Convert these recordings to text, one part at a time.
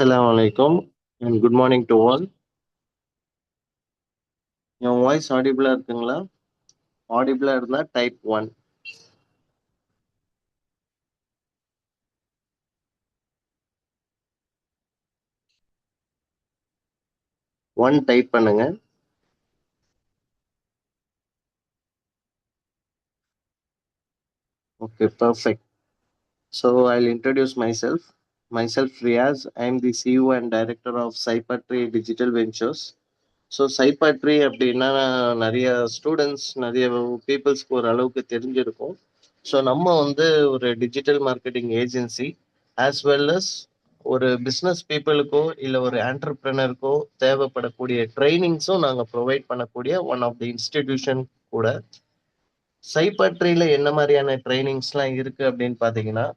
Assalamu alaikum and good morning to all. என் voice ஆடிபிளா இருக்குங்களா? ஆடிபிளா இருந்தா டைப் 1. 1 டைப் பண்ணுங்க. Okay, perfect. So I'll introduce myself. Myself Riaz. I am the CEO and Director of Cypatry Digital Ventures. So Cypatry அப்படின்னா நிறைய students நிறைய பீப்புள்ஸ்க்கு ஒரு அளவுக்கு தெரிஞ்சிருக்கும். ஸோ நம்ம வந்து ஒரு digital marketing agency as well as ஒரு பிஸ்னஸ் பீப்புளுக்கோ இல்லை ஒரு ஆண்டர்பிரினருக்கோ தேவைப்படக்கூடிய ட்ரைனிங்ஸும் நாங்கள் ப்ரொவைட் பண்ணக்கூடிய ஒன் ஆஃப் தி இன்ஸ்டிடியூஷன் கூட. சைபட்ரியில என்ன மாதிரியான ட்ரைனிங்ஸ்லாம் இருக்கு அப்படின்னு பார்த்தீங்கன்னா,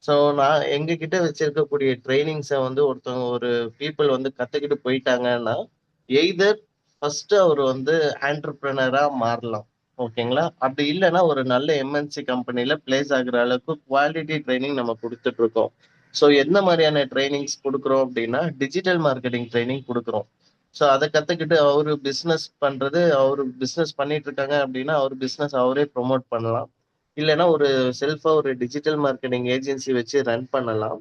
ஸோ நான் எங்ககிட்ட வச்சிருக்கக்கூடிய ட்ரைனிங்ஸை வந்து ஒருத்தவங்க ஒரு பீப்புள் வந்து கத்துக்கிட்டு போயிட்டாங்கன்னா, எய்தர் ஃபர்ஸ்ட் அவர் வந்து ஆண்டர்பிரினரா மாறலாம். ஓகேங்களா? அப்படி இல்லைன்னா ஒரு நல்ல எம்என்சி கம்பெனில பிளேஸ் ஆகுற அளவுக்கு குவாலிட்டி ட்ரைனிங் நம்ம கொடுத்துட்டு இருக்கோம். ஸோ எந்த மாதிரியான ட்ரைனிங்ஸ் கொடுக்குறோம் அப்படின்னா, டிஜிட்டல் மார்க்கெட்டிங் ட்ரைனிங் கொடுக்குறோம். ஸோ அதை கத்துக்கிட்டு அவரு பிசினஸ் பண்றது, அவரு பிசினஸ் பண்ணிட்டு இருக்காங்க அப்படின்னா அவர் பிசினஸ் அவரே ப்ரொமோட் பண்ணலாம். இல்லைன்னா ஒரு செல்ஃபா ஒரு டிஜிட்டல் மார்க்கெட்டிங் ஏஜென்சி வச்சு ரன் பண்ணலாம்.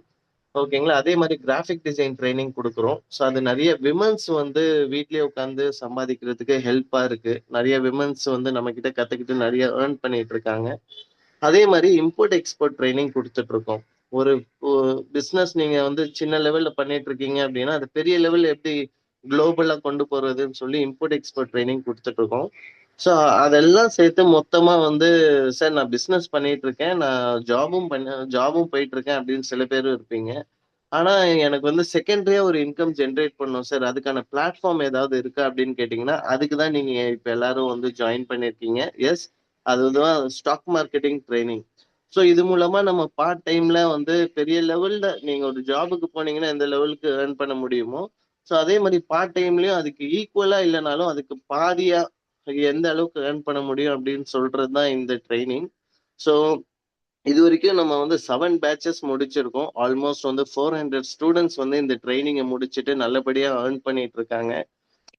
ஓகேங்களா? அதே மாதிரி கிராஃபிக் டிசைன் ட்ரைனிங் கொடுக்குறோம். ஸோ அது நிறைய விமன்ஸ் வந்து வீட்லயே உட்காந்து சம்பாதிக்கிறதுக்கு ஹெல்ப்பா இருக்கு. நிறைய விமன்ஸ் வந்து நம்ம கிட்ட கத்துக்கிட்டு நிறைய ஏர்ன் பண்ணிட்டு இருக்காங்க. அதே மாதிரி இம்போர்ட் எக்ஸ்போர்ட் ட்ரைனிங் கொடுத்துட்டு இருக்கோம். ஒரு பிசினஸ் நீங்க வந்து சின்ன லெவல்ல பண்ணிட்டு இருக்கீங்க அப்படின்னா அது பெரிய லெவல்ல எப்படி குளோபலா கொண்டு போறதுன்னு சொல்லி இம்போர்ட் எக்ஸ்போர்ட் ட்ரைனிங் கொடுத்துட்டு இருக்கோம். ஸோ அதெல்லாம் சேர்த்து மொத்தமா வந்து சார் நான் பிசினஸ் பண்ணிட்டு இருக்கேன், நான் ஜாபும் போயிட்டு இருக்கேன் அப்படின்னு சில பேர் இருப்பீங்க. ஆனா எனக்கு வந்து செகண்டரியா ஒரு இன்கம் ஜென்ரேட் பண்ணும் சார், அதுக்கான பிளாட்ஃபார்ம் ஏதாவது இருக்கா அப்படின்னு கேட்டீங்கன்னா அதுக்கு தான் நீங்க இப்ப எல்லாரும் வந்து ஜாயின் பண்ணிருக்கீங்க. எஸ், அதுதான் ஸ்டாக் மார்க்கெட்டிங் ட்ரைனிங். ஸோ இது மூலமா நம்ம பார்ட் டைம்ல வந்து பெரிய லெவல்ல நீங்க ஒரு ஜாபுக்கு போனீங்கன்னா எந்த லெவலுக்கு ஏர்ன் பண்ண முடியுமோ, ஸோ அதே மாதிரி பார்ட் டைம்லயும் அதுக்கு ஈக்குவலா இல்லைனாலும் அதுக்கு பாதியா எந்த அளவுக்கு ஏர்ன் பண்ண முடியும் அப்படின்னு சொல்றது தான் இந்த ட்ரைனிங். ஸோ இது வரைக்கும் நம்ம வந்து 7 பேட்சஸ் முடிச்சிருக்கோம். ஆல்மோஸ்ட் வந்து 400 ஸ்டூடெண்ட்ஸ் வந்து இந்த ட்ரைனிங்கை முடிச்சுட்டு நல்லபடியா ஏர்ன் பண்ணிட்டு இருக்காங்க.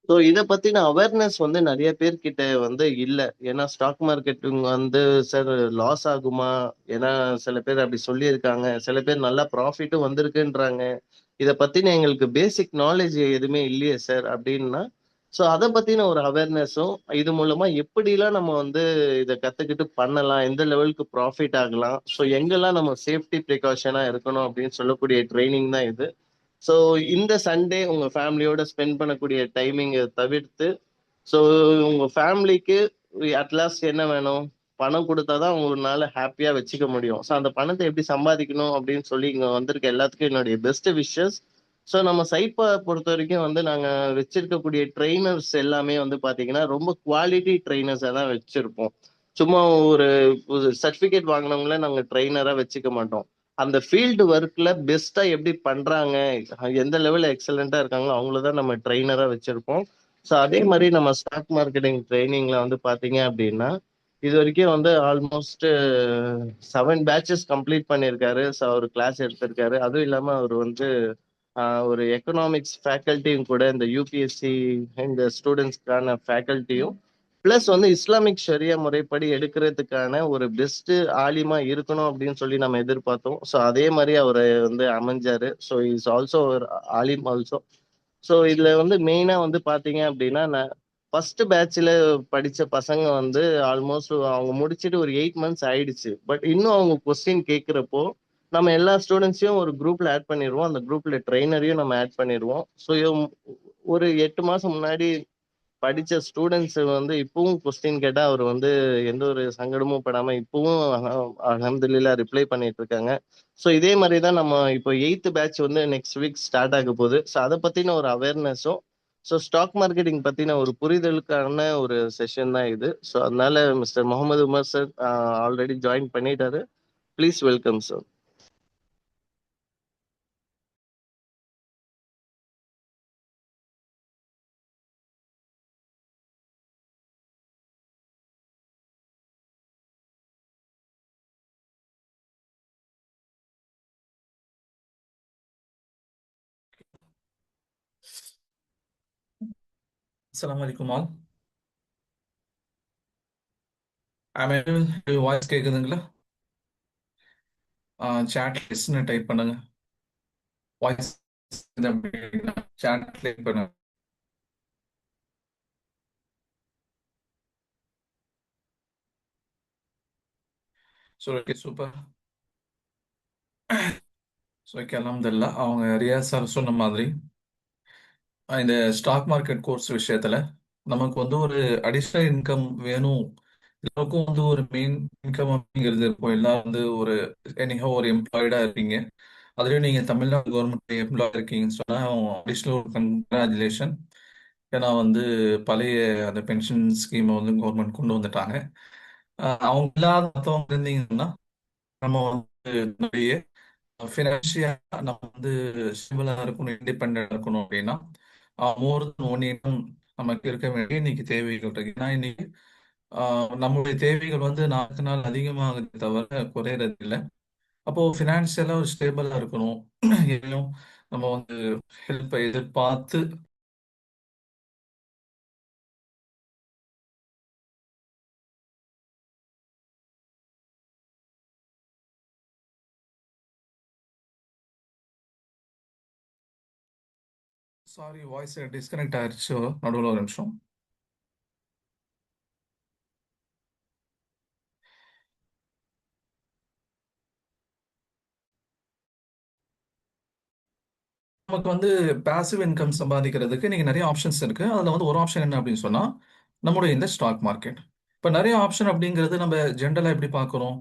ஸோ இதை பத்தின அவேர்னஸ் வந்து நிறைய பேர்கிட்ட வந்து இல்லை. ஏன்னா ஸ்டாக் மார்க்கெட்டிங் வந்து சார் லாஸ் ஆகுமா? ஏன்னா சில பேர் அப்படி சொல்லியிருக்காங்க, சில பேர் நல்லா ப்ராஃபிட்டும் வந்திருக்குன்றாங்க. இதை பத்தின எங்களுக்கு பேசிக் நாலேஜ் எதுவுமே இல்லையே சார் அப்படின்னா, ஸோ அதை பத்தின ஒரு அவேர்னஸும் இது மூலமா எப்படிலாம் நம்ம வந்து இதை கத்துக்கிட்டு பண்ணலாம், எந்த லெவலுக்கு ப்ராஃபிட் ஆகலாம், ஸோ எங்கெல்லாம் நம்ம சேஃப்டி ப்ரிகாஷனா இருக்கணும் அப்படின்னு சொல்லக்கூடிய ட்ரைனிங் தான் இது. ஸோ இந்த சண்டே உங்க ஃபேமிலியோட ஸ்பெண்ட் பண்ணக்கூடிய டைமிங்கை தவிர்த்து, ஸோ உங்க ஃபேமிலிக்கு அட்லாஸ்ட் என்ன வேணும்? பணம் கொடுத்தாதான் உங்களால ஹாப்பியா வச்சுக்க முடியும். ஸோ அந்த பணத்தை எப்படி சம்பாதிக்கணும் அப்படின்னு சொல்லி இங்க வந்திருக்க எல்லாத்துக்கும் என்னுடைய பெஸ்ட் விஷஸ். ஸோ நம்ம சைப்பை பொறுத்த வரைக்கும் வந்து நாங்க வச்சிருக்கக்கூடிய ட்ரெயினர்ஸ் எல்லாமே வந்து பாத்தீங்கன்னா ரொம்ப குவாலிட்டி ட்ரெயினர்ஸா தான் வச்சிருப்போம். சும்மா ஒரு சர்டிபிகேட் வாங்கினவங்கள நாங்க ட்ரெயினரா வச்சுக்க மாட்டோம். அந்த ஃபீல்டு ஒர்க்ல பெஸ்டா எப்படி பண்றாங்க, எந்த லெவல்ல எக்ஸலண்டா இருக்காங்களோ அவங்கள தான் நம்ம ட்ரெயினரா வச்சிருப்போம். ஸோ அதே மாதிரி நம்ம ஸ்டாக் மார்க்கெட்டிங் ட்ரைனிங்ல வந்து பாத்தீங்க அப்படின்னா இது வரைக்கும் வந்து ஆல்மோஸ்ட் 7 பேட்சஸ் கம்ப்ளீட் பண்ணியிருக்காரு. ஸோ அவர் கிளாஸ் எடுத்திருக்காரு. அதுவும் இல்லாம அவர் வந்து ஒரு எக்கனாமிக்ஸ் ஃபேக்கல்ட்டியும் கூட, இந்த யூபிஎஸ்சி இந்த ஸ்டூடெண்ட்ஸ்க்கான ஃபேக்கல்ட்டியும் பிளஸ் வந்து இஸ்லாமிக் ஷரியா முறைப்படி எடுக்கிறதுக்கான ஒரு பெஸ்ட் ஆலிமா இருக்கணும் அப்படின்னு சொல்லி நம்ம எதிர்பார்த்தோம். ஸோ அதே மாதிரி அவர் வந்து அமைஞ்சாரு. ஸோ இஸ் ஆல்சோ ஒரு ஆலிம் ஆல்சோ. ஸோ இதுல வந்து மெயினா வந்து பாத்தீங்க அப்படின்னா நான் ஃபர்ஸ்ட் பேட்ச்ல படிச்ச பசங்க வந்து ஆல்மோஸ்ட் அவங்க முடிச்சுட்டு ஒரு 8 மந்த்ஸ் ஆயிடுச்சு. பட் இன்னும் அவங்க கொஸ்டின் கேட்கிறப்போ நம்ம எல்லா ஸ்டூடெண்ட்ஸையும் ஒரு குரூப்ல ஆட் பண்ணிடுவோம். அந்த குரூப்ல ட்ரெயினரையும் நம்ம ஆட் பண்ணிடுவோம். ஸோ ஒரு 8 மாசம் முன்னாடி படிச்ச ஸ்டூடெண்ட்ஸ் வந்து இப்பவும் கொஸ்டின் கேட்டா அவர் வந்து எந்த ஒரு சங்கடமும் படாம இப்பவும் அல்ஹம்துலில்லாஹ் ரிப்ளை பண்ணிட்டு இருக்காங்க. ஸோ இதே மாதிரி தான் நம்ம இப்போ 8th பேட்ச் வந்து நெக்ஸ்ட் வீக் ஸ்டார்ட் ஆக போகுது. ஸோ அதை பத்தின ஒரு அவேர்னஸும், ஸோ ஸ்டாக் மார்க்கெட்டிங் பத்தின ஒரு புரிதலுக்கான ஒரு செஷன் தான் இது. ஸோ அதனால mister Mohammed Umar sir already join பண்ணிட்டாரு. Please welcome sir. அஸ்ஸலாமு அலைக்கும் ஆல். வாய்ஸ் கேக்குதுங்களா? சாட் லிஸ்ட்னு டைப் பண்ணுங்க. வாய்ஸ் அப்படின்னா சாட் டைப் பண்ணுங்க. So okay, super. So okay, அல்ஹம்துலில்லாஹ். அவங்க ரியாஸ் சார் சொன்ன மாதிரி இந்த ஸ்டாக் மார்க்கெட் கோர்ஸ் விஷயத்துல நமக்கு வந்து ஒரு அடிஷனல் இன்கம் வேணும். எல்லாருக்கும் வந்து ஒரு மெயின் இன்கம் அப்படிங்கிறது இருக்கும். எல்லாம் வந்து ஒரு எனிஹோ ஒரு எம்ப்ளாய்டா இருப்பீங்க. அதுலயும் நீங்க தமிழ்நாடு கவர்மெண்ட் எம்ப்ளாய் இருக்கீங்கன்னு சொன்னா அடிஷனல் ஒரு கங்க்ராச்சுலேஷன். ஏன்னா வந்து பழைய அந்த பென்ஷன் ஸ்கீமை வந்து கவர்மெண்ட் கொண்டு வந்துட்டாங்க. அவங்க இல்லாத மற்றவங்க இருந்தீங்கன்னா நம்ம வந்து நிறைய ஃபினான்ஷியலா நம்ம வந்து ஸ்டேபிளா இருக்கணும், இண்டிபெண்டா இருக்கணும் அப்படின்னா மோர் தென் ஒன் இன்கம் நமக்கு இருக்க வேண்டிய இன்னைக்கு தேவைகள் இருக்கு. ஏன்னா இன்னைக்கு நம்மளுடைய தேவைகள் வந்து நாளுக்கு நாள் அதிகமாகுது தவிர குறையறது இல்லை. அப்போ ஃபினான்ஷியலா ஒரு ஸ்டேபிளா இருக்கணும். எதையும் நம்ம வந்து ஹெல்ப்பை எதிர்பார்த்து. சாரி, வாய்ஸ் டிஸ்கனெக்ட் ஆயிருச்சு நடுவில் ஒரு நிமிஷம். நமக்கு வந்து பாசிவ் இன்கம் சம்பாதிக்கிறதுக்கு நீங்க நிறைய ஆப்ஷன்ஸ் இருக்கு. அதுல வந்து ஒரு ஆப்ஷன் என்ன அப்படின்னு சொன்னா நம்முடைய இந்த ஸ்டாக் மார்க்கெட். இப்ப நிறைய ஆப்ஷன் அப்படிங்கிறது நம்ம ஜென்ரலா எப்படி பார்க்கிறோம்?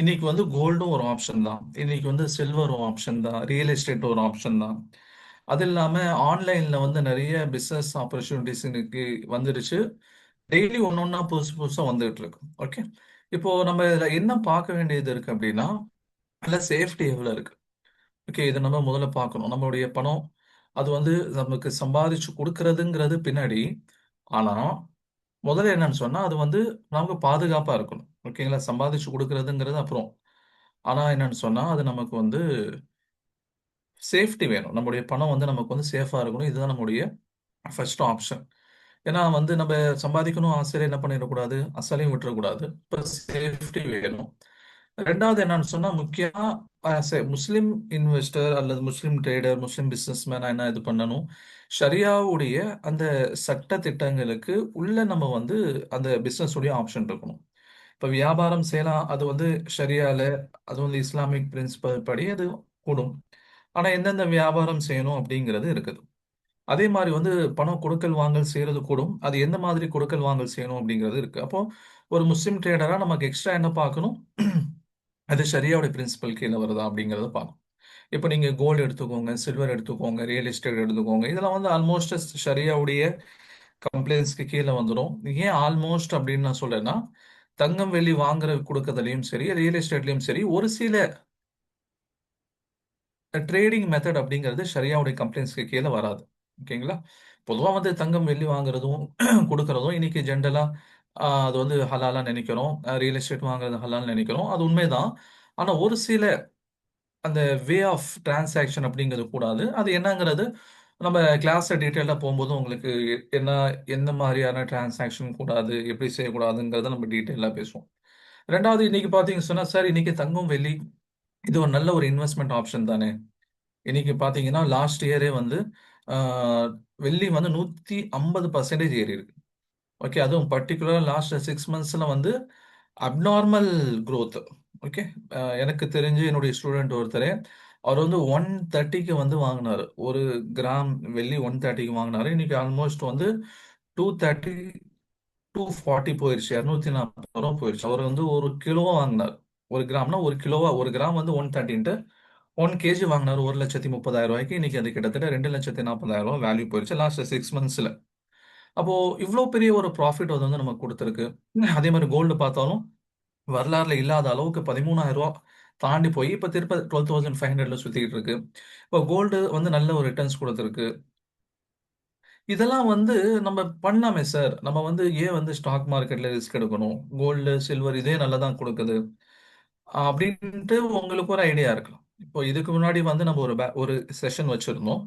இன்னைக்கு வந்து கோல்டும் ஒரு ஆப்ஷன் தான், இன்னைக்கு வந்து சில்வர் ஒரு ஆப்ஷன் தான், ரியல் எஸ்டேட் ஒரு ஆப்ஷன் தான். அது இல்லாம ஆன்லைன்ல வந்து நிறைய பிசினஸ் ஆப்பர்ச்சுனிட்டிஸ் இன்னைக்கு வந்துடுச்சு. டெய்லி ஒன்னொன்னா புதுசு புதுசா வந்துகிட்டு இருக்கு. ஓகே, இப்போ நம்ம இதுல என்ன பார்க்க வேண்டியது இருக்கு அப்படின்னா அதுல சேஃப்டி எவ்வளவு இருக்கு. ஓகே, இதை நம்ம முதல்ல பார்க்கணும். நம்மளுடைய பணம் அது வந்து நமக்கு சம்பாதிச்சு கொடுக்கறதுங்கிறது பின்னாடி. ஆனா முதல்ல என்னன்னு சொன்னா அது வந்து நமக்கு பாதுகாப்பா இருக்கணும். ஓகேங்களா, சம்பாதிச்சு கொடுக்கறதுங்கிறது அப்புறம். ஆனா என்னன்னு சொன்னா அது நமக்கு வந்து சேஃப்டி வேணும். நம்முடைய பணம் வந்து நமக்கு வந்து சேஃபா இருக்கணும். இதுதான் நம்முடைய ஃபர்ஸ்ட் ஆப்ஷன். ஏன்னா வந்து நம்ம சம்பாதிக்கணும் ஆசையில என்ன பண்ணிடக்கூடாது, அசலையும் விட்டுறக்கூடாது. இப்போ சேஃப்டி வேணும். ரெண்டாவது என்னன்னு சொன்னா முக்கியமா முஸ்லிம் இன்வெஸ்டர் அல்லது முஸ்லிம் ட்ரேடர், முஸ்லிம் பிசினஸ் மேன் என்ன இது பண்ணணும், ஷரியாவுடைய அந்த சட்ட திட்டங்களுக்கு உள்ள நம்ம வந்து அந்த பிசினஸ் உடைய ஆப்ஷன் இருக்கணும். இப்ப வியாபாரம் செய்யலாம், அது வந்து ஷரியால, அது வந்து இஸ்லாமிக் பிரின்சிபல் படி அது கூடும். ஆனா எந்தெந்த வியாபாரம் செய்யணும் அப்படிங்கிறது இருக்குது. அதே மாதிரி வந்து பணம் கொடுக்கல் வாங்கல் செய்யறது கூடும். அது எந்த மாதிரி கொடுக்கல் வாங்கல் செய்யணும் அப்படிங்கிறது இருக்கு. அப்போ ஒரு முஸ்லிம் ட்ரேடரா நமக்கு எக்ஸ்ட்ரா என்ன பார்க்கணும்? அது ஷரியாவுடைய பிரின்சிபல் கீழே வருதா அப்படிங்கிறத பார்க்கணும். இப்போ நீங்க கோல்டு எடுத்துக்கோங்க, சில்வர் எடுத்துக்கோங்க, ரியல் எஸ்டேட் எடுத்துக்கோங்க, இதெல்லாம் வந்து ஆல்மோஸ்ட் ஷரியாவுடைய கம்ப்ளைண்ட்ஸ்க்கு கீழே வந்துடும். ஏன் ஆல்மோஸ்ட் அப்படின்னு நான் சொல்றேன்னா தங்கம் வெள்ளி வாங்குற கொடுக்கறதுலயும் சரி, ரியல் எஸ்டேட்லயும் சரி, ஒரு சில ட்ரேடிங் மெத்தட் அப்படிங்கிறது ஷரியாவுடைய கம்ப்ளைண்ட்ஸ்க்கு கீழே வராது. ஓகேங்களா, பொதுவாக வந்து தங்கம் வெள்ளி வாங்குறதும் கொடுக்கறதும் இன்னைக்கு ஜென்ரலா அது வந்து ஹலாலா நினைக்கிறோம். ரியல் எஸ்டேட் வாங்குறது ஹலால் நினைக்கிறோம், அது உண்மைதான். ஆனா ஒரு சில அந்த வே ஆஃப் டிரான்சாக்ஷன் அப்படிங்கிறது கூடாது. அது என்னங்கிறது நம்ம கிளாஸ்ல டீட்டெயிலாக போகும்போது உங்களுக்கு என்ன எந்த மாதிரியான டிரான்சாக்ஷன் கூடாது, எப்படி செய்யக்கூடாதுங்கிறத நம்ம டீட்டெயிலாக பேசுவோம். ரெண்டாவது இன்னைக்கு பார்த்தீங்கன்னு சொன்னா சார் இன்னைக்கு தங்கம் வெள்ளி இது ஒரு நல்ல ஒரு இன்வெஸ்ட்மெண்ட் ஆப்ஷன் தானே. இன்னைக்கு பாத்தீங்கன்னா லாஸ்ட் இயரே வந்து ஆஹ், வெள்ளி வந்து 150% ஏறி இருக்கு. ஓகே, அதுவும் பர்டிகுலர் லாஸ்ட் 6 மந்த்ஸ்ல வந்து அப்நார்மல் growth. ஓகே, எனக்கு தெரிஞ்சு என்னுடைய ஸ்டூடெண்ட் ஒருத்தர் அவர் வந்து 130க்கு வந்து வாங்கினாரு. ஒரு கிராம் வெள்ளி 130க்கு வாங்கினாரு. இன்னைக்கு ஆல்மோஸ்ட் வந்து 230, 240 போயிருச்சு. 240 ரூபா போயிருச்சு. அவர் வந்து ஒரு கிலோவா வாங்கினார். ஒரு கிராம்னா ஒரு கிலோவா, ஒரு கிராம் வந்து 130, 1 kg வாங்கினார் 1,30,30,000 ரூபாய்க்கு. இன்னைக்கு அது கிட்டத்தட்ட 2,40,000 ரூபாய் வேல்யூ போயிருச்சு லாஸ்ட் 6 மந்த்ஸ்ல. அப்போ இவ்வளோ பெரிய ஒரு ப்ராஃபிட் அது வந்து நமக்கு கொடுத்துருக்கு. அதே மாதிரி கோல்டு பார்த்தாலும் வரலாறுல இல்லாத அளவுக்கு 13,000 ரூபாய் தாண்டி போய் இப்போ திருப்ப 12,500ல சுத்திட்டு இருக்கு. இப்போ கோல்டு வந்து நல்ல ஒரு ரிட்டர்ன்ஸ் கொடுத்துருக்கு. இதெல்லாம் வந்து நம்ம பண்ணலாமே சார். நம்ம வந்து ஏன் வந்து ஸ்டாக் மார்க்கெட்ல ரிஸ்க் எடுக்கணும்? கோல்டு சில்வர் இதே நல்லதான் கொடுக்குது அப்படின்ட்டு உங்களுக்கு ஒரு ஐடியா இருக்கலாம். இப்போ இதுக்கு முன்னாடி வந்து நம்ம ஒரு செஷன் வச்சிருந்தோம்.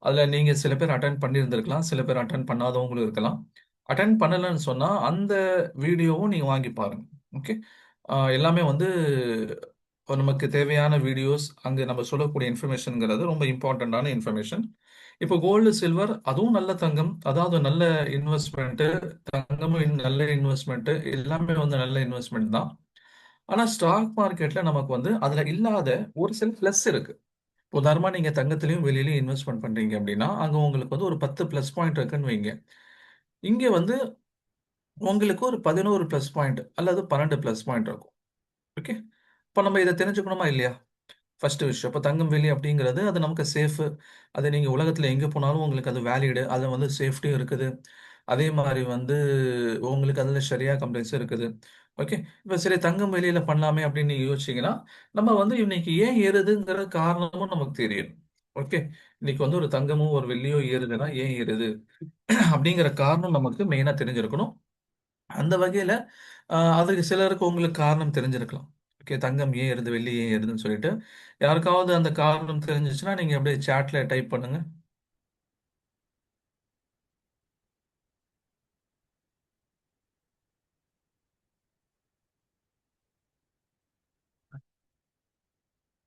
அதுல நீங்க சில பேர் அட்டென்ட் பண்ணியிருந்திருக்கலாம், சில பேர் அட்டென்ட் பண்ணாதவங்களும் இருக்கலாம். அட்டென்ட் பண்ணலன்னு சொன்னா அந்த வீடியோவும் நீங்க வாங்கி பாருங்க. ஓகே. எல்லாமே வந்து நமக்கு தேவையான வீடியோஸ், அங்க நம்ம சொல்லக்கூடிய இன்ஃபர்மேஷன்ங்கிறது ரொம்ப இம்பார்ட்டண்டான இன்ஃபர்மேஷன். இப்போ கோல்டு, சில்வர் அதுவும் நல்ல தங்கம், அதாவது நல்ல இன்வெஸ்ட்மெண்ட். தங்கமும் நல்ல இன்வெஸ்ட்மெண்ட், எல்லாமே வந்து நல்ல இன்வெஸ்ட்மெண்ட் தான். ஆனா ஸ்டாக் மார்க்கெட்ல நமக்கு வந்து அதுல இல்லாத ஒரு சில பிளஸ் இருக்கு. உதாரணமா நீங்க தங்கத்திலயும் வெளியிலயும் இன்வெஸ்ட்மெண்ட் பண்றீங்க அப்படின்னா அங்க உங்களுக்கு வந்து ஒரு 10 பிளஸ் பாயிண்ட் இருக்குன்னு வைங்க. இங்க வந்து உங்களுக்கு ஒரு 11 பிளஸ் பாயிண்ட் அல்லது 12 பிளஸ் பாயிண்ட் இருக்கும். ஓகே. இப்போ நம்ம இதை தெரிஞ்சுக்கணுமா இல்லையா? ஃபர்ஸ்ட் விஷயம். இப்போ தங்கம் வெள்ளி அப்படிங்கிறது அது நமக்கு சேஃப். அது நீங்க உலகத்துல எங்க போனாலும் உங்களுக்கு அது வேலிடு. அது வந்து சேஃப்டியும் இருக்குது. அதே மாதிரி வந்து உங்களுக்கு அதுல ஷரியா கம்ப்ளைண்ட்ஸும் இருக்குது. ஓகே. இப்போ சரி தங்கம் வெளியில பண்ணலாமே அப்படின்னு நீங்க யோசிச்சீங்கன்னா நம்ம வந்து இன்னைக்கு ஏன் ஏறுதுங்கிற காரணமும் நமக்கு தெரியும். ஓகே. இன்னைக்கு வந்து ஒரு தங்கமோ ஒரு வெள்ளியோ ஏறுதுன்னா ஏன் ஏறுது அப்படிங்கிற காரணம் நமக்கு மெயினா தெரிஞ்சிருக்கணும். அந்த வகையில அதுக்கு சிலருக்கு உங்களுக்கு காரணம் தெரிஞ்சிருக்கலாம். ஓகே. தங்கம் ஏன் ஏறுது, வெள்ளி ஏன் ஏறுதுன்னு சொல்லிட்டு. யாருக்காவது அந்த காரணம் தெரிஞ்சிச்சுன்னா நீங்க அப்படியே சாட்ல டைப் பண்ணுங்க.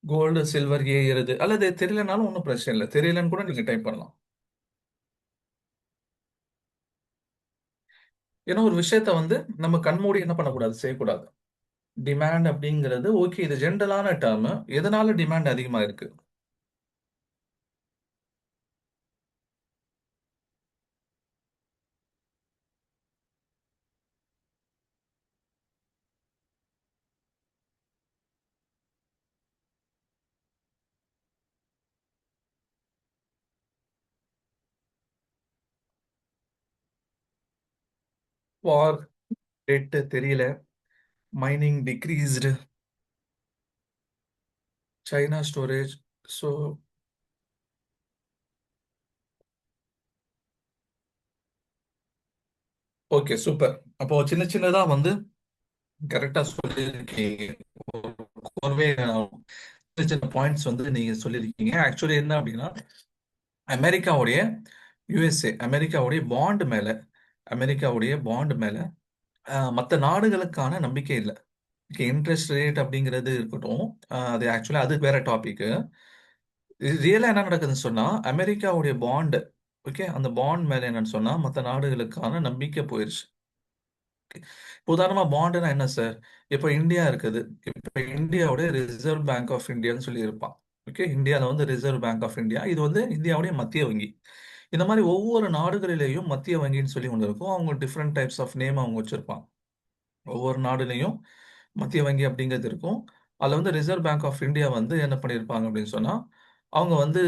கோல்டு, சில்வர் ஏன் ஏறுது, அல்லது தெரியலனாலும் ஒன்றும் பிரச்சனை இல்லை. தெரியலன்னு கூட நீங்க டைப் பண்ணலாம். ஏன்னா ஒரு விஷயத்த வந்து நம்ம கண்மூடி என்ன பண்ணக்கூடாது, செய்யக்கூடாது. டிமாண்ட் அப்படிங்கிறது ஓகே, இது ஜென்ரலான டேர்ம். எதனால டிமாண்ட் அதிகமா இருக்கு? வார், டெட் தெரியல, mining decreased, China storage. So okay, super. அப்போ சின்ன சின்னதா வந்து கரெக்டா சொல்லியிருக்கீங்க. ஒரு கோர்வை சின்ன சின்ன பாயிண்ட்ஸ் வந்து நீங்க சொல்லியிருக்கீங்க. ஆக்சுவலி என்ன அப்படின்னா அமெரிக்காவுடைய அமெரிக்காவுடைய பாண்ட் மேல அமெரிக்காவுடைய பாண்ட் மேல மற்ற நாடுகளுக்கான நம்பிக்கை இல்லை. இன்ட்ரெஸ்ட் ரேட் அப்படிங்கிறது இருக்கட்டும். அது ஆக்சுவலா அது வேற டாபிக். ரியலா என்ன நடக்குதுன்னு சொன்னா அமெரிக்காவுடைய பாண்ட், ஓகே, அந்த பாண்ட் மேல என்னன்னு சொன்னா மற்ற நாடுகளுக்கான நம்பிக்கை போயிருச்சு. இப்போ உதாரணமா பாண்டுனா என்ன சார்? இப்போ இந்தியா இருக்குது. இப்போ இந்தியாவுடைய ரிசர்வ் பேங்க் ஆஃப் இந்தியான்னு சொல்லி இருப்பான். ஓகே. இந்தியாவில் வந்து ரிசர்வ் பேங்க் ஆஃப் இந்தியா, இது வந்து இந்தியாவுடைய மத்திய வங்கி. இந்த மாதிரி ஒவ்வொரு நாடுகளிலேயும் மத்திய வங்கின்னு சொல்லி ஒன்று இருக்கும். அவங்க டிஃப்ரெண்ட் டைப்ஸ் ஆஃப் நேம் அவங்க வச்சிருப்பாங்க. ஒவ்வொரு நாடுலையும் மத்திய வங்கி அப்படிங்கிறது இருக்கும். அதில் வந்து ரிசர்வ் பேங்க் ஆஃப் இந்தியா வந்து என்ன பண்ணியிருப்பாங்க அப்படின்னு சொன்னா அவங்க வந்து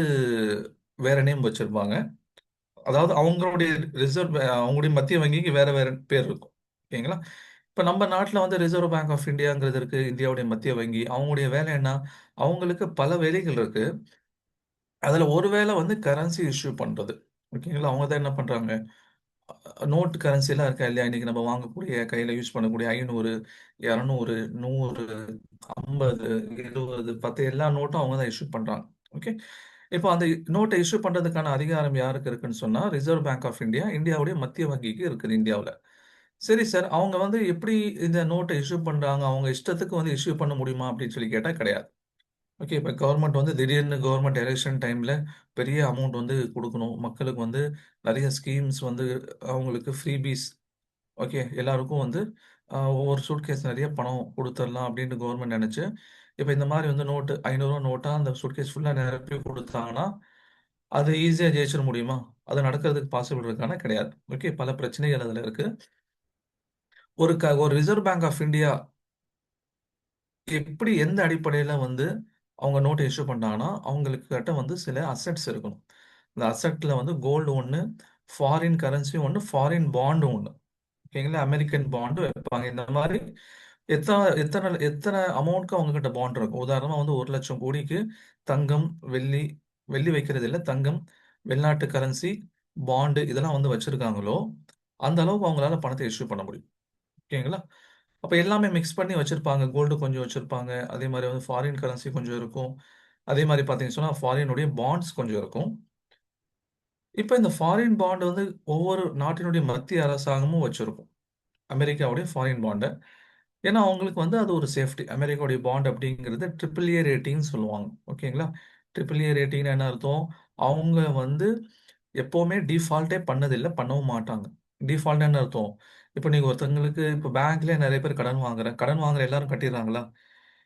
வேற நேம் வச்சிருப்பாங்க. அதாவது அவங்களுடைய அவங்களுடைய மத்திய வங்கிக்கு வேற வேற பேர் இருக்கும். ஓகேங்களா? இப்ப நம்ம நாட்டுல வந்து ரிசர்வ் பேங்க் ஆஃப் இந்தியாங்கிறது இருக்கு, இந்தியாவுடைய மத்திய வங்கி. அவங்களுடைய வேலை என்ன? அவங்களுக்கு பல வேலைகள் இருக்கு. அதுல ஒரு வேலை வந்து கரன்சி இஷ்யூ பண்றது. ஓகேங்களா? அவங்க தான் என்ன பண்றாங்க, நோட் கரன்சி எல்லாம் இருக்கா இல்லையா, இன்னைக்கு நம்ம வாங்கக்கூடிய கையில யூஸ் பண்ணக்கூடிய 500, 200, 100, 50, 20, 10 எல்லா நோட்டும் அவங்க தான் இஷ்யூ பண்றாங்க. ஓகே. இப்போ அந்த நோட்டை இஷ்யூ பண்றதுக்கான அதிகாரம் யாருக்கு இருக்குன்னு சொன்னா ரிசர்வ் பேங்க் ஆஃப் இந்தியா, இந்தியாவுடைய மத்திய வங்கிக்கு இருக்குது இந்தியாவுல. சரி சார், அவங்க வந்து எப்படி இந்த நோட்டை இஷ்யூ பண்றாங்க? அவங்க இஷ்டத்துக்கு வந்து இஷ்யூ பண்ண முடியுமா அப்படின்னு சொல்லி கேட்டா கிடையாது. ஓகே. இப்போ கவர்மெண்ட் வந்து திடீர்னு கவர்மெண்ட் எலெக்ஷன் டைம்ல பெரிய அமௌண்ட் வந்து கொடுக்கணும். மக்களுக்கு வந்து நிறைய ஸ்கீம்ஸ் வந்து அவங்களுக்கு ஃப்ரீபீஸ். ஓகே. எல்லாருக்கும் வந்து ஒவ்வொரு சூட்கேஸ் நிறைய பணம் கொடுத்துடலாம் அப்படின்னு கவர்மெண்ட் நினைச்சு இப்போ இந்த மாதிரி வந்து நோட்டு 500 நோட்டா அந்த சூட்கேஸ் ஃபுல்லா நிரப்பி கொடுத்தாங்கன்னா அது ஈஸியா ஜெயிச்சிட முடியுமா? அது நடக்கிறதுக்கு பாசிபிள் இருக்கானா? கிடையாது. ஓகே. பல பிரச்சனைகள் அதுல இருக்கு. ஒரு ரிசர்வ் பேங்க் ஆஃப் இந்தியா எப்படி எந்த அடிப்படையில வந்து அவங்க நோட் இஷ்யூ பண்ணாங்கன்னா அவங்களுக்கு கிட்ட வந்து சில அசெட்ஸ் இருக்கணும். இந்த அசெட்ல வந்து கோல்டு ஒன்று, ஃபாரின் கரன்சி ஒன்று, ஃபாரின் பாண்டு ஒன்று. ஓகேங்களா? அமெரிக்கன் பாண்டு வைப்பாங்க. இந்த மாதிரி எத்தனை எத்தனை எத்தனை அமௌண்ட்க்கு அவங்க கிட்ட பாண்ட் இருக்கும். உதாரணமா வந்து 1,00,000 கோடிக்கு தங்கம், வெள்ளி, வெள்ளி வைக்கிறது இல்லை, தங்கம், வெளிநாட்டு கரன்சி, பாண்டு இதெல்லாம் வந்து வச்சிருக்காங்களோ அந்த அளவுக்கு அவங்களால பணத்தை இஷ்யூ பண்ண முடியும். ஓகேங்களா? அப்ப எல்லாமே மிக்ஸ் பண்ணி வச்சிருப்பாங்க. கோல்டு கொஞ்சம் வச்சிருப்பாங்க. அதே மாதிரி வந்து ஃபாரின் கரன்சி கொஞ்சம் இருக்கும். அதே மாதிரி பார்த்தீங்கன்னு சொன்னா ஃபாரினுடைய பாண்ட்ஸ் கொஞ்சம் இருக்கும். இப்ப இந்த ஃபாரின் பாண்ட் வந்து ஒவ்வொரு நாட்டினுடைய மத்திய அரசாங்கமும் வச்சிருக்கும். அமெரிக்காவுடைய ஃபாரின் பாண்ட. ஏன்னா, அவங்களுக்கு வந்து அது ஒரு சேஃப்டி. அமெரிக்காவுடைய பாண்ட் அப்படிங்கிறது ட்ரிபிள் ஏ ரேட்டிங்ன்னு சொல்லுவாங்க. ஓகேங்களா? ட்ரிபிள் ஏ ரேட்டிங்னா என்ன அர்த்தம்? அவங்க வந்து எப்பவுமே டிஃபால்ட்டே பண்ணதில்ல, பண்ணவும் மாட்டாங்க. டிஃபால்ட்னா என்ன அர்த்தம்? இப்ப நீங்க ஒருத்தங்களுக்கு இப்ப பேங்க்லயே நெறைய பேர் கடன் வாங்குறேன். கடன் வாங்குற எல்லாரும் கட்டிர்றாங்களா?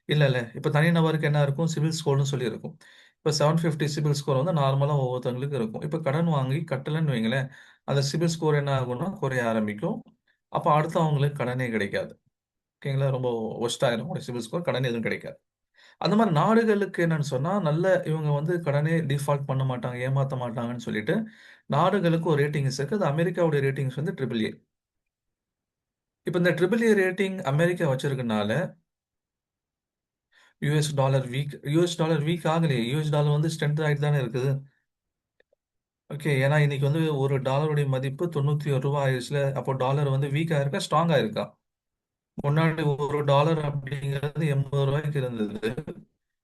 இல்லல்ல. இப்ப தனிநபருக்கு என்ன இருக்கும்? சிபில் ஸ்கோர்ன்னு சொல்லி இருக்கும். இப்ப 750 சிபில் ஸ்கோர் வந்து நார்மலா ஒவ்வொருத்தவங்களுக்கு இருக்கும். இப்ப கடன் வாங்கி கட்டலன்னு வைங்களேன், அந்த சிபில் ஸ்கோர் என்ன ஆகும்னா குறைய ஆரம்பிக்கும். அப்ப அடுத்து அவங்களுக்கு கடனே கிடைக்காது. ஓகேங்களா? ரொம்ப வொர்ஸ்ட் ஆயிரும் உங்களுடைய சிபில் ஸ்கோர். கடன் எதுவும் கிடைக்காது. அந்த மாரி நாடுகளுக்கு என்னன்னு சொன்னா, நல்ல இவங்க வந்து கடனே டிஃபால்ட் பண்ண மாட்டாங்க, ஏமாத்த மாட்டாங்கன்னு சொல்லிட்டு, நாடுகளுக்கு ஒரு ரேட்டிங்ஸ் இருக்கு. அது அமெரிக்காவுடைய ரேட்டிங்ஸ் வந்து ட்ரிபிள் ஏ. இப்ப இந்த ட்ரிபிள் ஏ ரேட்டிங் அமெரிக்கா வச்சிருக்கனால, யுஎஸ் டாலர் வீக் ஆகலையே. யுஎஸ் டாலர் வந்து ஸ்ட்ரென்த் ஆயிட்டு தானே இருக்குது. ஓகே. ஏன்னா இன்னைக்கு வந்து ஒரு டாலருடைய மதிப்பு ரூ. 91 ஆயிருச்சுல. அப்போ டாலர் வந்து வீக்கா இருக்கா? ஸ்ட்ராங்கா இருக்கா? முன்னாடி ஒரு டாலர் அப்படிங்கிறது ரூ. 80க்கு இருந்தது.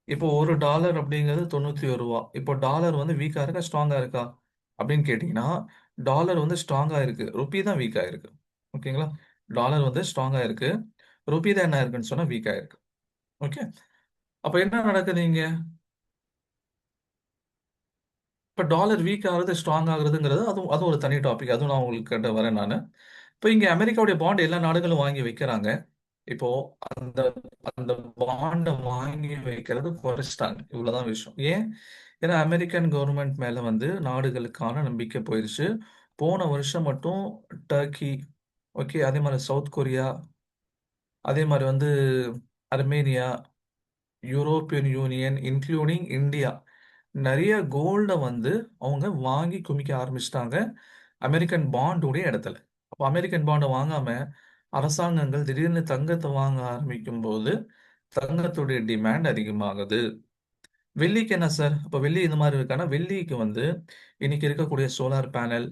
இப்போ ஒரு டாலர் அப்படிங்கிறது ரூ. 91. இப்போ டாலர் வந்து வீக்கா இருக்கா? ஸ்ட்ராங்கா இருக்கா? அப்படின்னு கேட்டீங்கன்னா, டாலர் வந்து ஸ்ட்ராங்கா இருக்கு. ருப்பி தான் வீக்கா இருக்கு. ஓகேங்களா? டாலர் வந்து ஸ்ட்ராங்கா இருக்கு. ருப்பி தான் என்ன இருக்குன்னு சொன்னா வீக்கா இருக்கு. ஓகே. அப்ப என்ன நடக்குது இங்க? இப்ப டாலர் வீக் ஆகுறது, ஸ்ட்ராங் ஆகுறதுங்கிறது அதுவும் அதுவும் ஒரு தனி டாபிக். அதுவும் நான் உங்களுக்கு கிட்ட வரேன் நானு. இப்ப இங்க அமெரிக்காவுடைய பாண்ட் எல்லா நாடுகளும் வாங்கி வைக்கிறாங்க. இப்போ அந்த அந்த பாண்ட வாங்கி வைக்கிறது குறைச்சிட்டாங்க. இவ்வளவுதான் விஷயம். ஏன்? ஏன்னா அமெரிக்கன் கவர்மெண்ட் மேல வந்து நாடுகளுக்கான நம்பிக்கை போயிருச்சு. போன வருஷம் மட்டும் டர்க்கி, ஓகே, அதே மாதிரி சவுத் கொரியா, அதே மாதிரி வந்து Armenia, European union, including India, நிறைய கோல்ட வந்து அவங்க வாங்கி குமிக்க ஆரம்பிச்சிட்டாங்க அமெரிக்கன் பாண்டுடைய இடத்துல. அப்போ அமெரிக்கன் பாண்டை வாங்காம அரசாங்கங்கள் திடீர்னு தங்கத்தை வாங்க ஆரம்பிக்கும் போது தங்கத்துடைய டிமாண்ட் அதிகமாகுது. வெள்ளிக்கு என்ன சார்? அப்போ வெள்ளி இந்த மாதிரி இருக்கான்னா, வெள்ளிக்கு வந்து இன்னைக்கு இருக்கக்கூடிய சோலார் பேனல்,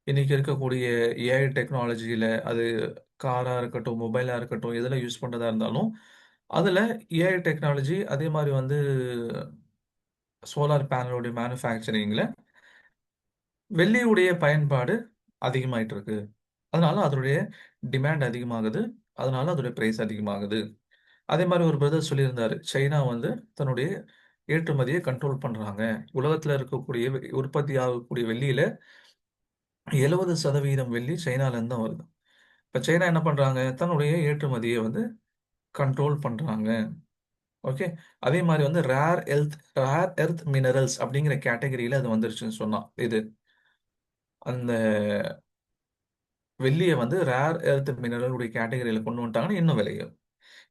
இன்னைக்கு இருக்கக்கூடிய ஏஐ டெக்னாலஜியில, அது காரா இருக்கட்டும், மொபைலா இருக்கட்டும், எதுல யூஸ் பண்றதா இருந்தாலும், அதுல ஏஐ டெக்னாலஜி, அதே மாதிரி வந்து சோலார் பேனலோட மேனுஃபேக்சரிங்ல வெள்ளியுடைய பயன்பாடு அதிகமாயிட்டு இருக்கு. அதனால அதனுடைய டிமாண்ட் அதிகமாகுது. அதனால அதோட பிரைஸ் அதிகமாகுது. அதே மாதிரி ஒரு பிரதர் சொல்லியிருந்தாரு. சைனா வந்து தன்னுடைய ஏற்றுமதியை கண்ட்ரோல் பண்றாங்க. உலகத்துல இருக்கக்கூடிய உற்பத்தி ஆகக்கூடிய வெள்ளியில 70% வெள்ளி சைனால இருந்து தான் வருது. இப்ப சைனா என்ன பண்றாங்க? தன்னுடைய ஏற்றுமதியை வந்து கண்ட்ரோல் பண்றாங்க. ஓகே. அதே மாதிரி வந்து ரேர் எர்த் மினரல்ஸ் அப்படிங்கிற கேட்டகரியில அது வந்துருச்சுன்னு சொன்னா. இது அந்த வெள்ளிய வந்து ரேர் எர்த் மினரல் உடைய கேட்டகரியில கொண்டு வந்துட்டாங்கன்னா இன்னும் விளையும்.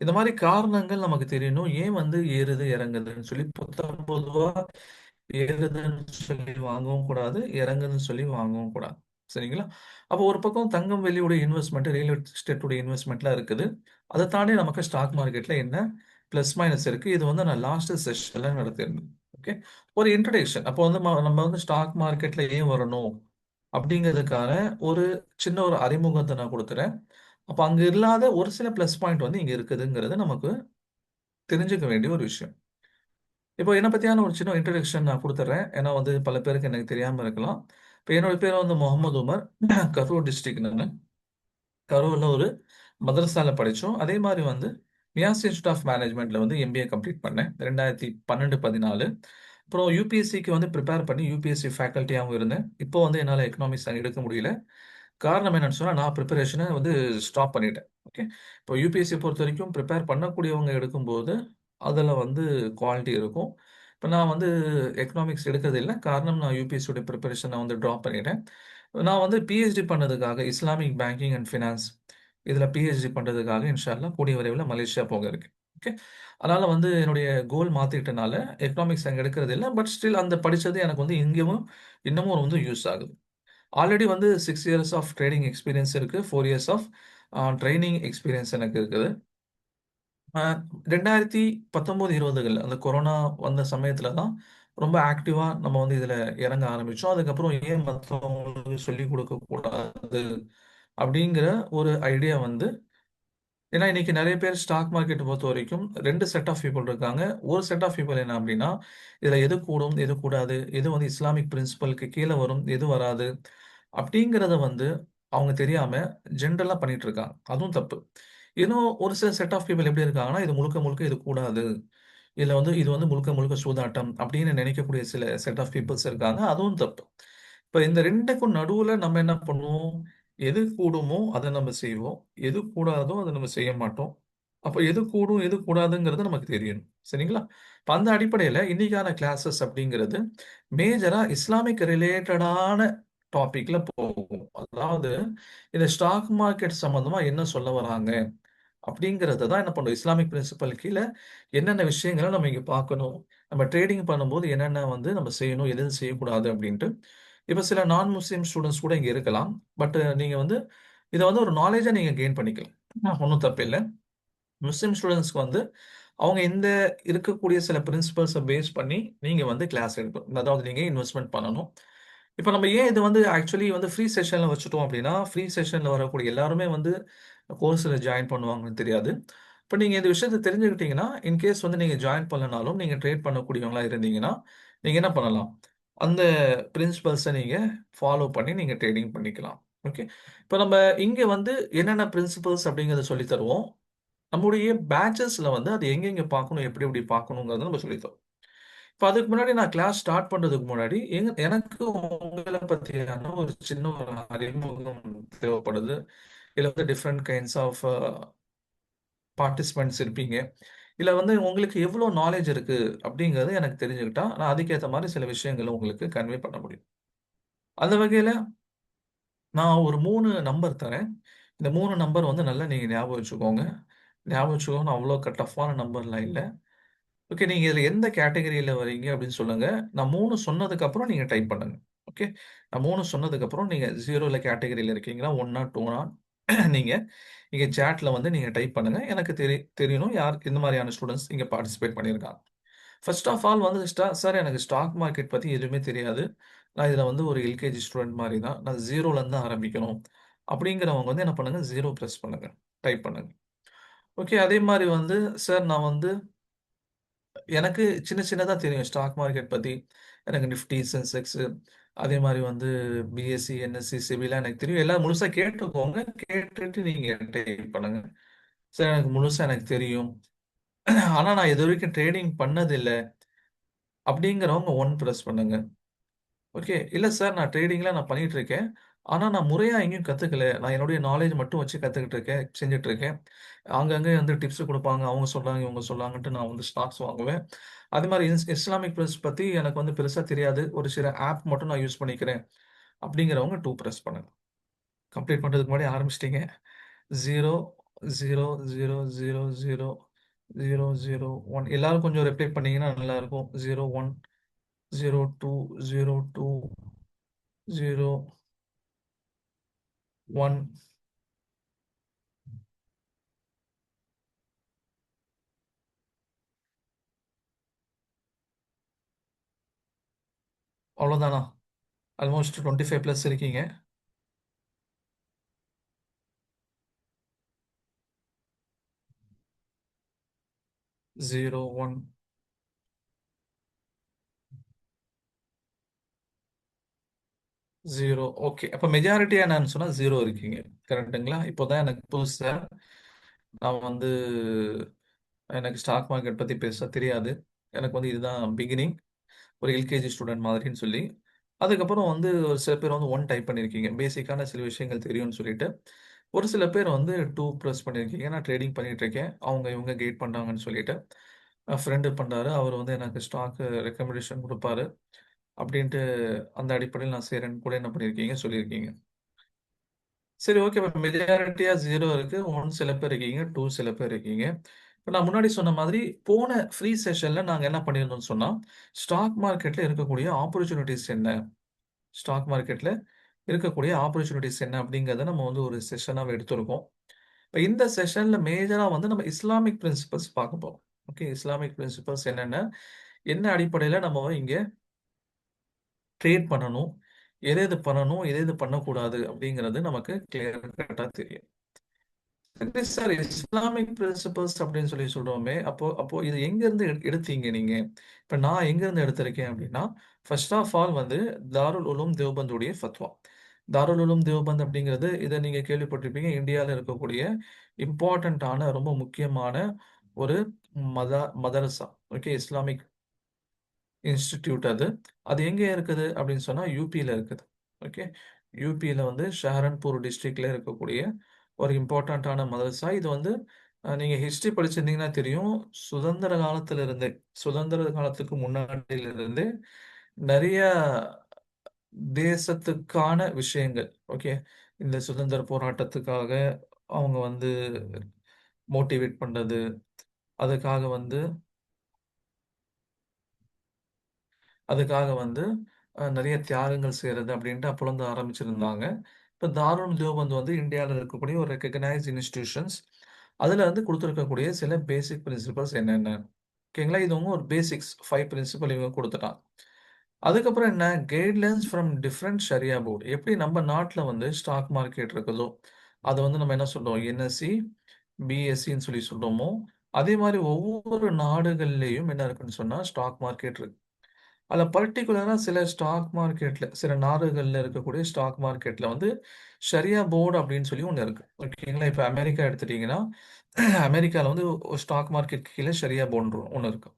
இந்த மாதிரி காரணங்கள் நமக்கு தெரியணும். ஏன் வந்து ஏறுது, இறங்குதுன்னு சொல்லி பொதுவா ஏறுதுன்னு சொல்லி வாங்கவும் கூடாது, இறங்குதுன்னு சொல்லி வாங்கவும் கூடாது. சரிங்களா? அப்போ ஒரு பக்கம் தங்கம், வெள்ளியுடைய இன்வெஸ்ட்மெண்ட், ரியல் எஸ்டேட்டுடைய இன்வெஸ்ட்மெண்ட்லாம் இருக்குது. அதை தாண்டி நமக்கு ஸ்டாக் மார்க்கெட்ல என்ன பிளஸ் மைனஸ் இருக்கு. இது வந்து நான் லாஸ்ட் செஷன்ல நடத்திருந்தேன். ஓகே. ஒரு இன்ட்ரடக்ஷன். அப்போ வந்து நம்ம வந்து ஸ்டாக் மார்க்கெட்ல ஏன் வரணும் அப்படிங்கிறதுக்கான ஒரு சின்ன ஒரு அறிமுகத்தை நான் கொடுக்குறேன். அப்ப அங்க இல்லாத ஒரு சில பிளஸ் பாயிண்ட் வந்து இங்க இருக்குதுங்கிறது நமக்கு தெரிஞ்சுக்க வேண்டிய ஒரு விஷயம். இப்போ என்னை பத்தியான ஒரு சின்ன இன்ட்ரடக்ஷன் நான் கொடுத்துட்றேன். ஏன்னா வந்து பல பேருக்கு எனக்கு தெரியாம இருக்கலாம். இப்போ என்னோட பேர் வந்து முகமது உமர். கரூர் டிஸ்ட்ரிக்ட் நானு. கரூர்ல ஒரு மதரசால படிச்சோம். அதே மாதிரி வந்து மியாஸ் இன்ஸ்டியூட் ஆஃப் மேனேஜ்மெண்ட்ல வந்து எம்பிஏ கம்ப்ளீட் பண்ணேன். 2012, 14. அப்புறம் யூபிஎஸ்சிக்கு வந்து ப்ரிப்பேர் பண்ணி யூபிஎஸ்சி ஃபேக்கல்ட்டியாகவும் இருந்தேன். இப்போ வந்து என்னால் எக்கனாமிக்ஸ் அங்க எடுக்க முடியல. காரணம் என்னன்னு சொன்னா, நான் ப்ரிப்பரேஷனை வந்து ஸ்டாப் பண்ணிட்டேன். ஓகே. இப்போ யூபிஎஸ்சி பொறுத்தவரைக்கும் ப்ரிப்பேர் பண்ணக்கூடியவங்க எடுக்கும்போது, அதில வந்து குவாலிட்டி இருக்கும். இப்போ நான் வந்து எக்கனாமிக்ஸ் எடுக்கிறது இல்ல. காரணம் நான் யூபிஎஸ்சியோட ப்ரிப்பரேஷனை வந்து ட்ராப் பண்ணிட்டேன். நான் வந்து பிஹெச்டி பண்ணதுக்காக இஸ்லாமிக் பேங்கிங் அண்ட் ஃபினான்ஸ் இதில பிஹெச்டி பண்றதுக்காக இன்ஷா அல்லாஹ் கூடிய விரைவில மலேசியா போக இருக்கேன். ஓகே. அதனால வந்து என்னுடைய கோல் மாத்திட்டனால எக்கனாமிக்ஸ் அங்க எடுக்கிறது இல்ல. பட் ஸ்டில் அந்த படிச்சது எனக்கு வந்து இங்கேயும் இன்னமும் வந்து யூஸ் ஆகுது. ஆல்ரெடி வந்து 6 இயர்ஸ் ஆஃப் ட்ரேடிங் எக்ஸ்பீரியன்ஸ் இருக்கு. 4 இயர்ஸ் ஆஃப் ட்ரெய்னிங் எக்ஸ்பீரியன்ஸ் எனக்கு இருக்குது. அ 2019, 20கள்ல அந்த கொரோனா வந்த சமயத்துல தான் ரொம்ப ஆக்டிவா நம்ம வந்து இதுல இறங்க ஆரம்பிச்சோம். அதுக்கப்புறம் ஏன் மத்தவங்களுக்கு சொல்லிக் கொடுக்கக்கூடாது அப்படிங்கிற ஒரு ஐடியா வந்து ஏன்னா இன்னைக்கு நிறைய பேர் ஸ்டாக் மார்க்கெட் பொறுத்த வரைக்கும் ரெண்டு செட் ஆஃப் பீப்புள் இருக்காங்க. ஒரு செட் ஆஃப் பீப்புள் என்ன அப்படின்னா, இதுல எது கூடும் எது கூடாது, எது வந்து இஸ்லாமிக் பிரின்சிபலுக்கு கீழே வரும் எது வராது அப்படிங்கிறத வந்து அவங்க தெரியாம ஜென்ரலா பண்ணிட்டு இருக்காங்க. அதுவும் தப்பு. இன்னும் ஒரு சில செட் ஆஃப் பீப்புள் எப்படி இருக்காங்கன்னா, இது முழுக்க முழுக்க இது கூடாது, இதுல வந்து இது வந்து முழுக்க முழுக்க சூதாட்டம் அப்படின்னு நினைக்கக்கூடிய சில செட் ஆஃப் பீப்புள்ஸ் இருக்காங்க. அதுவும் தப்பு. இப்ப இந்த ரெண்டுக்கும் நடுவுல நம்ம என்ன பண்ணுவோம்? எது கூடுமோ அதை நம்ம செய்வோம். எது கூடாதோ அதை நம்ம செய்ய மாட்டோம். அப்ப எது கூடும் எது கூடாதுங்கிறது நமக்கு தெரியணும். சரிங்களா? இப்ப அந்த அடிப்படையில இன்னைக்கான கிளாஸஸ் அப்படிங்கிறது மேஜரா இஸ்லாமிக் ரிலேட்டடான டாபிக்ல போகும். அதாவது இந்த ஸ்டாக் மார்க்கெட் சம்பந்தமா என்ன சொல்ல வராங்க அப்படிங்கிறத தான் என்ன பண்ணும், இஸ்லாமிக் பிரின்சிபல் கீழே என்னென்ன விஷயங்களை நம்ம இங்க பார்க்கணும், நம்ம ட்ரேடிங் பண்ணும்போது என்னென்ன வந்து நம்ம செய்யணும் எது செய்யக்கூடாது அப்படின்ட்டு. இப்போ சில நான் முஸ்லீம் ஸ்டூடெண்ட்ஸ் கூட இங்க இருக்கலாம். பட் நீங்க வந்து இதை வந்து ஒரு நாலேஜா நீங்க கெயின் பண்ணிக்கலாம். ஒன்றும் தப்பு இல்லை. முஸ்லிம் ஸ்டூடெண்ட்ஸ்க்கு வந்து அவங்க இந்த இருக்கக்கூடிய சில பிரின்சிபல்ஸை பேஸ் பண்ணி நீங்க வந்து கிளாஸ் எடுக்கணும். அதாவது நீங்க இன்வெஸ்ட்மெண்ட் பண்ணணும். இப்போ நம்ம ஏன் இது வந்து ஆக்சுவலி வந்து ஃப்ரீ செஷன்ல வச்சுட்டோம் அப்படின்னா, ஃப்ரீ செஷன்ல வரக்கூடிய எல்லாருமே வந்து கோர்ஸில் ஜாயின் பண்ணுவாங்கன்னு தெரியாது. இப்போ நீங்க இந்த விஷயத்தை தெரிஞ்சுக்கிட்டீங்கன்னா, இன்கேஸ் வந்து நீங்க ஜாயின் பண்ணலனாலும் நீங்க ட்ரேட் பண்ணக்கூடியவங்களா இருந்தீங்கன்னா, நீங்க என்ன பண்ணலாம், அந்த பிரின்சிபல்ஸை நீங்க ஃபாலோ பண்ணி நீங்க ட்ரேடிங் பண்ணிக்கலாம். ஓகே. இப்போ நம்ம இங்க வந்து என்னென்ன பிரின்சிபல்ஸ் அப்படிங்கிறத சொல்லி தருவோம். நம்முடைய பேட்சஸ்ல வந்து அது எங்கெங்க பார்க்கணும், எப்படி எப்படி பார்க்கணுங்கிறத நம்ம சொல்லித் தரோம். இப்ப அதுக்கு முன்னாடி நான் கிளாஸ் ஸ்டார்ட் பண்றதுக்கு முன்னாடி எனக்கு உங்களை பத்தியான ஒரு சின்ன ஒரு அறிமுகம் தேவைப்படுது. இதுல வந்து டிஃப்ரெண்ட் கைண்ட்ஸ் ஆஃப் பார்ட்டிசிபென்ட்ஸ் இருப்பீங்க. இல்ல வந்து உங்களுக்கு எவ்வளவு நாலேஜ் இருக்கு அப்படிங்கறது எனக்கு தெரிஞ்சுக்கிட்டா நான் அதுக்கேற்ற மாதிரி சில விஷயங்களை உங்களுக்கு கன்வே பண்ண முடியும். அந்த வகையில நான் ஒரு 3 நம்பர் தரேன். இந்த 3 நம்பர் வந்து நல்லா நீங்க ஞாபகம் வச்சுக்கோங்க. ஞாபகம் வச்சுக்கோங்க, அவ்வளோ டஃப்பான நம்பர்லாம் இல்ல. ஓகே. நீங்க இதுல எந்த கேட்டகரியில வரீங்க அப்படின்னு சொல்லுங்க. நான் 3 சொன்னதுக்கு அப்புறம் நீங்க டைப் பண்ணுங்க. ஓகே. நான் 3 சொன்னதுக்கு அப்புறம் நீங்க 0ல கேட்டகரியில இருக்கீங்களா? 1ஆ 2ஆ நீங்க இங்க சாட்ல வந்து நீங்க டைப் பண்ணுங்க. எனக்கு தெரியணும் யார் எந்த மாதிரியான ஸ்டூடண்ட்ஸ் இங்க பார்ட்டிசிபேட் பண்ணியிருக்காங்க. ஃபர்ஸ்ட் ஆஃப் ஆல் வந்து சார் எனக்கு ஸ்டாக் மார்க்கெட் பத்தி எதுவுமே தெரியாது. நான் இதுல வந்து ஒரு எல்கேஜி ஸ்டூடெண்ட் மாதிரி தான். நான் 0ல இருந்து தான் ஆரம்பிக்கணும். அப்படிங்கிறவங்க வந்து என்ன பண்ணுங்க? 0 பிரஸ் பண்ணுங்க. டைப் பண்ணுங்க. ஓகே. அதே மாதிரி வந்து சார் நான் வந்து எனக்கு சின்ன சின்னதா தெரியும் ஸ்டாக் மார்க்கெட் பத்தி. எனக்கு நிஃப்டி, சென்செக்ஸ் அதே மாரி வந்து பிஎஸ்சி, என்எஸ்சி, செபிலாம் எனக்கு தெரியும். எல்லாம் முழுசா கேட்டுக்கோங்க. கேட்டுட்டு நீங்க ட்ரேட் பண்ணுங்க. சார் எனக்கு முழுசா எனக்கு தெரியும். ஆனா நான் இதுவரைக்கும் ட்ரேடிங் பண்ணதில்ல. அப்படிங்கிறவங்க 1 பிரஸ் பண்ணுங்க. ஓகே. இல்ல சார் நான் ட்ரேடிங்லாம் நான் பண்ணிட்டு இருக்கேன். ஆனா நான் முறையா எங்கேயும் கத்துக்கல. நான் என்னுடைய நாலேட்ஜ் மட்டும் வச்சு கத்துக்கிட்டு இருக்கேன், செஞ்சுட்டு இருக்கேன். அங்கங்க வந்து டிப்ஸ் குடுப்பாங்க. அவங்க சொல்றாங்க, இவங்க சொல்றாங்கன்ட்டு நான் வந்து ஸ்டாக்ஸ் வாங்குவேன். அதே மாரி இஸ்லாமிக் பிரின்ஸ் பத்தி எனக்கு வந்து பெருசா தெரியாது. ஒரு சில ஆப் மட்டும் நான் யூஸ் பண்ணிக்கிறேன். அப்படிங்கிறவங்க 2 பிரஸ் பண்ணுங்க. கம்ப்ளீட் பண்றதுக்கு முன்னாடி ஆரம்பிச்சிட்டீங்க. 0, 0, 0, 0, 0, 0, 0, 1 எல்லாரும் கொஞ்சம் ரிப்ளை பண்ணீங்கன்னா நல்லாருக்கும். 0, 1, 0, 2, 0, 2, 0, 1 அவ்வளோதானா? ஆல்மோஸ்ட் 25 பிளஸ் இருக்கீங்க. 0, 1, 0 ஓகே. அப்ப மெஜாரிட்டியா என்னன்னு சொன்னா 0 இருக்கீங்க. கரெக்ட்டுங்களா? இப்போதான் எனக்கு புதுசா நான் வந்து எனக்கு ஸ்டாக் மார்க்கெட் பத்தி பெருசா தெரியாது. எனக்கு வந்து இதுதான் பிகினிங். ஒரு எல்கேஜி ஸ்டூடண்ட் மாதிரின்னு சொல்லி. அதுக்கப்புறம் வந்து ஒரு சில பேர் வந்து 1 டைப் பண்ணியிருக்கீங்க. பேசிக்கான சில விஷயங்கள் தெரியும்னு சொல்லிட்டு. ஒரு சில பேர் வந்து 2 பிரஸ் பண்ணியிருக்கீங்க. நான் ட்ரேடிங் பண்ணிட்டு இருக்கேன். அவங்க இவங்க கைட் பண்றாங்கன்னு சொல்லிட்டு. ஃப்ரெண்டு பண்றாரு. அவர் வந்து எனக்கு ஸ்டாக் ரெக்கமெண்டேஷன் குடுப்பாரு. அப்படின்ட்டு அந்த அடிப்படையில் நான் செய்றேன்னு கூட என்ன பண்ணியிருக்கீங்க? சொல்லியிருக்கீங்க. சரி ஓகே. இப்ப மெஜாரிட்டியா 0 இருக்கு. 1 சில பேர் இருக்கீங்க. 2 சில பேர் இருக்கீங்க. இப்ப நான் முன்னாடி சொன்ன மாதிரி போன ஃப்ரீ செஷன்ல நாங்க என்ன பண்ணியிருந்தோம்னு சொன்னா, ஸ்டாக் மார்க்கெட்ல இருக்கக்கூடிய ஆப்பர்ச்சுனிட்டீஸ் என்ன? ஸ்டாக் மார்க்கெட்ல இருக்கக்கூடிய ஆப்பர்ச்சுனிட்டீஸ் என்ன? அப்படிங்கிறத நம்ம வந்து ஒரு செஷனாவே எடுத்திருக்கோம். இப்ப இந்த செஷன்ல மேஜரா வந்து நம்ம இஸ்லாமிக் பிரின்சிபல்ஸ் பார்க்க போறோம். ஓகே. இஸ்லாமிக் பிரின்சிபல்ஸ் என்னென்ன? என்ன அடிப்படையில நம்ம இங்க ட்ரேட் பண்ணணும்? எது எது பண்ணணும்? எது எது பண்ணக்கூடாது? அப்படிங்கிறது நமக்கு கிளியர் கட்டா தெரியும். சரி சார், இஸ்லாமிக் பிரின்சிபல்ஸ் அப்படின்னு சொல்லி சொல்றோமே, அப்போ அப்போ இது எங்க இருந்து எடுத்தீங்க நீங்க? இப்ப நான் எங்க இருந்து எடுத்திருக்கேன் அப்படின்னா, ஃபர்ஸ்ட் ஆஃப் ஆல் வந்து தாருல் உலூம் தேவ்பந்துடைய ஃபத்வா. தாருல் உலூம் தேவ்பந்த் அப்படிங்கிறது, இதை நீங்க கேள்விப்பட்டிருப்பீங்க. இந்தியாவில் இருக்கக்கூடிய இம்பார்ட்டண்ட்டான ரொம்ப முக்கியமான ஒரு மத மதரசா. ஓகே, இஸ்லாமிக் இன்ஸ்டிடியூட் அது. அது எங்க இருக்குது அப்படின்னு சொன்னா யூபியில இருக்குது. ஓகே. யூபியில வந்து ஷஹரன்பூர் டிஸ்ட்ரிக்ட்ல இருக்கக்கூடிய ஒரு இம்பார்ட்டன்ட்டான மதரசா. இது வந்து நீங்க ஹிஸ்டரி படிச்சிருந்தீங்கன்னா தெரியும். சுதந்திர காலத்துல இருந்தே, சுதந்திர காலத்துக்கு முன்னாடியில இருந்தே நிறைய தேசத்துக்கான விஷயங்கள். ஓகே. இந்த சுதந்திர போராட்டத்துக்காக அவங்க வந்து மோட்டிவேட் பண்றது, அதுக்காக வந்து அதுக்காக வந்து நிறைய தியாகங்கள் செய்றது அப்படின்ட்டு அப்போலருந்து ஆரம்பிச்சிருந்தாங்க. இப்ப தாருல் தேவ்பந்த் வந்து இந்தியால இருக்கக்கூடிய ஒரு ரெகக்னைஸ்ட் இன்ஸ்டிடியூஷன்ஸ். அதுல வந்து குடுத்திருக்கக்கூடிய சில பேசிக் பிரின்சிபல்ஸ் என்னென்ன? ஓகேங்களா? இது வந்து ஒரு பேசிக்ஸ் 5 பிரின்சிபல் இவங்க குடுத்துட்டாங்க. அதுக்கப்புறம் என்ன? Guidelines from different Sharia board. எப்படி நம்ம நாட்டுல வந்து ஸ்டாக் மார்க்கெட் இருக்குதோ, அத வந்து நம்ம என்ன சொல்றோம்? என்எஸ்இ, பிஎஸ்சின்னு சொல்லி சொல்றோமோ, அதே மாரி ஒவ்வொரு நாடுகள்லயும் என்ன இருக்குன்னு சொன்னா ஸ்டாக் மார்க்கெட் இருக்கு. அதுல பர்ட்டிகுலரா சில ஸ்டாக் மார்க்கெட்ல, சில நாடுகள்ல இருக்கக்கூடிய ஸ்டாக் மார்க்கெட்ல வந்து ஷரியா போர்டு அப்படின்னு சொல்லி ஒண்ணு இருக்கு. ஓகேங்களா? இப்ப அமெரிக்கா எடுத்துட்டீங்கன்னா, அமெரிக்கால வந்து ஒரு ஸ்டாக் மார்க்கெட் கீழ ஷரியா போர்டு ஒண்ணு இருக்கு.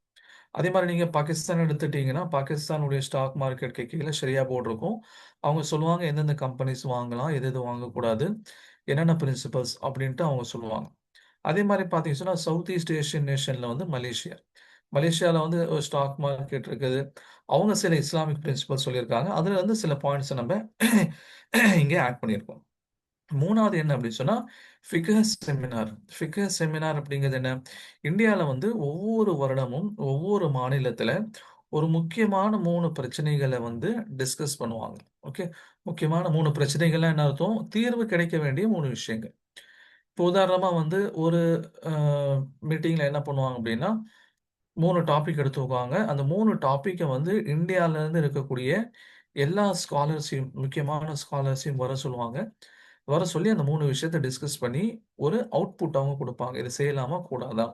அதே மாரி நீங்க பாகிஸ்தான் எடுத்துட்டீங்கன்னா, பாகிஸ்தானுடைய ஸ்டாக் மார்க்கெட்க்கு கீழ ஷரியா போர்டு இருக்கும். அவங்க சொல்லுவாங்க எந்தெந்த கம்பெனிஸ் வாங்கலாம், எது எது வாங்கக்கூடாது, என்னென்ன பிரின்சிபல்ஸ் அப்படின்ட்டு அவங்க சொல்லுவாங்க. அதே மாரி பார்த்தீங்கன்னு சொன்னா, சவுத் ஈஸ்ட் ஏசியன் நேஷன்ல வந்து மலேசியா. மலேசியால வந்து ஒரு ஸ்டாக் மார்க்கெட் இருக்குது. அவங்க சில இஸ்லாமிக் பிரின்சிபல்ஸ் சொல்லியிருக்காங்க. அதுல வந்து சில பாயிண்ட்ஸ நம்ப இங்க ஆட் பண்ணியிருக்கோம். 3வது என்ன அப்படின்னு சொன்னா, ஃபிக்ஹ் செமினார். ஃபிக்ஹ் செமினார் அப்படிங்கிறது என்ன? இந்தியால வந்து ஒவ்வொரு வருடமும், ஒவ்வொரு மாநிலத்தில ஒரு முக்கியமான 3 பிரச்சனைகள வந்து டிஸ்கஸ் பண்ணுவாங்க. ஓகே. முக்கியமான 3 பிரச்சனைகள்னா என்ன அர்த்தம்? தீர்வு கிடைக்க வேண்டிய 3 விஷயங்கள். இப்போ உதாரணமா வந்து ஒரு அ மீட்டிங்ல என்ன பண்ணுவாங்க அப்படின்னா, 3 டாபிக் எடுத்துக்குவாங்க. அந்த 3 டாபிக்க வந்து இந்தியால இருந்து இருக்கக்கூடிய எல்லா ஸ்காலர்ஸையும், முக்கியமான ஸ்காலர்ஸையும் வர சொல்லுவாங்க. வர சொல்லி அந்த 3 விஷயத்த டிஸ்கஸ் பண்ணி, ஒரு அவுட்புட் அவங்க குடுப்பாங்க. இத செய்யலாமா? கூடாதா?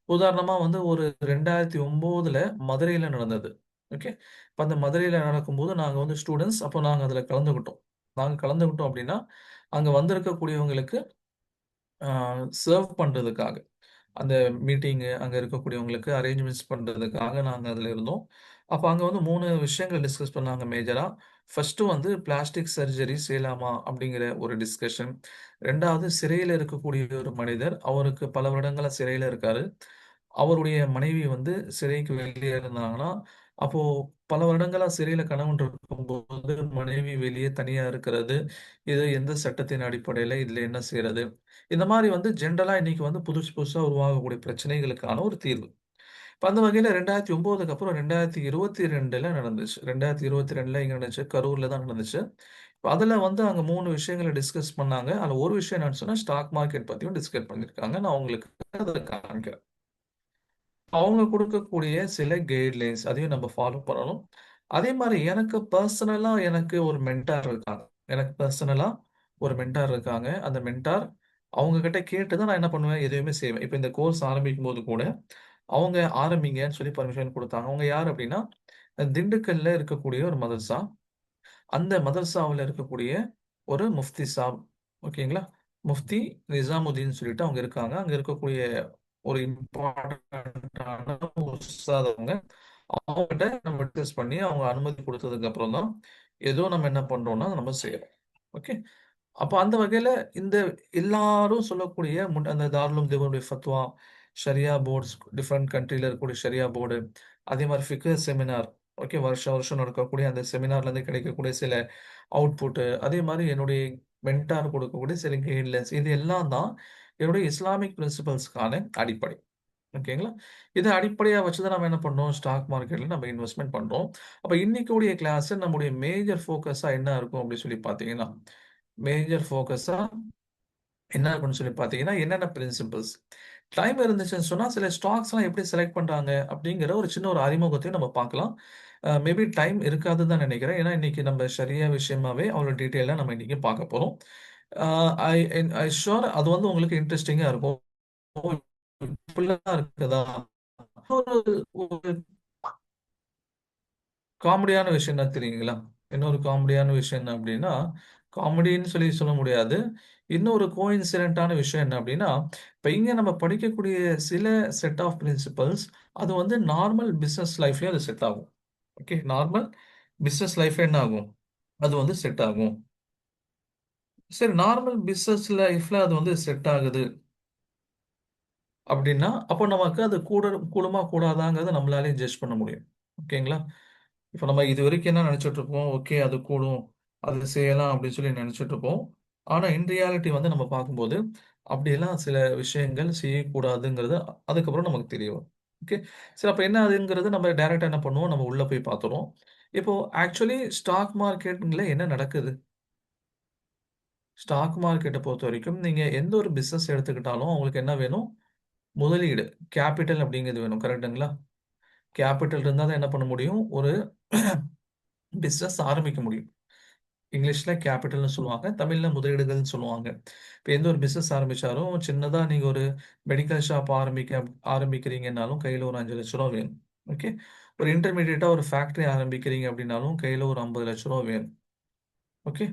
உதாரணமா வந்து ஒரு 2009ல மதுரையில நடந்தது. ஓகே. இப்ப அந்த மதுரையில நடக்கும்போது நாங்க வந்து ஸ்டூடண்ட்ஸ் அப்போ நாங்க அதுல கலந்துக்கிட்டோம். நாங்க கலந்துக்கிட்டோம் அப்டின்னா, அங்க வந்திருக்கக்கூடியவங்களுக்கு அ சர்வ் பண்றதுக்காக, அந்த மீட்டிங்கு அங்க இருக்கக்கூடியவங்களுக்கு அரேஞ்ச்மென்ட்ஸ் பண்றதுக்காக நாங்க அதுல இருந்தோம். அப்ப அங்க வந்து 3 விஷயங்கள் டிஸ்கஸ் பண்ணாங்க மேஜரா. ஃபர்ஸ்ட்டு வந்து பிளாஸ்டிக் சர்ஜரி செய்யலாமா? அப்படிங்கிற ஒரு டிஸ்கஷன். 2வது சிறையில இருக்கக்கூடிய ஒரு மனிதர். அவருக்கு பல வருடங்களா சிறையில இருக்காரு. அவருடைய மனைவி வந்து சிறைக்கு வெளியே இருந்தாங்கன்னா, அப்போ பல வருடங்களா சிறையில கணவன் இருக்கும்போது, மனைவி வெளியே தனியா இருக்கிறது. இது எந்த சட்டத்தின் அடிப்படையில இதுல என்ன செய்றது? இந்த மாரி வந்து ஜென்ரலா இன்னைக்கு வந்து புதுசு புதுசா உருவாகக்கூடிய பிரச்சனைகளுக்கான ஒரு தீர்வு. இப்ப அந்த வகையில 2009க்கு அப்புறம் 2022ல நடந்துச்சு. 2022ல எங்க நடந்துச்சு? கரூர்ல தான் நடந்துச்சு. இப்ப அதுல வந்து அங்க 3 விஷயங்கள டிஸ்கஸ் பண்ணாங்க. அதுல ஒரு விஷயம் என்னன்னு சொன்னா, ஸ்டாக் மார்க்கெட் பத்தியும் டிஸ்கஸ் பண்ணியிருக்காங்க. நான் உங்களுக்கு அத காண்பிக்கிறேன். அவங்க குடுக்கக்கூடிய சில கைட்லைன்ஸ் அதையும் நம்ம ஃபாலோ பண்ணணும். அதே மாரி எனக்கு பெர்சனலா எனக்கு ஒரு மென்டார் இருக்காங்க. எனக்கு பெர்சனலா ஒரு மென்டார் இருக்காங்க. அந்த மென்டார் அவங்க கிட்ட கேட்டு தான் நான் என்ன பண்ணுவேன், எதையுமே செய்வேன். இப்ப இந்த கோர்ஸ் ஆரம்பிக்கும்போது கூட, அவங்க ஆரம்பிங்கன்னு சொல்லி பர்மிஷன் குடுத்தாங்க. அவங்க யார் அப்டின்னா, திண்டுக்கல்ல இருக்கக்கூடிய ஒரு மதர்ஸா. அந்த மதர்சாவுல இருக்கக்கூடிய ஒரு முஃப்தி சாப். ஓகேங்களா? முஃப்தி நிசாமுதீன் சொல்லிட்டு அவங்க இருக்காங்க. அங்க இருக்கக்கூடிய ஒரு இம்பார்ட்டன்ட்டான உஸ்தாத் அவங்க. அவங்ககிட்ட நம்ம டிஸ்கஸ் பண்ணி அவங்க அனுமதி குடுத்ததுக்கு அப்புறம் தான், ஏதோ நம்ம என்ன பண்றோம்னா, நம்ம செய்றோம். ஓகே. அப்ப அந்த வகையில இந்த எல்லாரும் சொல்லக்கூடிய அந்த தாருல் தேவனுடைய ஃபத்வா, ஷரியா போர்ட்ஸ் டிஃபரெண்ட் கண்ட்ரில இருக்கக்கூடிய ஷரியா போர்டு, அதே மாரி ஃபிக்ஹ் செமினார். ஓகே. வருஷம் வருஷம் நடக்கக்கூடிய அந்த செமினார்லேருந்து கிடைக்கக்கூடிய சில அவுட்புட், அதே மாரி என்னுடைய மென்டார் கொடுக்கக்கூடிய சில கைட்லைன்ஸ் இது எல்லாம் தான் என்னுடைய இஸ்லாமிக் பிரின்சிபல்ஸ்க்கான அடிப்படை. ஓகேங்களா? இத அடிப்படையா வச்சு தான் நம்ம என்ன பண்றோம், ஸ்டாக் மார்க்கெட்ல நம்ம இன்வெஸ்ட்மென்ட் பண்றோம். அப்ப இன்னைக்குடைய கிளாஸ் நம்முடைய மேஜர் ஃபோக்கஸா என்ன இருக்கும் அப்படின்னு சொல்லி பார்த்தீங்கன்னா, மேஜர் ஃபோக்கஸா என்ன இருக்கும்னு சொல்லி பார்த்தீங்கன்னா, என்னென்ன பிரின்சிபிள்ஸ். டைம் இருந்துச்சுன்னு சொன்னா, சில ஸ்டாக்ஸ்லாம் எப்படி செலக்ட் பண்றாங்க அப்படிங்கிற ஒரு சின்ன ஒரு அறிமுகத்தையும் நம்ம பார்க்கலாம். மேபி டைம் இருக்காதுன்னு தான் நினைக்கிறேன். ஏன்னா, இன்னைக்கு நம்ம ஷரியா விஷயமாவே அவ்வளோ டீட்டெயிலா நம்ம இன்னைக்கு பார்க்க போறோம். ஐ ஐ ஷூர் அது வந்து உங்களுக்கு இன்ட்ரெஸ்டிங்கா இருக்கும். ஓ, இப்படிலாம் இருக்குதா? ஒரு ஒரு காமெடியான விஷயம் என்ன தெரியுங்களா? இன்னொரு காமெடியான விஷயம் என்ன அப்படின்னா, காமெடின்னு சொல்லி சொல்ல முடியாது. இன்னொரு கோஇன்சிடென்ட்டான விஷயம் என்ன அப்படின்னா, இப்ப இங்க நம்ம படிக்கக்கூடிய சில செட் ஆஃப் பிரின்சிபல்ஸ் அது வந்து நார்மல் பிசினஸ் லைஃப்லயும் அது செட் ஆகும். ஓகே. நார்மல் பிசினஸ் லைஃப்ல என்ன ஆகும்? அது வந்து செட் ஆகும். சரி, நார்மல் பிசினஸ் லைஃப்ல அது வந்து செட் ஆகுது அப்படின்னா, அப்போ நமக்கு அது கூடுமா கூடாதாங்கிறத நம்மளாலே ஜட்ஜ் பண்ண முடியும். ஓகேங்களா? இப்ப நம்ம இதுவரைக்கும் என்ன நினைச்சிட்டு இருப்போம், ஓகே அது கூடும், அது செய்யலாம் அப்படின்னு சொல்லி நினைச்சிட்டு இருப்போம். ஆனா இன் ரியாலிட்டி வந்து நம்ம பார்க்கும்போது, அப்படியெல்லாம் சில விஷயங்கள் செய்யக்கூடாதுங்கிறது அதுக்கப்புறம் நமக்கு தெரிய வரும். ஓகே. சரி, அப்ப என்ன ஆகுதுங்கிறது நம்ம டைரக்ட்டா என்ன பண்ணுவோம், நம்ம உள்ள போய் பார்த்துருவோம். இப்போ ஆக்சுவலி ஸ்டாக் மார்க்கெட்ல என்ன நடக்குது? ஸ்டாக் மார்க்கெட்ட பொறுத்தவரைக்கும் நீங்க எந்த ஒரு பிசினஸ் எடுத்துக்கிட்டாலும் உங்களுக்கு என்ன வேணும்? முதலீடு. கேப்பிட்டல் அப்படிங்கிறது வேணும். கரெக்ட்டுங்களா? கேப்பிட்டல் இருந்தா தான் என்ன பண்ண முடியும்? ஒரு பிசினஸ் ஆரம்பிக்க முடியும். இங்கிலீஷ்ல கேப்பிட்டல்னு சொல்லுவாங்க. தமிழ்ல முதலீடுகள்னு சொல்லுவாங்க. இப்ப எந்த ஒரு பிசினஸ் ஆரம்பிச்சாலும், சின்னதா நீங்க ஒரு மெடிக்கல் ஷாப் ஆரம்பிக்கிறீங்கன்னாலும் கையில ஒரு ரூ. 5,00,000 வேணும். ஓகே. ஒரு இன்டர்மீடியேட்டா ஒரு ஃபேக்டரி ஆரம்பிக்கிறீங்க அப்படின்னாலும் கையில ஒரு ரூ. 50,00,000 வேணும். ஓகே.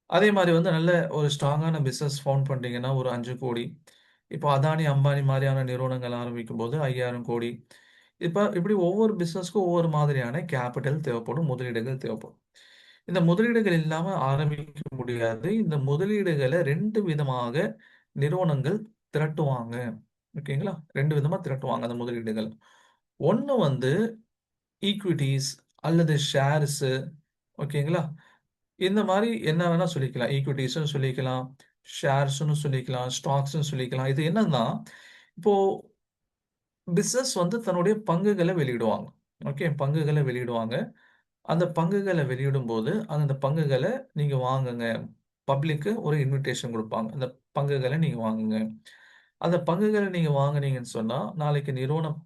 அதே மாரி வந்து நல்ல ஒரு ஸ்ட்ராங்கான பிசினஸ் ஃபவுண்ட் பண்றீங்கன்னா, ஒரு 5,00,00,000. இப்போ அதானி, அம்பானி மாரியான நிறுவனங்கள் ஆரம்பிக்கும்போது 5,000,00,000. இப்படி ஒவ்வொரு பிசினஸ்க்கும் ஒவ்வொரு மாதிரியான கேப்பிட்டல் தேவைப்படும், முதலீடுகள் தேவைப்படும். இந்த முதலீடுகள் இல்லாம ஆரம்பிக்க முடியாது. இந்த முதலீடுகள 2 விதமாக நிறுவனங்கள் திரட்டுவாங்க. ஓகேங்களா? 2 விதமா திரட்டுவாங்க அந்த முதலீடுகள. ஒண்ணு வந்து ஈக்விட்டீஸ் அல்லது ஷேர்ஸு. ஓகேங்களா? இந்த மாரி என்ன வேணா சொல்லிக்கலாம். ஈக்விட்டீஸ்ன்னு சொல்லிக்கலாம், ஷேர்ஸ்ன்னு சொல்லிக்கலாம், ஸ்டாக்ஸ்ன்னு சொல்லிக்கலாம். இது என்னன்னா, இப்போ பிசினஸ் வந்து தன்னுடைய பங்குகள வெளியிடுவாங்க. ஓகே. பங்குகள வெளியிடுவாங்க. அந்த பங்குகள வெளியிடும்போது, அந்த பங்குகள நீங்க வாங்குங்க. பப்ளிக்கு ஒரு இன்விடேஷன் குடுப்பாங்க. அந்த பங்குகள நீங்க வாங்குங்க. அந்த பங்குகள நீங்க வாங்குனீங்கன்னு சொன்னா, நாளைக்கு நிறுவனம்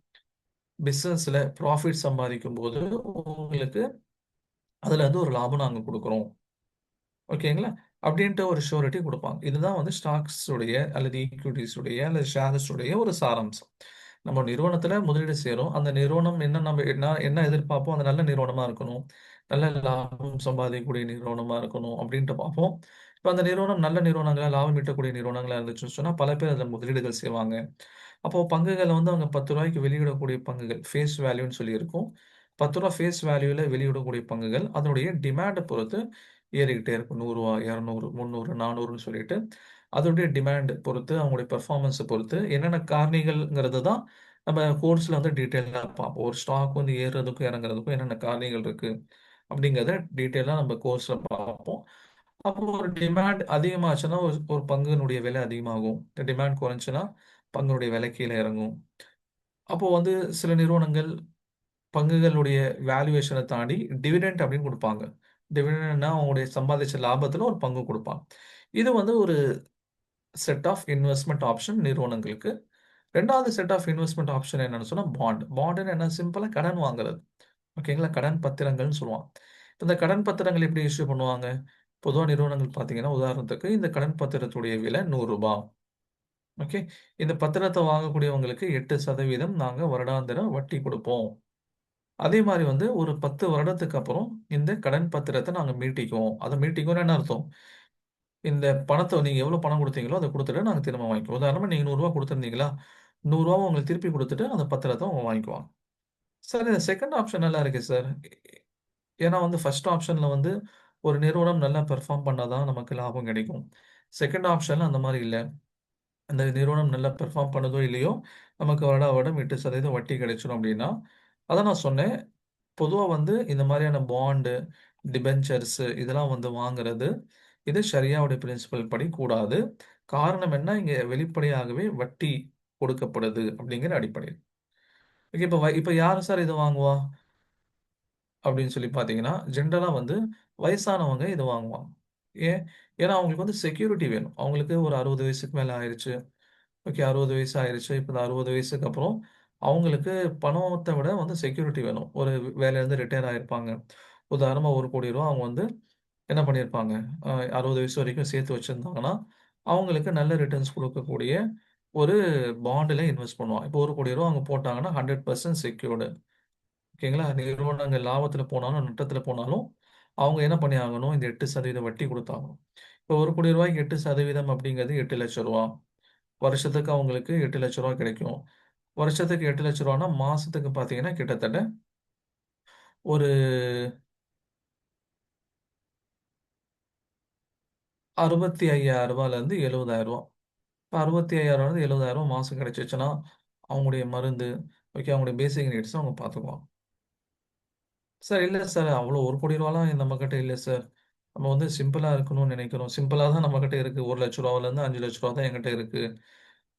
பிசினஸ்ல புராஃபிட் சம்பாதிக்கும்போது, உங்களுக்கு அதுல இருந்து ஒரு லாபம் நாங்க குடுக்குறோம். ஓகேங்களா? அப்படின்ட்டு ஒரு ஷூரிட்டி குடுப்பாங்க. இதுதான் வந்து ஸ்டாக்ஸ் உடைய அல்லது ஈக்விட்டீஸ் உடைய அல்லது ஷேர்ஸ் உடைய ஒரு சாராம்சம். நம்ம நிறுவனத்துல முதலீடு செய்றோம். அந்த நிறுவனம் என்ன எதிர்பார்ப்போம்? அது நல்ல நிறுவனமா இருக்கணும். நல்ல லாபம் சம்பாதிக்கக்கூடிய நிறுவனமா இருக்கணும் அப்படின்ட்டு பார்ப்போம். இப்ப அந்த நிறுவனம் நல்ல நிறுவனங்களா, லாபம் ஈட்டக்கூடிய நிறுவனங்களா இருந்துச்சுன்னு சொன்னா, பல பேர் அதுல முதலீடுகள் செய்வாங்க. அப்போ பங்குகள வந்து அவங்க ரூ. 10க்கு வெளியிடக்கூடிய பங்குகள், ஃபேஸ் வேல்யூன்னு சொல்லி இருக்கும். ரூ. 10 ஃபேஸ் வேல்யூல வெளியிடக்கூடிய பங்குகள், அதனுடைய டிமாண்ட பொறுத்து ஏறிக்கிட்டே இருக்கும். ரூ. 100, 200, 300, 400ன்னு சொல்லிட்டு, அதோடைய டிமாண்ட் பொறுத்து, அவங்களுடைய பெர்ஃபார்மன்ஸ பொறுத்து என்னென்ன காரணிகள்ங்கிறது தான் நம்ம கோர்ஸ்ல வந்து டீட்டெயிலா பார்ப்போம். ஒரு ஸ்டாக் வந்து ஏறுறதுக்கும், இறங்குறதுக்கும் என்னென்ன காரணிகள் இருக்கு அப்படிங்கிறத டீட்டெயிலா நம்ம கோர்ஸ்ல பார்ப்போம். அப்போ ஒரு டிமாண்ட் அதிகமாச்சுன்னா, ஒரு ஒரு பங்கினுடைய விலை அதிகமாகும். டிமாண்ட் குறைஞ்சுச்சுன்னா, பங்கினுடைய விலை கீழ இறங்கும். அப்போ வந்து சில நிறுவனங்கள் பங்குகளுடைய வேல்யூவேஷன தாண்டி டிவிடெண்ட் அப்படின்னு குடுப்பாங்க. டிவிடெண்ட்னா அவங்களுடைய சம்பாதிச்ச லாபத்துல ஒரு பங்கு குடுப்பாங்க. இது வந்து ஒரு செட் ஆஃப் இன்வெஸ்ட்மென்ட் ஆப்ஷன் நிறுவனங்களுக்கு. 2வது செட் ஆஃப் இன்வெஸ்ட்மென்ட் ஆப்ஷன் என்னன்னு சொன்னா பாண்ட். பாண்டுன்னா என்ன? சிம்பிளா கடன் வாங்குறது. ஓகேங்களா? கடன் பத்திரங்கள்னு சொல்லுவாங்க. இந்த கடன் பத்திரங்கள் எப்படி இஷ்யூ பண்ணுவாங்க? பொதுவா நிறுவனங்கள் பார்த்தீங்கன்னா, உதாரணத்துக்கு இந்த கடன் பத்திரத்துடைய விலை ரூ. 100. ஓகே. இந்த பத்திரத்த வாங்கக்கூடியவங்களுக்கு 8% நாங்க வருடாந்திர வட்டி குடுப்போம். அதே மாரி வந்து ஒரு 10 வருடத்துக்கு அப்புறம் இந்த கடன் பத்திரத்த நாங்க மீட்டிக்குவோம். அத மீட்டிக்குவோம்னா என்ன அர்த்தம்? இந்த பணத்த நீங்க எவ்வளோ பணம் குடுத்தீங்களோ, அத குடுத்துட்டு நாங்க திரும்ப வாங்கிக்குவோம். உதாரணமா நீங்க ரூ. 100 குடுத்திருந்தீங்களா? ரூ. 100 உங்களுக்கு திருப்பி குடுத்துட்டு அந்த பத்திரத்த அவங்க வாங்கிக்குவாங்க. சார், இந்த செகண்ட் ஆப்ஷன் நல்லா இருக்கே சார். ஏன்னா வந்து ஃபர்ஸ்ட் ஆப்ஷன்ல வந்து ஒரு நிறுவனம் நல்லா பெர்ஃபார்ம் பண்ணா தான் நமக்கு லாபம் கிடைக்கும். செகண்ட் ஆப்ஷன்ல அந்த மாரி இல்ல. அந்த நிறுவனம் நல்லா பெர்ஃபார்ம் பண்ணுதோ இல்லையோ, நமக்கு வருடா வருடம் 8% வட்டி கிடைச்சிரும் அப்டின்னா, அதான் நான் சொன்னேன். பொதுவா வந்து இந்த மாதிரியான பாண்டு, டிபென்ச்சர்ஸ் இதெல்லாம் வந்து வாங்குறது, இது ஷரியாவுடைய பிரின்சிபல் படி கூடாது. காரணம் என்ன? இங்க வெளிப்படையாகவே வட்டி கொடுக்கப்படுது அப்படிங்கிற அடிப்படையில். ஓகே. இப்ப யாரு சார் இத வாங்குவா? அப்படின்னு சொல்லி பார்த்தீங்கன்னா, ஜென்ரலா வந்து வயசானவங்க இத வாங்குவாங்க. ஏன்? ஏன்னா அவங்களுக்கு வந்து செக்யூரிட்டி வேணும். அவங்களுக்கு ஒரு 60 வயசுக்கு மேல ஆயிருச்சு. ஓகே. 60 வயசு ஆயிருச்சு. இப்ப இந்த 60 வயசுக்கு அப்புறம் அவங்களுக்கு பணத்த விட வந்து செக்யூரிட்டி வேணும். ஒரு வேலையிலேருந்து ரிட்டயர் ஆயிருப்பாங்க. உதாரணமா ரூ. 1,00,00,000 அவங்க வந்து என்ன பண்ணியிருப்பாங்க? 60 வயசு வரைக்கும் சேர்த்து வச்சிருந்தாங்கன்னா, அவங்களுக்கு நல்ல ரிட்டர்ன்ஸ் குடுக்கக்கூடிய ஒரு பாண்டுல இன்வெஸ்ட் பண்ணுவான். இப்போ ரூ. 1,00,00,000 அவங்க போட்டாங்கன்னா 100% செக்யூர்டு. ஓகேங்களா? நிறுவனங்கள் லாபத்தில போனாலும், நட்டத்தில போனாலும், அவங்க என்ன பண்ணி ஆகணும்? இந்த 8% வட்டி குடுத்தாகணும். இப்போ ரூ. 1,00,00,000க்கு 8% அப்படிங்கிறது ரூ. 8,00,000. வருஷத்துக்கு அவங்களுக்கு ரூ. 8,00,000 கிடைக்கும். வருஷத்துக்கு ரூ. 8,00,000னா மாசத்துக்கு பார்த்தீங்கன்னா, கிட்டத்தட்ட ஒரு ரூ. 65,000லேருந்து ரூ. 70,000. இப்ப 65,000லேருந்து ரூ. 70,000 மாசம் கிடைச்சுச்சுன்னா, அவங்களுடைய மருந்து, ஓகே அவங்களுடைய பேசிக் நீட்ஸ அவங்க பார்த்துக்குவாங்க. சார் இல்ல சார். அவ்வளோ ரூ. 1,00,00,000லாம் நம்மகிட்ட இல்ல சார். நம்ம வந்து சிம்பிளா இருக்கணும்னு நினைக்கிறோம். சிம்பிளா தான் நம்மகிட்ட இருக்கு. ரூ. 1,00,000லேருந்து ரூ. 5,00,000 தான் என்கிட்ட இருக்கு.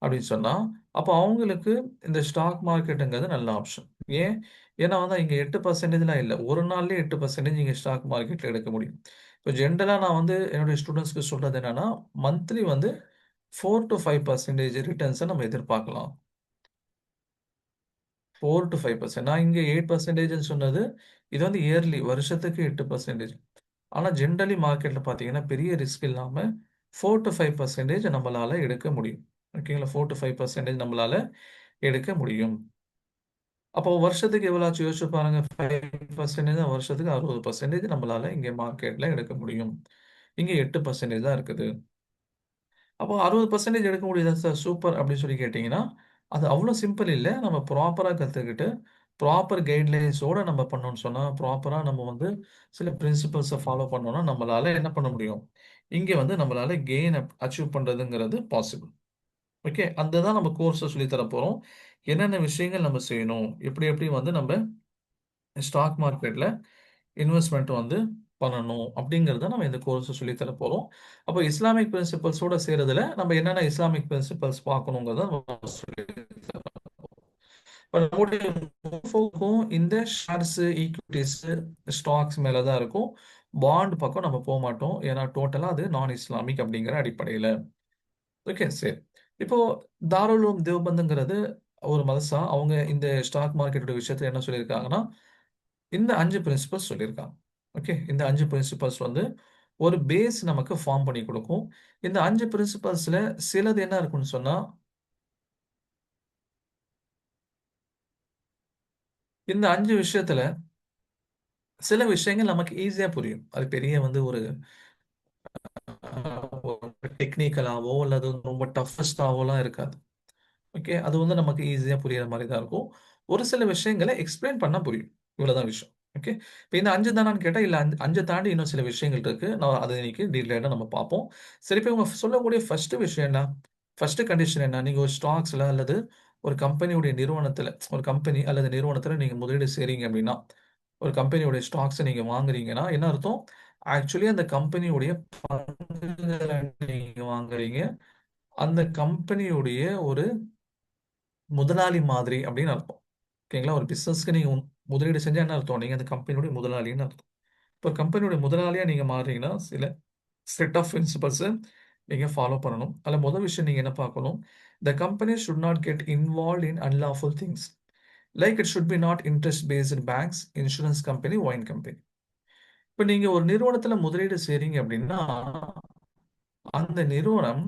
அப்படின்னு சொன்னா, அப்ப அவங்களுக்கு இந்த ஸ்டாக் மார்க்கெட்டுங்கிறது நல்ல ஆப்ஷன். ஏன்? ஏன்னா வந்து இங்க 8%லாம் இல்ல. ஒரு நாள்லயே 8% நீங்க ஸ்டாக் மார்க்கெட்ல எடுக்க முடியும். இப்ப ஜென்ரலா நான் வந்து என்னுடைய ஸ்டூடண்ட்ஸ்க்கு சொல்றது என்னன்னா, மந்த்லி வந்து 4 டூ 5% ரிட்டர்ன்ஸ நம்ம எதிர்பார்க்கலாம். 4 டூ 5% நான் இங்க 8%ன்னு சொன்னது, இது வந்து இயர்லி வருஷத்துக்கு 8%. ஆனா ஜெனரலி மார்க்கெட்ல பார்த்தீங்கன்னா, பெரிய ரிஸ்க் இல்லாம 4 டூ 5% நம்மளால எடுக்க முடியும். ஓகேங்களா? 4 டூ 5% நம்மளால எடுக்க முடியும். அப்போ வருஷத்துக்கு எவ்வளோ ஆச்சு யோசிச்சு பாருங்க. 5% வருஷத்துக்கு 60% நம்மளால இங்க மார்க்கெட்ல எடுக்க முடியும். இங்க 8% தான் இருக்குது. அப்போ 60% எடுக்க முடியுதா சார்? சூப்பர் அப்படின்னு சொல்லி கேட்டீங்கன்னா, அது அவ்வளோ சிம்பிள் இல்ல. நம்ம ப்ராப்பரா கத்துக்கிட்டு, ப்ராப்பர் கைட்லைன்ஸோட நம்ம பண்ணோம்னு சொன்னா, ப்ராப்பரா நம்ம வந்து சில பிரின்சிபல்ஸ ஃபாலோ பண்ணோம்னா, நம்மளால என்ன பண்ண முடியும்? இங்க வந்து நம்மளால கெயின் அச்சீவ் பண்றதுங்கிறது பாசிபிள். ஓகே. அந்த தான் நம்ம கோர்ஸ்ல சொல்லி தர போறோம். என்னென்ன விஷயங்கள் நம்ம செய்யணும்? எப்படி எப்படி வந்து நம்ம ஸ்டாக் மார்க்கெட்ல இன்வெஸ்ட்மென்ட் வந்து பண்ணணும் அப்படிங்கிறத நம்ம இந்த கோர்ஸ்ல சொல்லி தர போறோம். அப்போ இஸ்லாமிக் பிரின்சிபல்ஸோட சேர்றதுல நம்ம என்னென்ன இஸ்லாமிக் பிரின்சிபல்ஸ் பார்க்கணுங்கிறத நம்ம சொல்லி தரோம். இப்ப நம்முடைய ஃபோக்கும் இந்த ஷேர்ஸ், ஈக்விட்டீஸ், ஸ்டாக்ஸ் மேல தான் இருக்கும். பாண்ட் பக்கம் நம்ம போமாட்டோம். ஏன்னா டோட்டலா அது நான் இஸ்லாமிக் அப்படிங்கிற அடிப்படையில. ஓகே சரி. இப்போ தாருல் உலூம் தேவ்பந்துங்கிறது ஒரு மதரசா. அவங்க இந்த ஸ்டாக் மார்க்கெட்டோட விஷயத்துல என்ன சொல்லியிருக்காங்கன்னா, இந்த 5 பிரின்சிபல்ஸ் சொல்லியிருக்காங்க. ஓகே. இந்த 5 பிரின்சிபல்ஸ் வந்து ஒரு பேஸ் நமக்கு ஃபார்ம் பண்ணி குடுக்கும். இந்த 5 பிரின்சிபல்ஸ்ல சிலது என்ன இருக்கும்னு சொன்னா, இந்த 5 விஷயத்துல சில விஷயங்கள் நமக்கு ஈஸியா புரியும். அது பெரிய வந்து ஒரு டெக்னிக்கலாவோ அல்லது ரொம்ப டஃபஸ்ட்டாவோலாம் இருக்காது. ஓகே. அது வந்து நமக்கு ஈஸியா புரியிற மாரி தான் இருக்கும். ஒரு சில விஷயங்கள எக்ஸ்ப்ளைன் பண்ணா புரியும். இவ்வளவுதான் விஷயம். ஓகே. இப்ப இந்த 5 தானான்னு கேட்டா, இல்ல 5 தாண்டி இன்னும் சில விஷயங்கள் இருக்கு. நான் அத இன்னைக்கு டீட்டெயிலா நம்ம பார்ப்போம். சரி இப்ப இவங்க சொல்லக்கூடிய ஃபர்ஸ்ட் விஷயம் என்ன? ஃபர்ஸ்ட் கண்டிஷன் என்ன? நீங்க ஒரு ஸ்டாக்ஸ்ல அல்லது ஒரு கம்பெனியுடைய நிறுவனத்துல ஒரு கம்பெனி அல்லது நிறுவனத்துல நீங்க முதலீடு செய்றீங்க அப்படின்னா, ஒரு கம்பெனியுடைய ஸ்டாக்ஸ நீங்க வாங்குறீங்கன்னா, என்ன அர்த்தம்? ஆக்சுவலி அந்த கம்பெனியுடைய பங்குகள நீங்க வாங்குறீங்க. அந்த கம்பெனியுடைய ஒரு முதலாளி மாதிரி அப்படின்னு அர்த்தம். ஓகேங்களா? ஒரு பிசினஸ்க்கு நீங்க முதலீடு செஞ்சா என்ன அர்த்தம்? நீங்க அந்த கம்பெனியோட முதலாளின்னு அர்த்தம். இப்போ கம்பெனியோட முதலாளியா நீங்க மாறுறீங்கன்னா, சில செட் ஆஃப் பிரின்சிபல்ஸ நீங்க ஃபாலோ பண்ணணும். அதுல முதல் விஷயம் நீங்க என்ன பார்க்கணும்? The company should not get involved in unlawful things. Like it should be not interest paste banks, insurance company, wine company. இப்ப நீங்க ஒரு நிறுவனத்துல முதலீடு செய்றீங்க அப்படின்னா, அந்த நிறுவனம்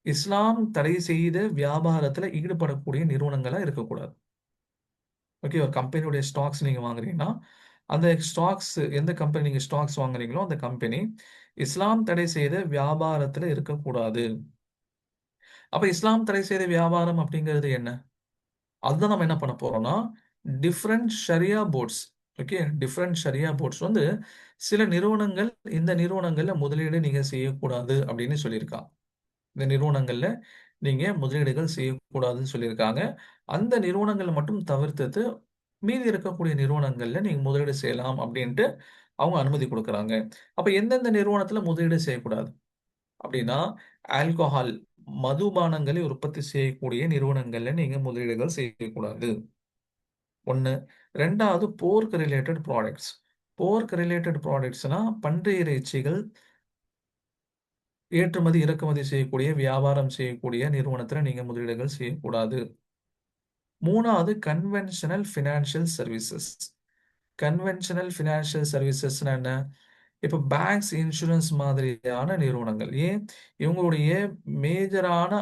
இஸ்லாம் தடை செய்த வியாபாரத்துல ஈடுபடக்கூடிய நிறுவனங்களா இருக்கக்கூடாது. ஓகே. ஒரு கம்பெனியுடைய ஸ்டாக்ஸ் நீங்க வாங்குறீங்கன்னா, அந்த ஸ்டாக்ஸ் எந்த கம்பெனி நீங்க ஸ்டாக்ஸ் வாங்குறீங்களோ, அந்த கம்பெனி இஸ்லாம் தடை செய்த வியாபாரத்துல இருக்கக்கூடாது. அப்ப இஸ்லாம் தடை செய்த வியாபாரம் அப்படிங்கிறது என்ன? அதுதான் நம்ம என்ன பண்ண போறோம்னா, different Sharia boards okay. Different Sharia boards வந்து சில நிறுவனங்கள் இந்த நிறுவனங்கள்ல முதலீடு நீங்க செய்யக்கூடாது அப்படின்னு சொல்லியிருக்காங்க. இந்த நிறுவனங்கள்ல நீங்க முதலீடுகள் செய்யக்கூடாதுன்னு சொல்லியிருக்காங்க. அந்த நிறுவனங்கள மட்டும் தவிர்த்துட்டு, மீதி இருக்கக்கூடிய நிறுவனங்கள்ல நீங்க முதலீடு செய்யலாம் அப்படின்ட்டு அவங்க அனுமதி குடுக்குறாங்க. அப்ப எந்தெந்த நிறுவனத்துல முதலீடு செய்யக்கூடாது? அப்படின்னா, ஆல்கஹால் மதுபானங்களை உற்பத்தி செய்யக்கூடிய நிறுவனங்கள்ல நீங்க முதலீடுகள் செய்யக்கூடாது. 1. 2வது போர்க் ரிலேட்டட் ப்ராடக்ட்ஸ். போர்க் ரிலேட்டட் ப்ராடக்ட்ஸ்னா பன்றி இறைச்சிகள் ஏற்றுமதி, இறக்குமதி செய்யக்கூடிய, வியாபாரம் செய்யக்கூடிய நிறுவனத்துல நீங்க முதலீடுகள் செய்யக்கூடாது. 3வது conventional financial services. Conventional financial சர்வீசஸ்னா என்ன? இப்போ பேங்க்ஸ், இன்சூரன்ஸ் மாதிரியான நிறுவனங்கள் ஏன் இவங்களுடைய மேஜரான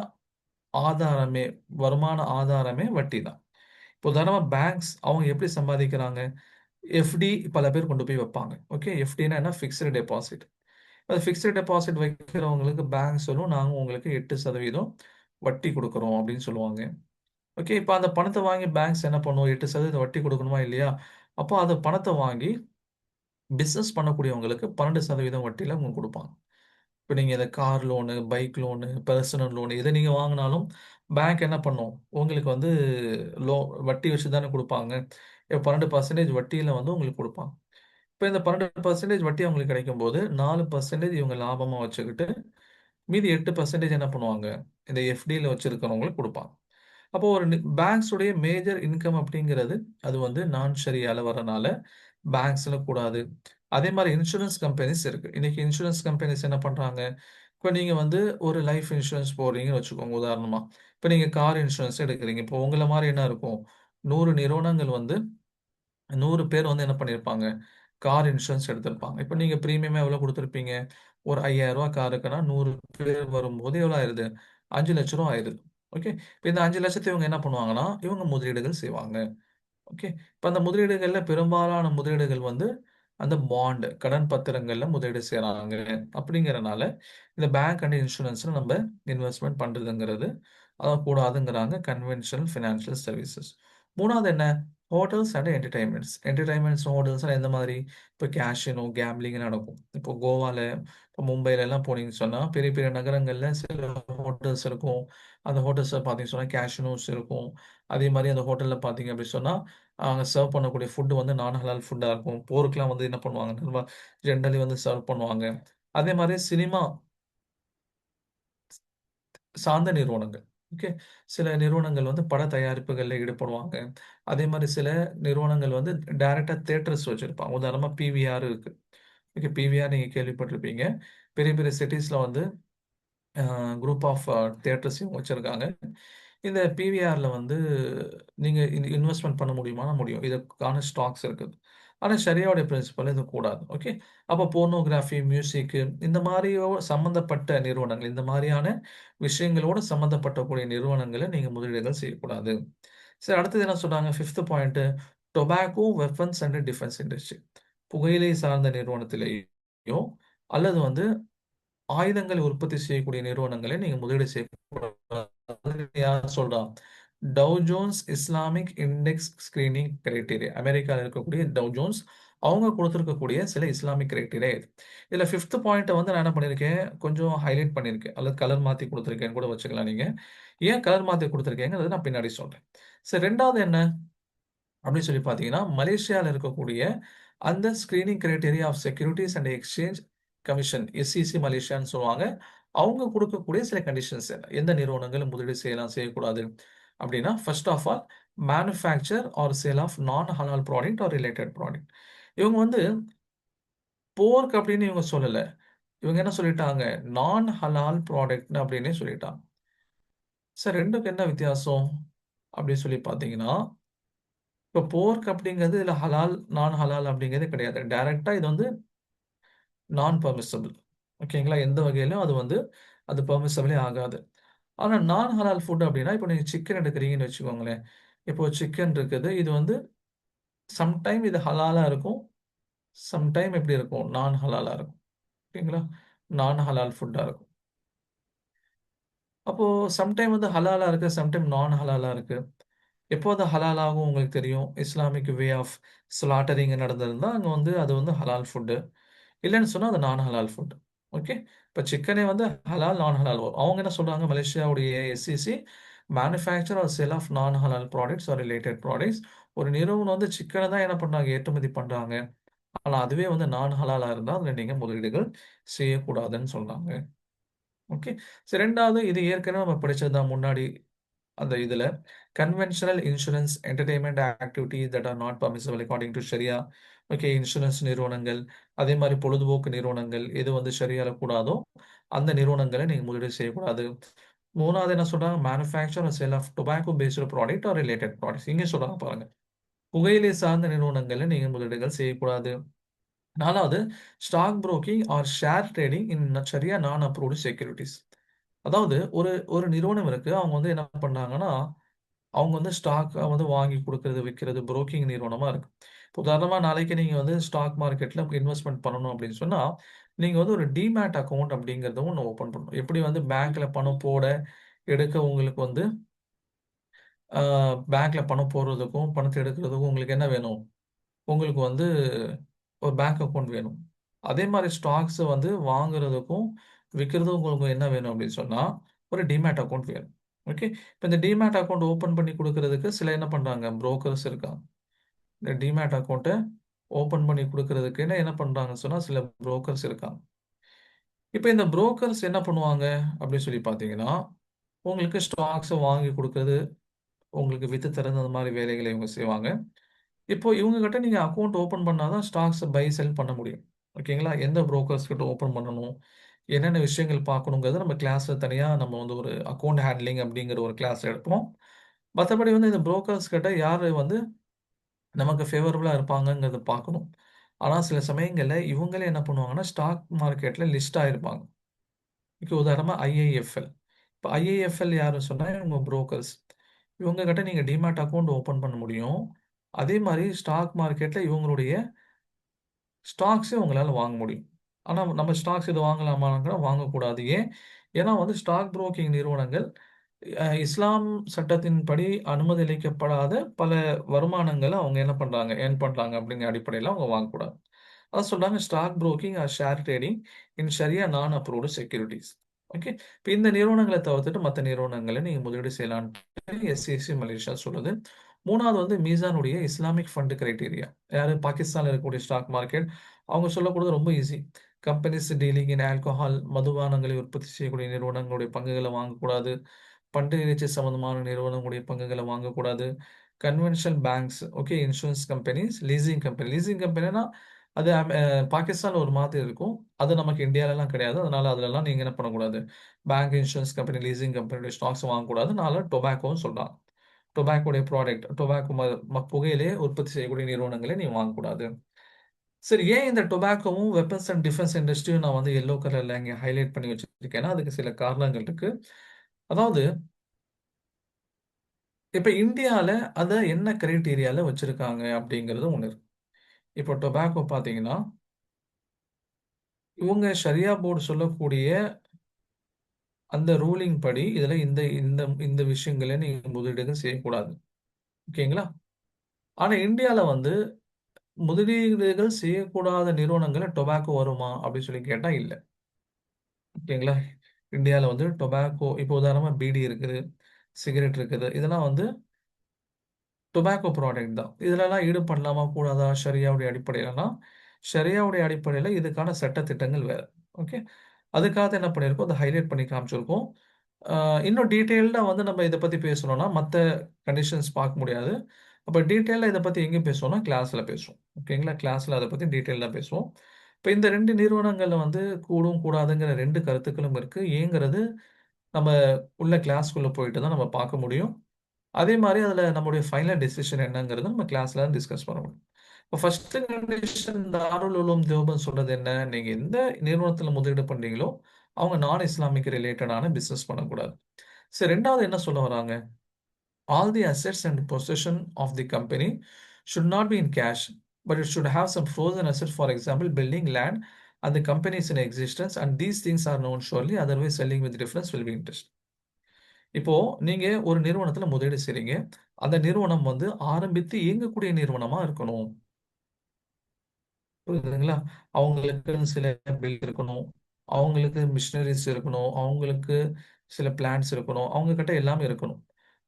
ஆதாரமே, வருமான ஆதாரமே வட்டி தான். இப்போ உதாரணமா பேங்க்ஸ் அவங்க எப்படி சம்பாதிக்கிறாங்க? எஃப்டி பல பேர் கொண்டு போய் வைப்பாங்க. ஓகே, எஃப்டினா என்ன? Fixed deposit. அது ஃபிக்ஸ்டு டெபாசிட் வைக்கிறவங்களுக்கு பேங்க் சொல்லும், நாங்கள் உங்களுக்கு 8% வட்டி கொடுக்குறோம் அப்படின்னு சொல்லுவாங்க. ஓகே, இப்போ அந்த பணத்தை வாங்கி பேங்க்ஸ் என்ன பண்ணும்? 8% வட்டி கொடுக்கணுமா இல்லையா? அப்போ அந்த பணத்தை வாங்கி பிஸ்னஸ் பண்ணக்கூடியவங்களுக்கு 12% வட்டியில் உங்களுக்கு கொடுப்பாங்க. இப்போ நீங்கள் இதை car loan, bike loan, personal loan எதை நீங்கள் வாங்கினாலும் பேங்க் என்ன பண்ணும்? உங்களுக்கு வந்து லோ வட்டி வச்சு தானே கொடுப்பாங்க. இப்போ 12% வட்டியில் வந்து உங்களுக்கு கொடுப்பாங்க. இப்போ இந்த 12% வட்டி அவங்களுக்கு கிடைக்கும் போது 4% இவங்க லாபமாக வச்சுக்கிட்டு மீதி 8% என்ன பண்ணுவாங்க? இந்த எஃப்டியில் வச்சிருக்கிறவங்களுக்கு கொடுப்பாங்க. அப்போ ஒரு பேங்க்ஸுடைய மேஜர் இன்கம் அப்படிங்கிறது அது வந்து நான் ஷரியால வரனால பேங்க்ஸ்ல கூடாது. அதே மாதிரி இன்சூரன்ஸ் கம்பெனிஸ் இருக்கு. இன்னைக்கு இன்சூரன்ஸ் கம்பெனிஸ் என்ன பண்றாங்க? இப்போ நீங்க வந்து ஒரு லைஃப் இன்சூரன்ஸ் போடுறீங்கன்னு வச்சுக்கோங்க உதாரணமா. இப்போ நீங்க கார் இன்சூரன்ஸ் எடுக்கிறீங்க. இப்போ உங்களை மாதிரி என்ன இருக்கும்? 100 நிறுவனங்கள் வந்து 100 பேர் வந்து என்ன பண்ணியிருப்பாங்க? கார் இன்சூரன்ஸ் எடுத்திருப்பாங்க. இப்போ நீங்க பிரீமியமா எவ்வளவு கொடுத்துருப்பீங்க? ஒரு 5000 ரூபாய் காருக்குன்னா 100 பேர் வரும்போது எவ்வளவு ஆயிருது? 5,00,000 ஆயிருது. ஓகே. இப்போ இந்த 5,00,000 இவங்க என்ன பண்ணுவாங்கன்னா, இவங்க முதலீடுகள் செய்வாங்க. ஓகே. இப்போ அந்த முதலீடுகள்ல பெரும்பாலான முதலீடுகள் வந்து அந்த பாண்ட் கடன் பத்திரங்கள்ல முதலீடு செய்றாங்க. அப்படிங்கிறனால இந்த பேங்க் அண்ட் இன்சூரன்ஸ்ல நம்ம இன்வெஸ்ட்மெண்ட் பண்றதுங்கிறது கூடாதுங்கிறாங்க கன்வென்ஷனல் ஃபினான்ஷியல் சர்வீசஸ். மூணாவது என்ன? Hotels and entertainments. Entertainments hotels எந்த மாதிரி? இப்போ கேஷினோ, கேம்பிளிங் நடக்கும். இப்போ கோவால, இப்போ மும்பைல எல்லாம் போனீங்கன்னு சொன்னா பெரிய பெரிய நகரங்கள்ல சில ஹோட்டல்ஸ் இருக்கும். அந்த ஹோட்டல்ஸ்ல பார்த்தீங்கன்னு சொன்னா கேஷினோஸ் இருக்கும். அதே மாதிரி அந்த ஹோட்டல்ல பார்த்தீங்க அப்படி சொன்னா அங்க சர்வ் பண்ணக்கூடிய ஃபுட் வந்து நான் ஹலால் ஃபுட்டா இருக்கும். போருக்குலாம் வந்து என்ன பண்ணுவாங்க? ஜென்ரலி வந்து சர்வ் பண்ணுவாங்க. அதே மாதிரி சினிமா சார்ந்த நிறுவனங்கள். ஓகே. சில நிறுவனங்கள் வந்து பட தயாரிப்புகள்ல ஈடுபடுவாங்க. அதே மாதிரி சில நிறுவனங்கள் வந்து டைரக்டா தியேட்டர்ஸ் வச்சிருப்பாங்க. உதாரணமா பிவிஆர் இருக்கு. ஓகே, பிவிஆர் நீங்க கேள்விப்பட்டிருப்பீங்க. பெரிய பெரிய சிட்டிஸ்ல வந்து குரூப் ஆஃப் தியேட்டர்ஸையும் வச்சிருக்காங்க. இந்த பிவிஆர்ல வந்து நீங்க இன்வெஸ்ட்மெண்ட் பண்ண முடியுமானா முடியும். இதுக்கான ஸ்டாக்ஸ் இருக்குது. ஆனா ஷரியாவுடைய பிரின்சிபல் இது கூடாது. ஓகே. அப்போ போர்னோகிராஃபி, மியூசிக் இந்த மாதிரியோ சம்பந்தப்பட்ட நிறுவனங்கள், இந்த மாதிரியான விஷயங்களோட சம்பந்தப்பட்டக்கூடிய நிறுவனங்களை நீங்க முதலீடுகள் செய்யக்கூடாது. சரி, அடுத்தது என்ன சொல்றாங்க? 5th point, tobacco, weapons and defence industry. புகையிலை சார்ந்த நிறுவனத்திலேயோ அல்லது வந்து ஆயுதங்களை உற்பத்தி செய்யக்கூடிய நிறுவனங்களை நீங்க முதலீடு செய்யக்கூடாது. யார் சொல்றா? Tau Jones Islamic index screening criteria. அமெரிக்காவில் இருக்கக்கூடிய டவ் ஜோன்ஸ் அவங்க கொடுத்துருக்கக்கூடிய சில இஸ்லாமிக் கிரைட்டீரியா இது. இதுல 5th பாயிண்ட்டை வந்து நான் என்ன பண்ணியிருக்கேன்? கொஞ்சம் ஹைலைட் பண்ணியிருக்கேன் அல்லது கலர் மாத்தி கொடுத்துருக்கேன்னு கூட வச்சுக்கலாம் நீங்க. ஏன் கலர் மாத்தி கொடுத்துருக்கேங்கிறது நான் பின்னாடி சொல்றேன். சரி, ரெண்டாவது என்ன அப்படின்னு சொல்லி பார்த்தீங்கன்னா, மலேசியாவில் இருக்கக்கூடிய அந்த screening criteria of securities and exchange commission, SEC மலேசியான்னு சொல்லுவாங்க. அவங்க கொடுக்கக்கூடிய சில கண்டிஷன்ஸ் என்ன? எந்த நிறுவனங்களும் முதலீடு செய்யலாம், செய்யக்கூடாது அப்படின்னா, first of all manufacture or sale of non halal product or related product. இவங்க வந்து போர்க் அப்படின்னு இவங்க சொல்லல. இவங்க என்ன சொல்லிட்டாங்க? நான் ஹலால் ப்ராடக்ட் அப்படின்னே சொல்லிட்டாங்க. சார், ரெண்டுக்கும் என்ன வித்தியாசம் அப்படின்னு சொல்லி பார்த்தீங்கன்னா, இப்போ போர்க் அப்படிங்கிறது இதுல ஹலால், நான் ஹலால் அப்படிங்கிறது கிடையாது. டைரக்டா இது வந்து நான் பெர்மிசபிள். ஓகேங்களா? எந்த வகையிலும் அது வந்து அது பெர்மிசபிளே ஆகாது. ஆனா நான் ஹலால் ஃபுட் அப்படின்னா, இப்போ நீங்க சிக்கன் எடுக்கிறீங்கன்னு வச்சுக்கோங்களேன். இப்போ சிக்கன் இருக்குது. இது வந்து சம்டைம் இது ஹலாலா இருக்கும். சம்டைம் எப்படி இருக்கும்? நான் ஹலாலா இருக்கும். ஓகேங்களா? நான் ஹலால் ஃபுட்டா இருக்கும். அப்போ சம்டைம் வந்து ஹலாலா இருக்கு, சம்டைம் நான் ஹலாலா இருக்கு. எப்போ அது ஹலால் ஆகும் உங்களுக்கு தெரியும். இஸ்லாமிக் வே ஆஃப் ஸ்லாட்டரிங் நடந்திருந்தா அங்க வந்து அது வந்து ஹலால் ஃபுட்டு. இல்லன்னு சொன்னா அது நான் ஹலால் ஃபுட். ஓகே. இப்ப சிக்கனே வந்து ஹலால், நான் ஹலால் வரும். அவங்க என்ன சொல்றாங்க? மலேசியாவுடைய SCC manufacture or sale of non halal products R related products. ஒரு நிறுவனம் வந்து சிக்கனை தான் என்ன பண்றாங்க? ஏற்றுமதி பண்றாங்க. ஆனா அதுவே வந்து நான் ஹலாலா இருந்தா அதுல நீங்க முதலீடுகள் செய்யக்கூடாதுன்னு சொல்றாங்க. ஓகே. சரி, 2வது இது ஏற்கனவே நம்ம படிச்சது தான் முன்னாடி அந்த இதுல conventional insurance entertainment activity that are not permissible according to Sharia. Okay, insurance நிறுவனங்கள், அதே மாதிரி பொழுதுபோக்கு நிறுவனங்கள் எது வந்து ஷரியால கூடாதோ அந்த நிறுவனங்களை நீங்க முதலீடு செய்யக்கூடாது. மூணாவது என்ன சொல்றாங்க? Manufacture sale of tobacco based product or related products. இங்க சொல்றாங்க பாருங்க, புகையிலை சார்ந்த நிறுவனங்களை நீங்க முதலீடுகள் செய்யக்கூடாது. நாலாவது, stock broking or share trading in shariah non approved securities. அதாவது ஒரு ஒரு நிறுவனம் இருக்கு. அவங்க வந்து என்ன பண்ணாங்கன்னா, அவங்க வந்து ஸ்டாக் வந்து வாங்கி குடுக்குறது, விக்கிறது புரோக்கிங் நிறுவனமா இருக்கு. இப்போ உதாரணமா நாளைக்கு நீங்க வந்து ஸ்டாக் மார்க்கெட்ல இன்வெஸ்ட்மென்ட் பண்ணணும் அப்படின்னு சொன்னா, நீங்க வந்து ஒரு டீமேட் அக்கவுண்ட் அப்படிங்கிறத ஒண்ணு ஓப்பன் பண்ணணும். எப்படி வந்து பேங்க்ல பணம் போட, எடுக்க உங்களுக்கு வந்து அ பேங்க்ல பணம் போடுறதுக்கும், பணத்த எடுக்கிறதுக்கும் உங்களுக்கு என்ன வேணும்? உங்களுக்கு வந்து ஒரு பேங்க் அக்கவுண்ட் வேணும். அதே மாரி ஸ்டாக்ஸ வந்து வாங்குறதுக்கும், விக்கிறதுக்கும் உங்களுக்கு என்ன வேணும் அப்படின்னு சொன்னா, ஒரு டீமேட் அக்கவுண்ட் வேணும். ஓகே. இப்ப இந்த டீமேட் அக்கவுண்ட் ஓப்பன் பண்ணி குடுக்குறதுக்கு சில என்ன பண்றாங்க, புரோக்கர்ஸ் இருக்காங்க. இந்த டீமேட் அக்கவுண்ட்ட ஓப்பன் பண்ணி குடுக்குறதுக்குன்னு என்ன பண்றாங்கன்னு சொன்னா, சில புரோக்கர்ஸ் இருக்காங்க. இப்ப இந்த புரோக்கர்ஸ் என்ன பண்ணுவாங்க அப்படின்னு சொல்லி பார்த்தீங்கன்னா, உங்களுக்கு ஸ்டாக்ஸ வாங்கி குடுக்குறது, உங்களுக்கு வித்து தர்றது அந்த மாரி வேலைகள இவங்க செய்வாங்க. இப்போ இவங்க கிட்ட நீங்க அக்கவுண்ட் ஓப்பன் பண்ணா தான் ஸ்டாக்ஸ் பை, செல் பண்ண முடியும். ஓகேங்களா? எந்த புரோக்கர்ஸ் கிட்ட ஓப்பன் பண்ணணும்? என்னென்ன விஷயங்கள் பார்க்கணுங்கிறத நம்ம கிளாஸ்ல தனியா நம்ம வந்து ஒரு அக்கவுண்ட் ஹேண்ட்லிங் அப்படிங்கிற ஒரு கிளாஸ் எடுப்போம். மத்தபடி வந்து இந்த புரோக்கர்ஸ் கிட்ட யாரு வந்து நமக்கு ஃபேவரபிளா இருப்பாங்கங்கிறத பார்க்கணும். ஆனா சில சமயங்கள்ல இவங்களே என்ன பண்ணுவாங்கன்னா, ஸ்டாக் மார்க்கெட்ல லிஸ்ட் ஆயிருப்பாங்க. இப்போ உதாரணமா ஐஐஎஃப்எல். இப்ப ஐஐஎஃப்எல் யாருன்னு சொன்னா இவங்க புரோக்கர்ஸ். இவங்க கிட்ட நீங்க டீமேட் அக்கவுண்ட் ஓப்பன் பண்ண முடியும். அதே மாரி ஸ்டாக் மார்க்கெட்ல இவங்களுடைய ஸ்டாக்ஸே உங்களால வாங்க முடியும். ஆனா நம்ம ஸ்டாக்ஸ் இது வாங்கலாமான்னா வாங்கக்கூடாது. ஏன்? ஏன்னா வந்து ஸ்டாக் புரோக்கிங் நிறுவனங்கள் இஸ்லாம் சட்டத்தின்படி அனுமதி அளிக்கப்படாத பல வருமானங்கள அவங்க என்ன பண்றாங்க, ஏர்ன் பண்றாங்க அப்படிங்கிற அடிப்படையில அவங்க வாங்கக்கூடாது. அதான் சொல்றாங்க stock broking or share trading in shariah non approved securities. Okay. இப்ப இந்த நிறுவனங்கள தவிர்த்துட்டு மத்த நிறுவனங்கள நீங்க முதலீடு செய்யலான்ட்டு எஸ்சிஎஸ்சி மலேசியா சொல்லுது. 3வது வந்து மீசானுடைய இஸ்லாமிக் ஃபண்ட் கிரைட்டீரியா. யாரு பாகிஸ்தான்ல இருக்கக்கூடிய ஸ்டாக் மார்க்கெட். அவங்க சொல்லக்கூடியது ரொம்ப easy. Companies dealing in alcohol மதுபானங்களை உற்பத்தி செய்யக்கூடிய நிறுவனங்களுடைய பங்குகள வாங்கக்கூடாது. பண்டு இறைச்சி சம்பந்தமான நிறுவனங்களுடைய பங்குகள வாங்கக்கூடாது. Conventional banks, okay, insurance companies, leasing company. Leasing கம்பெனினா அது பாகிஸ்தான்ல ஒரு மாதிரி இருக்கும். அது நமக்கு இந்தியாலலாம் கிடையாது. அதனால அதுலலாம் நீங்க என்ன பண்ணக்கூடாது. பேங்க், இன்சூரன்ஸ் கம்பெனி, லீசிங் கம்பெனியுடைய ஸ்டாக்ஸ் வாங்கக்கூடாது. 4 டொபாக்கோன்னு சொல்றாங்க. டொபாக்கோடைய ப்ராடக்ட், டொபாக்கோ புகையிலையை உற்பத்தி செய்யக்கூடிய நிறுவனங்களை நீ வாங்கக்கூடாது. சரி, ஏன் இந்த டொபாக்கோவும் வெப்பன்ஸ் அண்ட் டிஃபென்ஸ் இண்டஸ்ட்ரியும் நான் வந்து எல்லோ கலர்ல இங்க ஹைலைட் பண்ணி வச்சிருக்கேன்னா, அதுக்கு சில காரணங்கள் இருக்கு. அதாவது இப்ப இந்தியால அத என்ன கிரைட்டீரியால வச்சிருக்காங்க அப்படிங்கிறது ஒண்ணு இருக்கு. இப்போ டொபாக்கோ பார்த்தீங்கன்னா, இவங்க ஷரியா போர்டு சொல்லக்கூடிய அந்த ரூலிங் படி இதுல இந்த இந்த இந்த விஷயங்கள நீங்க முதலீடுகள் செய்யக்கூடாது. ஓகேங்களா? ஆனா இந்தியால வந்து முதலீடுகள் செய்யக்கூடாத நிறுவனங்கள்ல டொபாக்கோ வருமா? அப்படின்னு சொல்லி கேட்டா இல்ல. ஓகேங்களா? இந்தியால வந்து டொபாக்கோ இப்போ உதாரணமா பீடி இருக்குது, சிகரெட் இருக்குது. இதெல்லாம் வந்து டொபாக்கோ ப்ராடக்ட் தான். இதுலலாம் ஈடுபடலாமா? கூடாதா? ஷரியாவுடைய அடிப்படையிலனா, ஷரியாவுடைய அடிப்படையில இதுக்கான சட்ட திட்டங்கள் வேற. ஓகே. அதுக்காக தான் என்ன பண்ணியிருக்கோம், அத ஹைலைட் பண்ணி காமிச்சிருக்கோம். அ இன்னும் டீட்டெயில்டா வந்து நம்ம இத பத்தி பேசணும்னா, மத்த கண்டிஷன்ஸ் பார்க்க முடியாது. அப்ப டீட்டெயிலா இத பத்தி எங்க பேசுவோம்னா, கிளாஸ்ல பேசுவோம். ஓகேங்களா? கிளாஸ்ல அத பத்தி டீட்டெயிலா பேசுவோம். இப்ப இந்த 2 நிறுவனங்கள்ல வந்து கூடும், கூடாதுங்கிற 2 கருத்துக்களும் இருக்கு. ஏங்கிறது நம்ம உள்ள கிளாஸ்க்குள்ள போயிட்டு தான் நம்ம பார்க்க முடியும். அதே மாரி அதுல நம்முடைய ஃபைனல் டெசிஷன் என்னங்கிறத நம்ம கிளாஸ்ல தான் டிஸ்கஸ் பண்ண முடியும். இப்ப ஃபர்ஸ்ட் கண்டிஷன் தாருல் உலூம் தேவபந்த் சொல்றது என்ன? நீங்க எந்த நிறுவனத்துல முதலீடு பண்றீங்களோ, அவங்க நான் இஸ்லாமிக் ரிலேட்டடான பிசினஸ் பண்ணக்கூடாது. சரி 2வது என்ன சொல்ல வராங்க? All the assets and possession of the company should not be in cash, but it should have some frozen assets, for example, building, land, and the company is in existence, and these things are known surely, otherwise selling with difference will be interest. இப்போ நீங்க ஒரு நிறுவனத்துல முதலீடு செய்றீங்க. அந்த நிறுவனம் வந்து ஆரம்பித்து இயங்கக்கூடிய நிறுவனமா இருக்கணும். புரியுதுங்களா? அவங்களுக்குன்னு சில பில்ட் இருக்கணும். அவங்களுக்கு மிஷனரீஸ் இருக்கணும். அவங்களுக்கு சில பிளான்ட்ஸ் இருக்கணும். அவங்க கிட்ட எல்லாமே இருக்கணும்.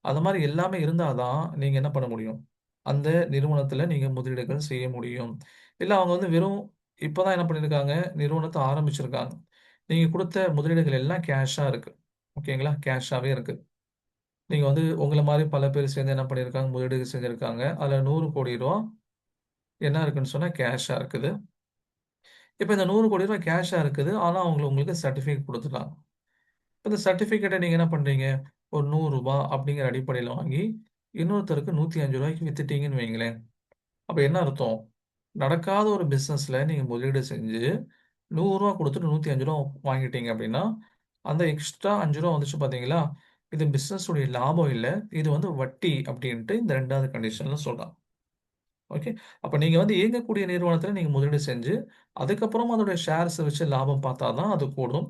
அது மாரி எல்லாமே இருந்தா தான் நீங்க என்ன பண்ண முடியும்? அந்த நிறுவனத்துல நீங்க முதலீடுகள் செய்ய முடியும். இல்ல அவங்க வந்து வெறும் இப்ப தான் என்ன பண்ணியிருக்காங்க, நிறுவனத்த ஆரம்பிச்சிருக்காங்க. நீங்க குடுத்த முதலீடுகள் எல்லாம் கேஷா இருக்கு. ஓகேங்களா? கேஷாவே இருக்கு. நீங்க வந்து உங்கள மாரி பல பேர் சேர்ந்து என்ன பண்ணியிருக்காங்க, முதலீடு செஞ்சிருக்காங்க. அதுல ரூ. 100,00,00,000 என்ன இருக்குன்னு சொன்னா கேஷா இருக்குது. இப்ப இந்த ரூ. 100,00,00,000 கேஷா இருக்குது. ஆனா உங்களுக்கு சர்டிஃபிகேட் குடுத்துட்டாங்க. இப்ப இந்த சர்டிஃபிகேட்ட நீங்க என்ன பண்றீங்க? ஒரு ரூ. 100 அப்படிங்கிற அடிப்படையில வாங்கி, இன்னொருத்தருக்கு ரூ. 105க்கு வித்துட்டீங்கன்னு வைங்களேன். அப்ப என்ன அர்த்தம்? நடக்காத ஒரு பிசினஸ்ல நீங்க முதலீடு செஞ்சு ரூ. 100 கொடுத்துட்டு ரூ. 105 வாங்கிட்டீங்க அப்படின்னா, அந்த எக்ஸ்ட்ரா ரூ. 5 வந்துச்சு பார்த்தீங்களா? இது பிசினஸ் உடைய லாபம் இல்ல. இது வந்து வட்டி அப்படின்ட்டு இந்த 2வது கண்டிஷன்ல சொல்றாங்க. ஓகே. அப்ப நீங்க வந்து இயங்கக்கூடிய நிறுவனத்துல நீங்க முதலீடு செஞ்சு, அதுக்கப்புறம் அதோட ஷேர்ஸ வச்சு லாபம் பார்த்தா தான் அது கூடும்.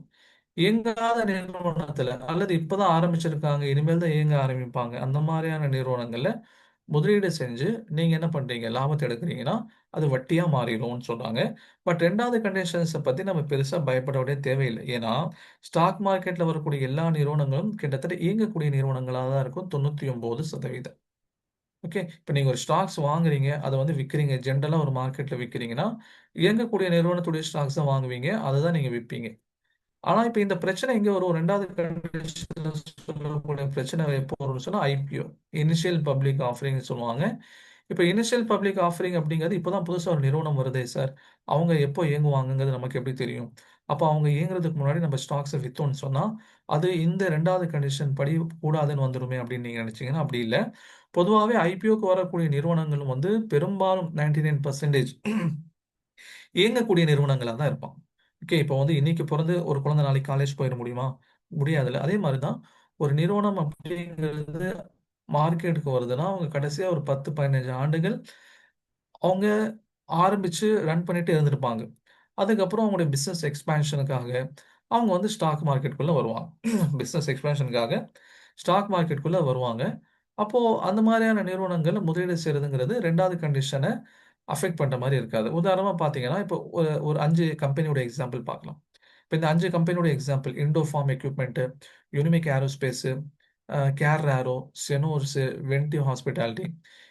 இயங்காத நிறுவனத்துல அல்லது இப்பதான் ஆரம்பிச்சிருக்காங்க, இனிமேல் தான் இயங்க ஆரம்பிப்பாங்க. அந்த மாரியான நிறுவனங்கள்ல முதலீடு செஞ்சு நீங்க என்ன பண்றீங்க? லாபத்த எடுக்குறீங்கன்னா, அது வட்டியா மாறிரும்னு சொல்றாங்க. பட் 2வது கண்டிஷன்ஸ பத்தி நம்ம பெருசா பயப்பட வேண்டிய தேவையில்ல. ஏன்னா, ஸ்டாக் மார்க்கெட்ல வரக்கூடிய எல்லா நிறுவனங்களும் கிட்டத்தட்ட இயங்கக்கூடிய நிறுவனங்களா தான் இருக்கும். 99%. ஓகே. இப்ப நீங்க ஒரு ஸ்டாக்ஸ் வாங்குறீங்க, அத வந்து விக்கிறீங்க. ஜென்ரலா ஒரு மார்க்கெட்ல விக்கிறீங்கன்னா, இயங்கக்கூடிய நிறுவனத்துடைய ஸ்டாக்ஸ் தான் வாங்குவீங்க. அத தான் நீங்க விப்பீங்க. ஆனா, இப்ப இந்த பிரச்சனை எங்க வரும்? 2வது கண்டிஷன்ல சொல்லக்கூடிய பிரச்சனை எப்போ வரும்னு சொன்னா, ஐபிஓ. இனிஷியல் பப்ளிக் ஆஃபரிங்ன்னு சொல்லுவாங்க. இப்ப இனிஷியல் பப்ளிக் ஆஃபரிங் அப்படிங்கிறது இப்ப தான் புதுசா ஒரு நிறுவனம் வருதே சார். அவங்க எப்போ இயங்குவாங்கங்கிறது நமக்கு எப்படி தெரியும்? அப்ப அவங்க இயங்குறதுக்கு முன்னாடி நம்ம ஸ்டாக்ஸ வித்தோம்ன்னு சொன்னா, அது இந்த 2வது கண்டிஷன் படி கூடாதுன்னு வந்துருமே அப்படின்னு நீங்க நினைச்சீங்கன்னா, அப்படி இல்ல. பொதுவாவே ஐபிஓக்கு வரக்கூடிய நிறுவனங்களும் வந்து பெரும்பாலும் 99% இயங்கக்கூடிய நிறுவனங்களா தான் இருப்பாங்க. ஓகே. இப்போ வந்து இன்னைக்கு பொறந்து ஒரு குழந்தை நாளைக்கு காலேஜ் போயிற முடியுமா? முடியாதுல்ல. அதே மாரி தான் ஒரு நிறுவனம் அப்படிங்கிறது மார்க்கெட்டுக்கு வருதுன்னா, அவங்க கடைசியா ஒரு 10, 15 ஆண்டுகள் அவங்க ஆரம்பிச்சு ரன் பண்ணிட்டு இருந்திருப்பாங்க. அதுக்கப்புறம் அவங்களுடைய பிசினஸ் எக்ஸ்பான்ஷனுக்காக அவங்க வந்து ஸ்டாக் மார்க்கெட்டுக்குள்ள வருவாங்க. பிசினஸ் எக்ஸ்பான்ஷனுக்காக ஸ்டாக் மார்க்கெட்டுக்குள்ள வருவாங்க. அப்போ அந்த மாரியான நிறுவனங்கள்ல முதலீடு செய்றதுங்கிறது 2வது கண்டிஷன அஃபெக்ட் பண்ற மாரி இருக்காது. உதாரணமா பார்த்தீங்கன்னா, இப்போ ஒரு ஒரு 5 கம்பெனியோட எக்ஸாம்பிள் பார்க்கலாம். இப்ப இந்த 5 கம்பெனியோட example Indo Farm Equipment, Unimech Aerospace, Care Aero, Senores, Ventive Hospitality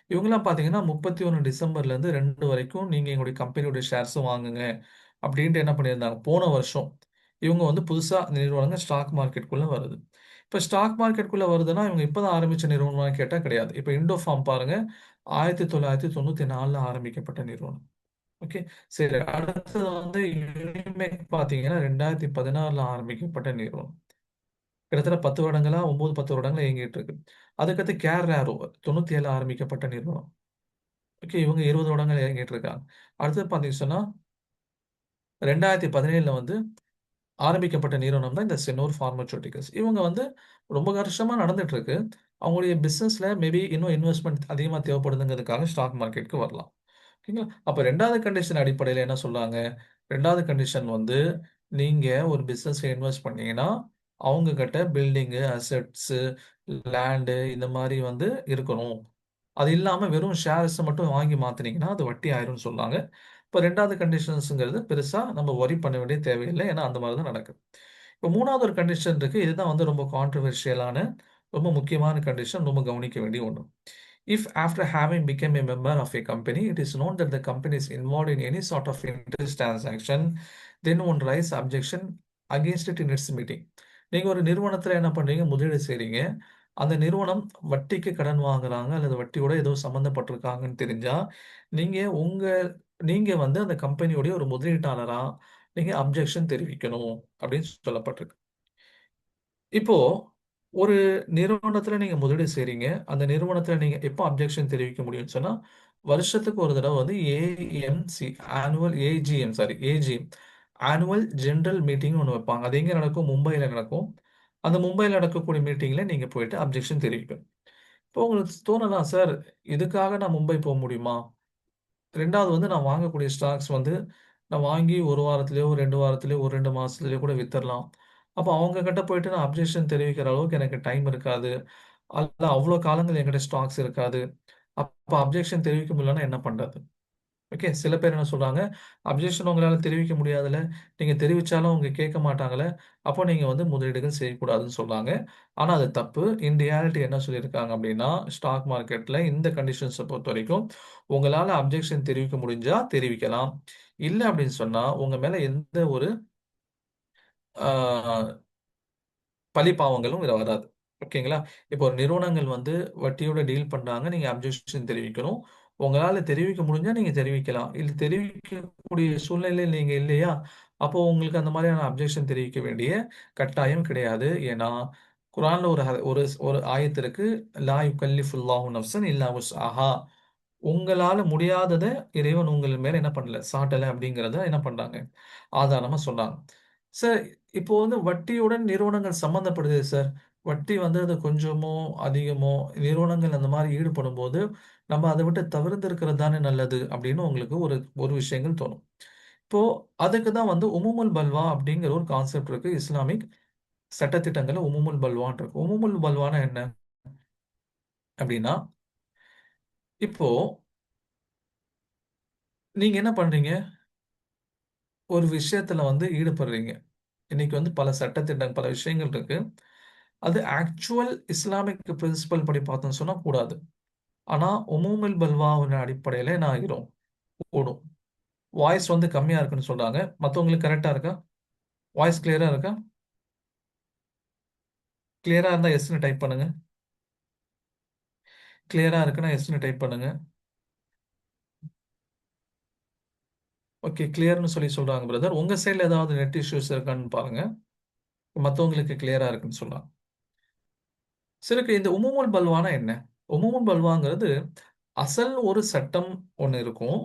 இவங்கலாம் பார்த்தீங்கன்னா 31 டிசம்பர்லேருந்து 2 வரைக்கும் நீங்க எங்களுடைய கம்பெனியோட ஷேர்ஸ வாங்குங்க அப்படின்ட்டு என்ன பண்ணியிருந்தாங்க. போன வருஷம் இவங்க வந்து புதுசா இந்த நிறுவனங்கள் ஸ்டாக் மார்க்கெட்டுக்குள்ள வருது. இப்ப ஸ்டாக் மார்க்கெட்டுக்குள்ள வருதுன்னா, இவங்க இப்ப தான் ஆரம்பிச்ச நிறுவனமான்னு கேட்டா கிடையாது. இப்ப இண்டோஃபார்ம் பாருங்க 1994ல ஆரம்பிக்கப்பட்ட நிறுவனம். ஓகே. சரி. அடுத்தது வந்து யுனிமெக் பார்த்தீங்கன்னா 2016ல ஆரம்பிக்கப்பட்ட நிறுவனம். கிட்டத்தட்ட 10 வருடங்களா 9, 10 வருடங்களா இயங்கிட்டு இருக்கு. அதுக்கடுத்து கேர் ஏரோ 97ல ஆரம்பிக்கப்பட்ட நிறுவனம். ஓகே. இவங்க 20 வருடங்கள் இயங்கிட்டு இருக்காங்க. அடுத்தது பார்த்தீங்கன்னு சொன்னா 2017ல வந்து ஆரம்பிக்கப்பட்ட நிறுவனம் தான் இந்த செனோர் பார்மசூட்டிகல்ஸ். இவங்க வந்து ரொம்ப வருஷமா நடந்துட்டு இருக்கு. அவங்களுடைய பிசினஸ்ல மேபி இன்னும் இன்வெஸ்ட்மென்ட் அதிகமா தேவைப்படுதுங்கிறதுக்காக ஸ்டாக் மார்க்கெட்க்கு வரலாம். ஓகேங்களா? அப்ப 2வது கண்டிஷன் அடிப்படையில என்ன சொல்றாங்க? 2வது கண்டிஷன் வந்து நீங்க ஒரு பிசினஸ்ல இன்வெஸ்ட் பண்ணீங்கன்னா, அவங்க கிட்ட பில்டிங்கு, அசெட்ஸு, லேண்டு இந்த மாரி வந்து இருக்கணும். அது இல்லாம வெறும் ஷேர்ஸ மட்டும் வாங்கி மாத்துனீங்கன்னா, அது வட்டி ஆயிரும்னு சொன்னாங்க. இப்ப 2வது கண்டிஷன்ஸ்ங்கிறது பெருசா நம்ம வொரி பண்ண வேண்டிய தேவையில்ல. ஏன்னா, அந்த மாரி தான் நடக்குது. இப்ப 3வது ஒரு கண்டிஷன் இருக்கு. இதுதான் வந்து ரொம்ப கான்ட்ரோவர்ஷியலான, ரொம்ப முக்கியமான கண்டிஷன். ரொம்ப கவனிக்க வேண்டிய ஒண்ணு. If after having become a member of a company, it is known that the company is involved in any sort of interest transaction, then one raise objection against it in its meeting. நீங்க ஒரு நிறுவனத்துல என்ன பண்றீங்க? முதலீடு செய்றீங்க. அந்த நிறுவனம் வட்டிக்கு கடன் வாங்குறாங்க அல்லது வட்டியோட ஏதோ சம்மந்தப்பட்டிருக்காங்கன்னு தெரிஞ்சா, நீங்க நீங்க வந்து அந்த கம்பெனியுடைய ஒரு முதலீட்டாளரா நீங்க அப்ஜெக்ஷன் தெரிவிக்கணும் அப்படின்னு சொல்லப்பட்டிருக்கு. இப்போ ஒரு நிறுவனத்துல நீங்க முதலீடு செய்றீங்க. அந்த நிறுவனத்துல நீங்க எப்போ அப்ஜெக்ஷன் தெரிவிக்க முடியும்னு சொன்னா, வருஷத்துக்கு ஒரு தடவ வந்து AMC annual AGM sorry AGM annual general மீட்டிங்னு ஒண்ணு வைப்பாங்க. அது எங்க நடக்கும்? மும்பைல நடக்கும். அந்த மும்பைல நடக்கக்கூடிய மீட்டிங்ல நீங்க போயிட்டு அப்ஜெக்ஷன் தெரிவிக்கணும். இப்போ உங்களுக்கு தோணலாம், சார் இதுக்காக நான் மும்பை போ முடியுமா? 2வது வந்து நான் வாங்கக்கூடிய ஸ்டாக்ஸ் வந்து நான் வாங்கி 1 வாரத்திலயோ, 2 வாரத்திலயோ, ஒரு 2 மாசத்துலயோ கூட வித்துறலாம். அப்ப அவங்க கிட்ட போயிட்டு நான் அப்ஜெக்ஷன் தெரிவிக்கிற அளவுக்கு எனக்கு டைம் இருக்காது. அல்ல அவ்ளோ காலங்கள் என்கிட்ட ஸ்டாக்ஸ் இருக்காது. அப்ப அப்ஜெக்ஷன் தெரிவிக்க முடியலன்னா என்ன பண்றது? ஓகே. சில பேர் என்ன சொல்றாங்க, அப்ஜெக்ஷன் உங்களால தெரிவிக்க முடியாதுல்ல. நீங்க தெரிவிச்சாலும் அவங்க கேட்க மாட்டாங்கல்ல. அப்போ நீங்க வந்து முதலீடுகள் செய்யக்கூடாதுன்னு சொல்றாங்க. ஆனா அது தப்பு. இன் ரியாலிட்டி என்ன சொல்லியிருக்காங்க அப்டின்னா, ஸ்டாக் மார்க்கெட்ல இந்த கண்டிஷன்ஸ பொறுத்தவரைக்கும், உங்களால அப்ஜெக்ஷன் தெரிவிக்க முடிஞ்சா தெரிவிக்கலாம். இல்ல அப்டின்னு சொன்னா, உங்க மேல எந்த ஒரு ஆ பழி பாவங்களும் இதுல வராது. ஓகேங்களா? இப்போ ஒரு நிறுவனங்கள் வந்து வட்டியோட டீல் பண்றாங்க. நீங்க அப்ஜெக்ஷன் தெரிவிக்கணும். உங்களால தெரிவிக்க முடிஞ்சா நீங்க தெரிவிக்கலாம். இல்ல தெரிவிக்கக்கூடிய சூழ்நிலையில் நீங்க இல்லையா? அப்போ உங்களுக்கு அந்த மாதிரியான அப்ஜெக்ஷன் தெரிவிக்க வேண்டிய கட்டாயம் கிடையாது. ஏன்னா, குர்ஆன்ல ஒரு ஒரு ஆயத்து இருக்கு. லா யுகல்லிஃபுல்லாஹு நஃப்ஸன் இல்லா வுஸ்அஹா. உங்களால முடியாதத இறைவன் உங்கள் மேல என்ன பண்ணல? சாட்டல அப்படிங்கிறத என்ன பண்றாங்க? ஆதாரமா சொன்னாங்க. சார், இப்போ வந்து வட்டியுடன் நிறுவனங்கள் சம்மந்தப்படுது சார். வட்டி வந்து அது கொஞ்சமோ, அதிகமோ நிறுவனங்கள் அந்த மாரி ஈடுபடும்போது, நம்ம அத விட்டு தவிர்ந்திருக்கிறது தானே நல்லது அப்படின்னு உங்களுக்கு ஒரு ஒரு விஷயங்கள் தோணும். இப்போ அதுக்கு தான் வந்து உமுமுல் பல்வா அப்படிங்கிற ஒரு கான்செப்ட் இருக்கு. இஸ்லாமிக் சட்டதிட்டங்கள்ல உமுமுல் பல்வான்னு இருக்கு. உமுமுல் பல்வான்னா என்ன? அப்படின்னா, இப்போ நீங்க என்ன பண்றீங்க? ஒரு விஷயத்துல வந்து ஈடுபடுறீங்க. இன்னைக்கு வந்து பல சட்டதிட்டம், பல விஷயங்கள் இருக்கு. அது ஆக்சுவல் இஸ்லாமிக் பிரின்சிபல் படி பார்த்தோம்னு சொன்னா கூடாது. ஆனா, உமூமில் பல்வாவின் அடிப்படையில என்ன ஆகிரும்? கூடும். வாய்ஸ் வந்து கம்மியா இருக்குன்னு சொல்றாங்க. மத்தவங்களுக்கு கரெக்ட்டா இருக்கா? வாய்ஸ் கிளியரா இருக்கா? கிளியரா இருந்தா எஸ்ன்னு டைப் பண்ணுங்க. கிளியரா இருக்குன்னா எஸ்ன்னு டைப் பண்ணுங்க. ஓகே, கிளியர்ன்னு சொல்றாங்க பிரதர். உங்க சைடுல ஏதாவது நெட் இஷ்யூஸ் இருக்கான்னு பாருங்க. மத்தவங்களுக்கு கிளியரா இருக்குன்னு சொல்லலாம். சரி, இந்த உமுமுல் பல்வானா என்ன? உமுமுல் பல்வாங்கிறது அசல் ஒரு சட்டம் ஒண்ணு இருக்கும்.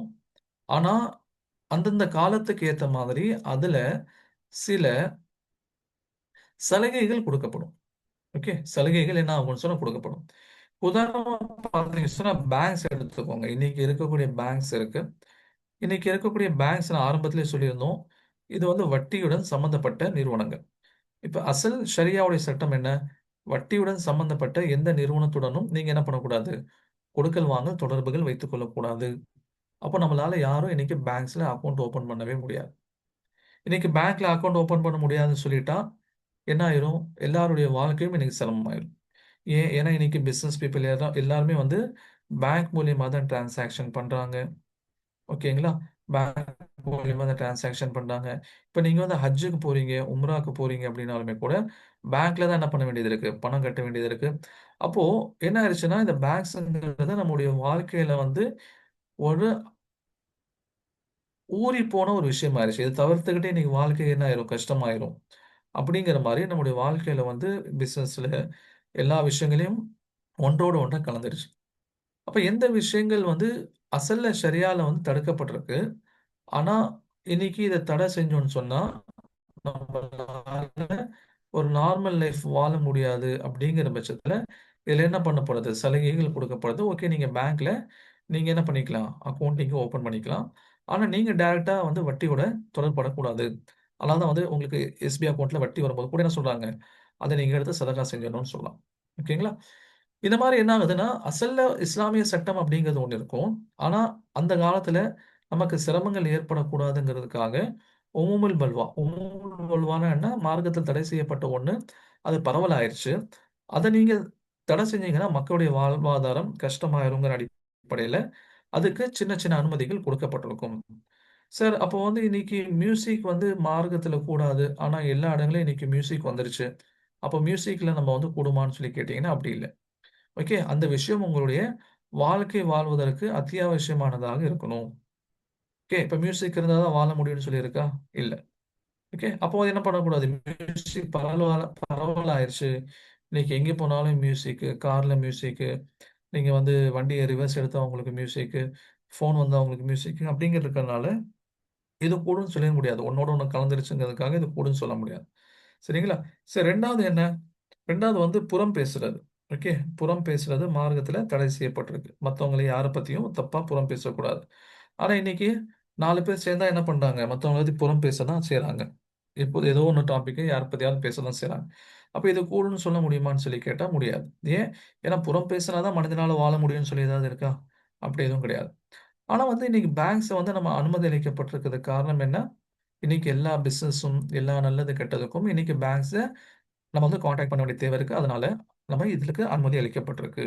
ஆனா, அந்தந்த காலத்துக்கு ஏத்த மாதிரி அதுல சில சலுகைகள் கொடுக்கப்படும். ஓகே. சலுகைகள் என்ன ஆகும்னு சொன்னா கொடுக்கப்படும். உதாரணமா பார்த்தீங்கன்னு சொன்னா பேங்க்ஸ் எடுத்துக்கோங்க. இன்னைக்கு இருக்கக்கூடிய பேங்க்ஸ் இருக்கு. இன்னைக்கு இருக்கக்கூடிய பேங்க்ஸ் நான் ஆரம்பத்திலே சொல்லியிருந்தோம். இது வந்து வட்டியுடன் சம்பந்தப்பட்ட நிறுவனங்கள். இப்ப அசல் ஷரியாவுடைய சட்டம் என்ன? வட்டியுடன் சம்பந்தப்பட்ட எந்த நிறுவனத்துடனும் நீங்க என்ன பண்ணக்கூடாது? கொடுக்கல் வாங்கல் தொடர்புகள் வைத்துக் கொள்ளக்கூடாது. அப்போ நம்மளால யாரும் இன்னைக்கு பேங்க்ஸ்ல அக்கவுண்ட் ஓபன் பண்ணவே முடியாது. இன்னைக்கு பேங்க்ல அக்கவுண்ட் ஓபன் பண்ண முடியாதுன்னு சொல்லிட்டா என்ன ஆயிரும்? எல்லாருடைய வாழ்க்கையும் இன்னைக்கு சிரமமாயிரும். ஏன்? ஏன்னா இன்னைக்கு பிசினஸ் பீப்பிள் எல்லாருமே வந்து பேங்க் மூலியமா தான் டிரான்சாக்ஷன் பண்றாங்க. ஓகேங்களா? பேங்க் மூலியமா தான் டிரான்சாக்ஷன் பண்றாங்க. இப்ப நீங்க வந்து ஹஜ்ஜுக்கு போறீங்க, உம்ராக்கு போறீங்க அப்படின்னாலுமே கூட பேங்க்ல தான் என்ன பண்ண வேண்டியது இருக்கு? பணம் கட்ட வேண்டியது இருக்கு. அப்போ என்ன ஆயிடுச்சுன்னா, இந்த பேங்க்ஸ்ங்கிறது நம்முடைய வாழ்க்கையில வந்து ஒரு ஊறிப்போன ஒரு விஷயம் ஆயிருச்சு. இத தவிர்த்துக்கிட்டு இன்னைக்கு வாழ்க்கை என்ன ஆயிரும்? கஷ்டமாயிரும். அப்படிங்கிற மாரி நம்முடைய வாழ்க்கையில வந்து பிசினஸ்ல எல்லா விஷயங்களையும் ஒன்றோடு ஒன்றா கலந்துருச்சு. அப்ப எந்த விஷயங்கள் வந்து அசல்ல ஷரியால வந்து தடுக்கப்பட்டிருக்கு. ஆனா, இன்னைக்கு இத தடை செஞ்சோம்னு சொன்னா, நம்மளால ஒரு நார்மல் லைஃப் வாழ முடியாது அப்படிங்கிற பட்சத்துல, இதுல என்ன பண்ணப்படுது? சலுகைகள் கொடுக்கப்படுது. ஓகே, நீங்க பேங்க்ல நீங்க என்ன பண்ணிக்கலாம்? அக்கவுண்ட் நீங்க ஓப்பன் பண்ணிக்கலாம். ஆனா, நீங்க டைரக்ட்டா வந்து வட்டியோட தொடர்படக்கூடாது. அதனால தான் வந்து உங்களுக்கு எஸ்பிஐ அக்கவுண்ட்ல வட்டி வரும்போது கூட என்ன சொல்றாங்க? அத நீங்க எடுத்து சதகா செஞ்சிடணும்னு சொல்லலாம். ஓகேங்களா? இந்த மாரி என்ன ஆகுதுன்னா, அசல்ல இஸ்லாமிய சட்டம் அப்படிங்கிறது ஒண்ணு இருக்கும். ஆனா, அந்த காலத்துல நமக்கு சிரமங்கள் ஏற்படக்கூடாதுங்கிறதுக்காக உமூமுல் பல்வா. உமூமுல் பல்வான்னா என்ன? மார்க்கத்தில் தடை செய்யப்பட்ட ஒண்ணு. அது பரவலாயிருச்சு. அத நீங்க தடை செஞ்சீங்கன்னா, மக்களுடைய வாழ்வாதாரம் கஷ்டமாயிருங்கிற அடிப்படையில, அதுக்கு சின்ன சின்ன அனுமதிகள் கொடுக்கப்பட்டிருக்கும். சார், அப்போ வந்து இன்னைக்கு மியூசிக் வந்து மார்க்கத்துல கூடாது. ஆனா, எல்லா இடங்கள்லயும் இன்னைக்கு மியூசிக் வந்துருச்சு. அப்போ மியூசிக்ல நம்ம வந்து கூடுமான்னு சொல்லி கேட்டீங்கன்னா, அப்படி இல்ல. ஓகே. அந்த விஷயம் உங்களுடைய வாழ்க்கை வாழ்வதற்கு அத்தியாவசியமானதாக இருக்கணும். ஓகே. இப்ப மியூசிக் இருந்தா தான் வாழ முடியும்னு சொல்லியிருக்கா? இல்ல. ஓகே. அப்போ என்ன பண்ணக்கூடாது? மியூசிக் பரவலாயிருச்சு. இன்னைக்கு எங்க போனாலும் மியூசிக்கு, கார்ல மியூசிக்கு, நீங்க வந்து வண்டிய ரிவர்ஸ் எடுத்தா உங்களுக்கு மியூசிக்கு, ஃபோன் வந்தா உங்களுக்கு மியூசிக்கு அப்படிங்கிறது இருக்கறனால, இது கூடுன்னு சொல்லவே முடியாது. ஒண்ணோட ஒண்ணு கலந்துருச்சுங்கிறதுக்காக இது கூடுன்னு சொல்ல முடியாது. சரிங்களா? சரி, 2வது என்ன? 2வது வந்து புறம் பேசுறது. ஓகே. புறம் பேசுறது மார்க்கத்துல தடை செய்யப்பட்டிருக்கு. மத்தவங்கள யார பத்தியும் தப்பா புறம் பேசக்கூடாது. ஆனா இன்னைக்கு 4 பேர் சேர்ந்தா என்ன பண்றாங்க? மத்தவங்கள பத்தி புறம் பேச தான் செய்றாங்க. எப்போது ஏதோ ஒண்ணு டாபிக்க யார பத்தியாவது பேச தான் செய்றாங்க. அப்ப இது கூடுன்னு சொல்ல முடியுமான்னு சொல்லி கேட்டா முடியாது. ஏன்? ஏன்னா புறம் பேசினா தான் மனிதனால வாழ முடியும்னு சொல்லி ஏதாவது இருக்கா? அப்படி எதுவும் கிடையாது. ஆனா வந்து இன்னைக்கு பேங்க்ஸ வந்து நம்ம அனுமதி அளிக்கப்பட்டிருக்கிறதுக்கு காரணம் என்ன? இன்னைக்கு எல்லா பிசினஸும், எல்லா நல்லது கெட்டதுக்கும் இன்னைக்கு பேங்க்ஸ நம்ம வந்து கான்டாக்ட் பண்ண வேண்டிய தேவை இருக்கு. அதனால நம்ம இதுக்கு அனுமதி அளிக்கப்பட்டிருக்கு.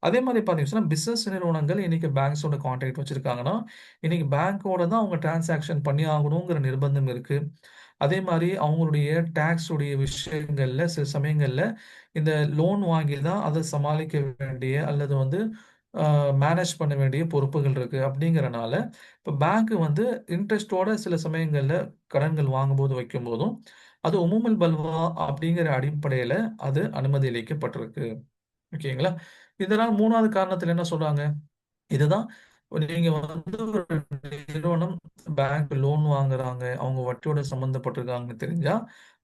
அதே மாரி பார்த்தீங்கன்னா, பிசினஸ் நிறுவனங்கள் இன்னைக்கு பேங்க்ஸோட கான்டாக்ட் வச்சிருக்காங்கன்னா, இன்னைக்கு பேங்கோட தான் அவங்க டிரான்சாக்ஷன் பண்ணி ஆகணுங்கிற நிர்பந்தம் இருக்கு. அதே மாரி அவங்களுடைய டாக்ஸ் உடைய விஷயங்கள்ல சில சமயங்கள்ல இந்த லோன் வாங்கி தான் அத சமாளிக்க வேண்டிய அல்லது வந்து அ மேனேஜ் பண்ண வேண்டிய பொறுப்புகள் இருக்கு. அப்படிங்கிறனால, இப்ப பேங்க் வந்து இன்ட்ரஸ்ட்டோட சில சமயங்கள்ல கடன்கள் வாங்கும்போது, வைக்கும்போதும், அது உமூமுல் பல்வா அப்படிங்கிற அடிப்படையில அது அனுமதி அளிக்கப்பட்டிருக்கு. ஓகேங்களா? இதனால் 3வது காரணத்துல என்ன சொல்றாங்க? இதுதான் நீங்க வந்து ஒரு நிறுவனம் பேங்க் லோன் வாங்குறாங்க, அவங்க வட்டியோட சம்மந்தப்பட்டிருக்காங்கன்னு தெரிஞ்சா,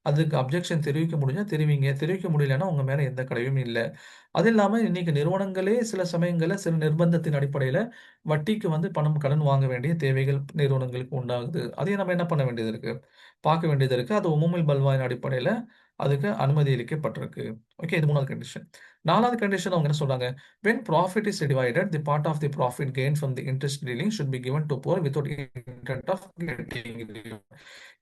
அதுக்கு அப்ஜெக்ஷன் தெரிவிக்க முடிஞ்சா தெரிவிங்க. தெரிவிக்க முடியலன்னா உங்க மேல எந்த கடமையும் இல்ல. அது இல்லாம இன்னைக்கு நிறுவனங்களே சில சமயங்கள்ல சில நிர்பந்தத்தின் அடிப்படையில வட்டிக்கு வந்து பணம் கடன் வாங்க வேண்டிய தேவைகள் நிறுவனங்களுக்கு உண்டாகுது. அதையும் நம்ம என்ன பண்ண வேண்டியது இருக்கு? பார்க்க வேண்டியது இருக்கு. அது உமுல் பல்வாயின் அடிப்படையில அதுக்கு அனுமதி அளிக்கப்பட்டிருக்கு. ஓகே, இது 3வது கண்டிஷன். 4வது கண்டிஷன் அவங்க என்ன சொல்றாங்க? When profit is divided, the part of the profit gained from the interest dealing should be given to poor without intent of getting reward.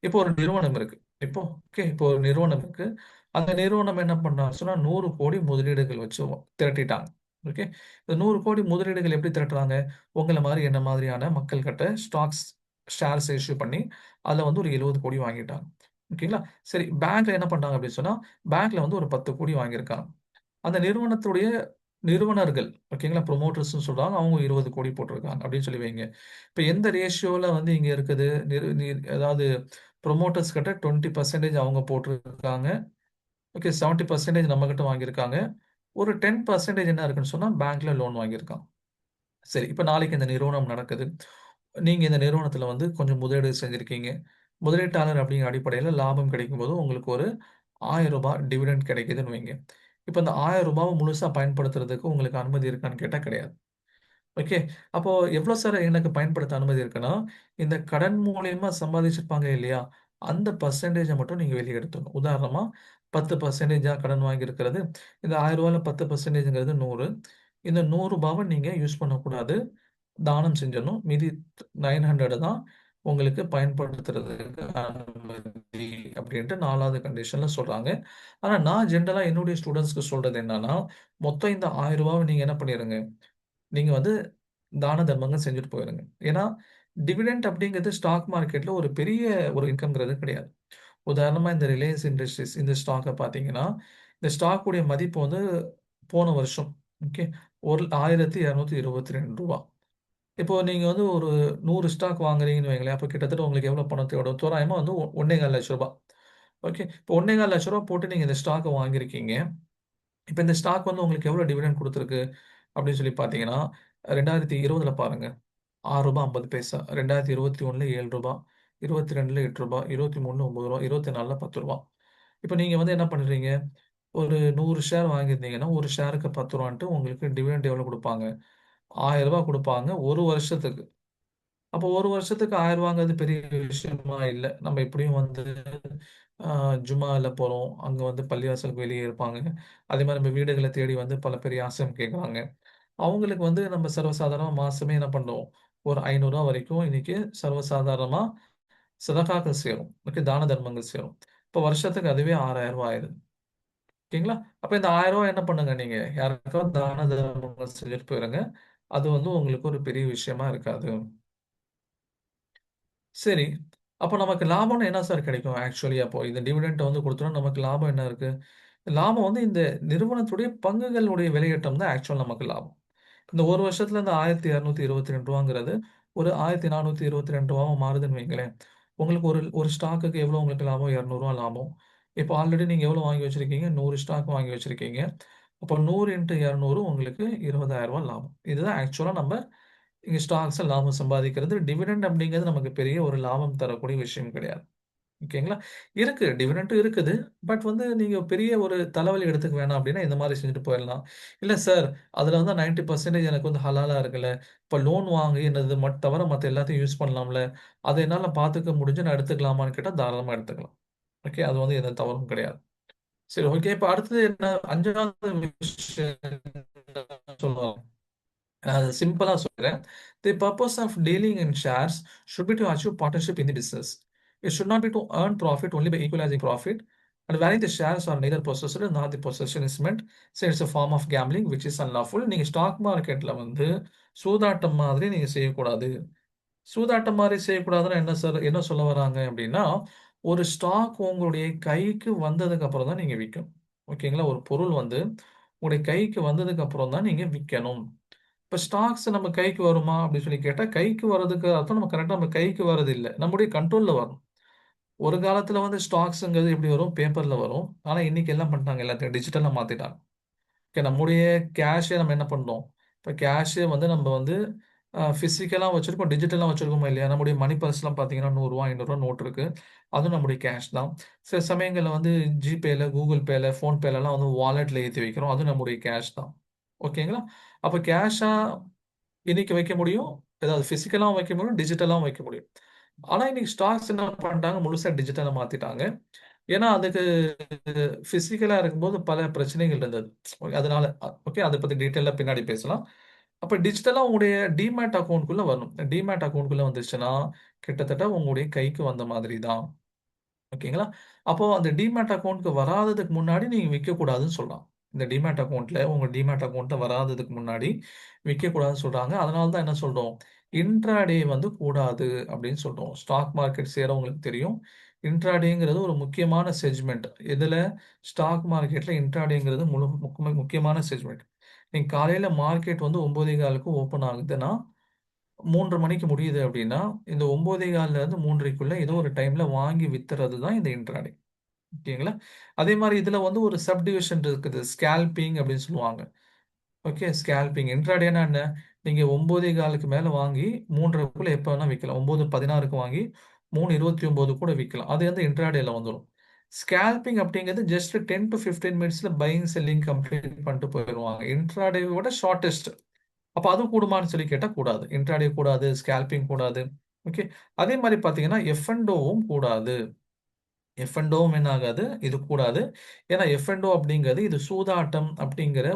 இப்போ ஒரு நிறுவனம் இருக்கு. இப்போ ஒரு நிறுவனம் இருக்கு. அந்த நிறுவனம் என்ன பண்ணாங்க சொன்னா 100 கோடி முதலீடுகள் வச்சு திரட்டிட்டாங்க. ஓகே. இந்த 100 கோடி முதலீடுகள் எப்படி திரட்டுறாங்க? உங்கள மாரி என்ன மாதிரியான மக்கள் கிட்ட ஷேர்ஸ் இஷ்யூ பண்ணி அதுல வந்து ஒரு 70 கோடி வாங்கிட்டாங்க. ஓகேங்களா? சரி, பேங்க்ல என்ன பண்றாங்க அப்படின்னு சொன்னா, பேங்க்ல வந்து ஒரு 10 கோடி வாங்கியிருக்காங்க. அந்த நிறுவனத்துடைய நிறுவனர்கள், ஓகேங்களா, ப்ரொமோட்டர்ஸ்னு சொல்றாங்க. அவங்க 20 கோடி போட்டிருக்காங்க அப்படின்னு சொல்லி வைங்க. இப்ப எந்த ரேஷியோல வந்து இங்க இருக்குது? அதாவது ப்ரொமோட்டர்ஸ் கிட்ட 20% அவங்க போட்டிருக்காங்க. ஓகே, 70% நம்ம கிட்ட வாங்கியிருக்காங்க. ஒரு 10% என்ன இருக்குன்னு சொன்னா பேங்க்ல லோன் வாங்கியிருக்கான். சரி, இப்ப நாளைக்கு இந்த நிறுவனம் நடக்குது. நீங்க இந்த நிறுவனத்துல வந்து கொஞ்சம் முதலீடு செஞ்சிருக்கீங்க. முதலீட்டாளர் அப்படிங்கிற அடிப்படையில லாபம் கிடைக்கும்போது உங்களுக்கு ஒரு ரூ. 1000 டிவிடெண்ட் கிடைக்குதுன்னு வைங்க. இப்ப இந்த ரூ. 1000 முழுசா பயன்படுத்துறதுக்கு உங்களுக்கு அனுமதி இருக்கான்னு கேட்டா கிடையாது. ஓகே. அப்போ எவ்வளோ சார் எனக்கு பயன்படுத்த அனுமதி இருக்குன்னா, இந்த கடன் மூலியமா சம்பாதிச்சிருப்பாங்க இல்லையா? அந்த பெர்சன்டேஜ மட்டும் நீங்க வெளிய எடுத்துக்கணும். உதாரணமா 10% கடன் வாங்கியிருக்கிறது. இந்த ரூ. 1000ல 10%ங்கிறது 100. இந்த ரூ. 100 நீங்க யூஸ் பண்ணக்கூடாது. தானம் செஞ்சிடணும். மீதி 900 தான் உங்களுக்கு பயன்படுத்துறதுக்கு அனுமதி அப்படின்ட்டு 4வது கண்டிஷன்ல சொல்றாங்க. ஆனா நான் ஜெனரலா என்னுடைய ஸ்டூடண்ட்ஸ்க்கு சொல்றது என்னன்னா, மொத்தம் இந்த ரூ. 1000 நீங்க என்ன பண்ணிருங்க, நீங்க வந்து தான தர்மங்கள் செஞ்சுட்டு போயிருங்க. ஏன்னா, டிவிடெண்ட் அப்படிங்கிறது ஸ்டாக் மார்க்கெட்ல ஒரு பெரிய ஒரு இன்கம்ங்கிறது கிடையாது. உதாரணமா இந்த ரிலையன்ஸ் இண்டஸ்ட்ரீஸ் இந்த ஸ்டாக்க பார்த்தீங்கன்னா, இந்த ஸ்டாக் உடைய மதிப்பு வந்து போன வருஷம் ஓகே ஒரு ரூ. 1222. இப்போ நீங்க வந்து ஒரு 100 ஸ்டாக் வாங்குறீங்கன்னு வைங்களேன். அப்ப கிட்டத்தட்ட உங்களுக்கு எவ்வளோ பணம் தேவைப்படும்? தோராயமா வந்து ரூ. 1,25,00,000. ஓகே. இப்போ ரூ. 1,25,00,000 போட்டு நீங்க இந்த ஸ்டாக்க வாங்கியிருக்கீங்க. இப்ப இந்த ஸ்டாக் வந்து உங்களுக்கு எவ்வளோ டிவிடெண்ட் குடுத்திருக்கு அப்படின்னு சொல்லி பார்த்தீங்கன்னா, 2020ல பாருங்க. ரூ. 6.50. 2021ல ரூ. 7, 22ல ரூ. 8, 23ல ரூ. 9, 24ல ரூ. 10. இப்ப நீங்க வந்து என்ன பண்றீங்க? ஒரு 100 ஷேர் வாங்கியிருந்தீங்கன்னா, ஒரு ஷேருக்கு ரூ. 10ன்ட்டு உங்களுக்கு டிவிடெண்ட் எவ்வளோ குடுப்பாங்க? ரூ. 1000 குடுப்பாங்க 1 வருஷத்துக்கு. அப்போ 1 வருஷத்துக்கு ரூ. 1000ங்கிறது பெரிய விஷயமா இல்ல. நம்ம எப்படியும் வந்து அ ஜும்மால போறோம். அங்க வந்து பள்ளிவாசலுக்கு வெளியே இருப்பாங்க. அதே மாரி நம்ம வீடுகள தேடி வந்து பல பேர் யாசகம் கேட்குறாங்க. அவங்களுக்கு வந்து நம்ம சர்வசாதாரணமா மாசமே என்ன பண்றோம்? ஒரு ரூ. 500 வரைக்கும் இன்னைக்கு சர்வசாதாரணமா சதகாக்கள் சேரும். ஓகே, தான தர்மங்கள் சேரும். இப்போ வருஷத்துக்கு அதுவே ரூ. 6,000 ஆயிடுது. ஓகேங்களா? அப்ப இந்த ரூ. 1000 என்ன பண்ணுங்க நீங்க? யாருக்காவது தான தர்மங்கள் செஞ்சுட்டு போயிருங்க. அது வந்து உங்களுக்கு ஒரு பெரிய விஷயமா இருக்காது. சரி. அப்ப நமக்கு லாபம்னு என்ன சார் கிடைக்கும்? ஆக்சுவலி அப்போ இந்த டிவிடெண்ட் வந்து குடுத்தோம்னா நமக்கு லாபம் என்ன இருக்கு? லாபம் வந்து இந்த நிறுவனத்துடைய பங்குகளுடைய விலையேற்றம் தான் ஆக்சுவல் நமக்கு லாபம். இந்த ஒரு வருஷத்துல இந்த ரூ. 1222ங்கிறது ஒரு ரூ. 1422வா மாறுதுன்னு வைங்களேன். உங்களுக்கு ஒரு ஒரு ஸ்டாக்குக்கு எவ்வளோ உங்களுக்கு லாபம்? ரூ. 200 லாபம். இப்போ ஆல்ரெடி நீங்க எவ்வளோ வாங்கி வச்சிருக்கீங்க? 100 ஸ்டாக் வாங்கி வச்சிருக்கீங்க. அப்போ 100 இன்டு 200 உங்களுக்கு ரூ. 20,000 லாபம். இதுதான் ஆக்சுவலா நம்ம இங்க ஸ்டாக்ஸ்ல லாபம் சம்பாதிக்கிறது. டிவிடெண்ட் அப்படிங்கிறது நமக்கு பெரிய ஒரு லாபம் தரக்கூடிய விஷயம் கிடையாது. ஓகேங்களா? இருக்கு. டிவிடெண்டும் இருக்குது. பட் வந்து நீங்க பெரிய ஒரு தலைவலி எடுத்துக்க வேணாம் அப்டின்னா, இந்த மாரி செஞ்சுட்டு போயிரலாம். இல்ல சார், அதுல வந்து 90% எனக்கு வந்து ஹலாலா இருக்குல்ல. இப்ப லோன் வாங்கி என்னது தவிர மத்த எல்லாத்தையும் யூஸ் பண்ணலாம்ல. அத என்னால பார்த்துக்க முடிஞ்சு நான் எடுத்துக்கலாமான்னு கேட்டா, தாராளமா எடுத்துக்கலாம். ஓகே. அது வந்து எந்த தவறும் கிடையாது. சரி, ஓகே. இப்ப அடுத்தது என்ன 5வது விஷயம் என்ன சொல்லுவாங்க? நான் அத சிம்பிளா சொல்றேன். The purpose of dealing in shares should be to achieve partnership in the business. It should not be to earn profit only by equalizing profit. And wherein the shares are neither possessed nor the possession is meant, so it's a form of gambling which is unlawful. நீங்க stock மார்க்கெட்ல வந்து சூதாட்டம் மாதிரி நீங்க செய்யக்கூடாது. சூதாட்டம் மாரி செய்யக்கூடாதுன்னா என்ன சார்? என்ன சொல்ல வராங்க அப்டின்னா, ஒரு ஸ்டாக் உங்களுடைய கைக்கு வந்ததுக்கு அப்புறம் தான் நீங்க விக்கணும். ஓகேங்களா? ஒரு பொருள் வந்து உங்களுடைய கைக்கு வந்ததுக்கு அப்புறம் தான் நீங்க விக்கணும். இப்ப ஸ்டாக்ஸ் நம்ம கைக்கு வருமா அப்படின்னு சொல்லி கேட்டா, கைக்கு வர்றதுக்கு அர்த்தம் நம்ம கரெக்ட்டா நம்ம கைக்கு வர்றதில்ல. நம்முடைய கண்ட்ரோல்ல வரணும். ஒரு காலத்துல வந்து ஸ்டாக்ஸ்ங்கிறது எப்படி வரும்? பேப்பர்ல வரும். ஆனா இன்னைக்கு எல்லாம் பண்ணிட்டாங்க எல்லாத்தையும் டிஜிட்டலா மாத்திட்டாங்க. ஓகே, நம்முடைய கேஷ நம்ம என்ன பண்றோம்? இப்ப இப்போ கேஷே வந்து நம்ம வந்து ஃபிசிக்கலாக வச்சுருக்கோம், டிஜிட்டலாக வச்சுருக்கோமா இல்லையா? நம்முடைய மணி பர்ஸ்லாம் பார்த்தீங்கன்னா ரூ. 100 ரூ. 500 நோட் இருக்கு. அதுவும் நம்முடைய கேஷ் தான். சில சமயங்கள்ல வந்து ஜிபேல, கூகுள் பேல, ஃபோன்பேலலாம் வந்து வாலெட்ல ஏத்தி வைக்கிறோம். அதுவும் நம்முடைய கேஷ் தான். ஓகேங்களா? அப்ப கேஷா இன்னைக்கு வைக்க முடியும். ஏதாவது பிசிக்கலாவும் வைக்க முடியும், டிஜிட்டலாவும் வைக்க முடியும். ஆனா இன்னைக்கு ஸ்டாக்ஸ் என்ன பண்ணிட்டாங்க, முழுசா டிஜிட்டலா மாத்திட்டாங்க. ஏன்னா அதுக்கு பிசிக்கலா இருக்கும்போது பல பிரச்சனைகள் இருந்தது. அதனால ஓகே, அதை பத்தி டீட்டெயிலா பின்னாடி பேசலாம். அப்ப டிஜிட்டலா உங்களுடைய டிமேட் அக்கவுண்ட்குள்ள வரணும். டிமேட் அக்கவுண்ட்குள்ள வந்துருச்சுன்னா கிட்டத்தட்ட உங்களுடைய கைக்கு வந்த மாதிரி தான். ஓகேங்களா? அப்போ அந்த டிமேட் அக்கவுண்ட்க்கு வராததுக்கு முன்னாடி நீங்க விற்கக்கூடாதுன்னு சொல்லலாம். இந்த டிமேட் அக்கவுண்ட்ல உங்க டிமேட் அக்கவுண்ட்ல வராததுக்கு முன்னாடி விற்கக்கூடாதுன்னு சொல்றாங்க. அதனால தான் என்ன சொல்றோம்? இன்ட்ராடே வந்து கூடாது அப்படின்னு சொல்றோம். ஸ்டாக் மார்க்கெட் செய்றவங்களுக்கு தெரியும். இன்ட்ராடேங்கிறது ஒரு முக்கியமான செக்மென்ட். இதுல ஸ்டாக் மார்க்கெட்ல இன்ட்ராடேங்கிறது முக்கியமான செக்மென்ட். நீங்க காலையில மார்க்கெட் வந்து 9:15க்கு ஓப்பன் ஆகுதுன்னா 3:30 மணிக்கு முடியுது அப்படின்னா, இந்த 9:15ல இருந்து 3:30க்குள்ள ஏதோ ஒரு டைம்ல வாங்கி வித்துறது தான் இந்த இன்ட்ராடே. ஓகேங்களா? அதே மாரி இதுல வந்து ஒரு சப் டிவிஷன் இருக்குது. ஸ்கேல்பிங் அப்படின்னு சொல்லுவாங்க. ஓகே. ஸ்கேல்பிங். இன்ட்ராடேன்னா என்ன? நீங்க 9:15க்கு மேல வாங்கி 3:30க்குள்ள எப்ப வேணா விக்கலாம். 9:16க்கு வாங்கி 3:29 கூட விக்கலாம். அது வந்து இன்ட்ராடேல வந்துரும். ஸ்கேல்பிங் அப்படிங்கிறது ஜஸ்ட் 10 டூ 15 மினிட்ஸ்ல பையிங், செல்லிங் கம்ப்ளீட் பண்ணிட்டு போயிருவாங்க. இன்ட்ராடேவோட ஷார்ட்டஸ்ட். அப்ப அது கூடுமான்னு சொல்லி கேட்டா கூடாது. இன்ட்ராடே கூடாது, ஸ்கேல்பிங் கூடாது. ஓகே. அதே மாரி பார்த்தீங்கன்னா, எஃப் அண்ட் ஓவும் கூடாது. எஃப் அண்ட் ஓவும் என்ன ஆகாது? இது கூடாது. ஏன்னா எஃப் அண்ட் ஓ அப்படிங்கிறது இது சூதாட்டம் அப்படிங்கிற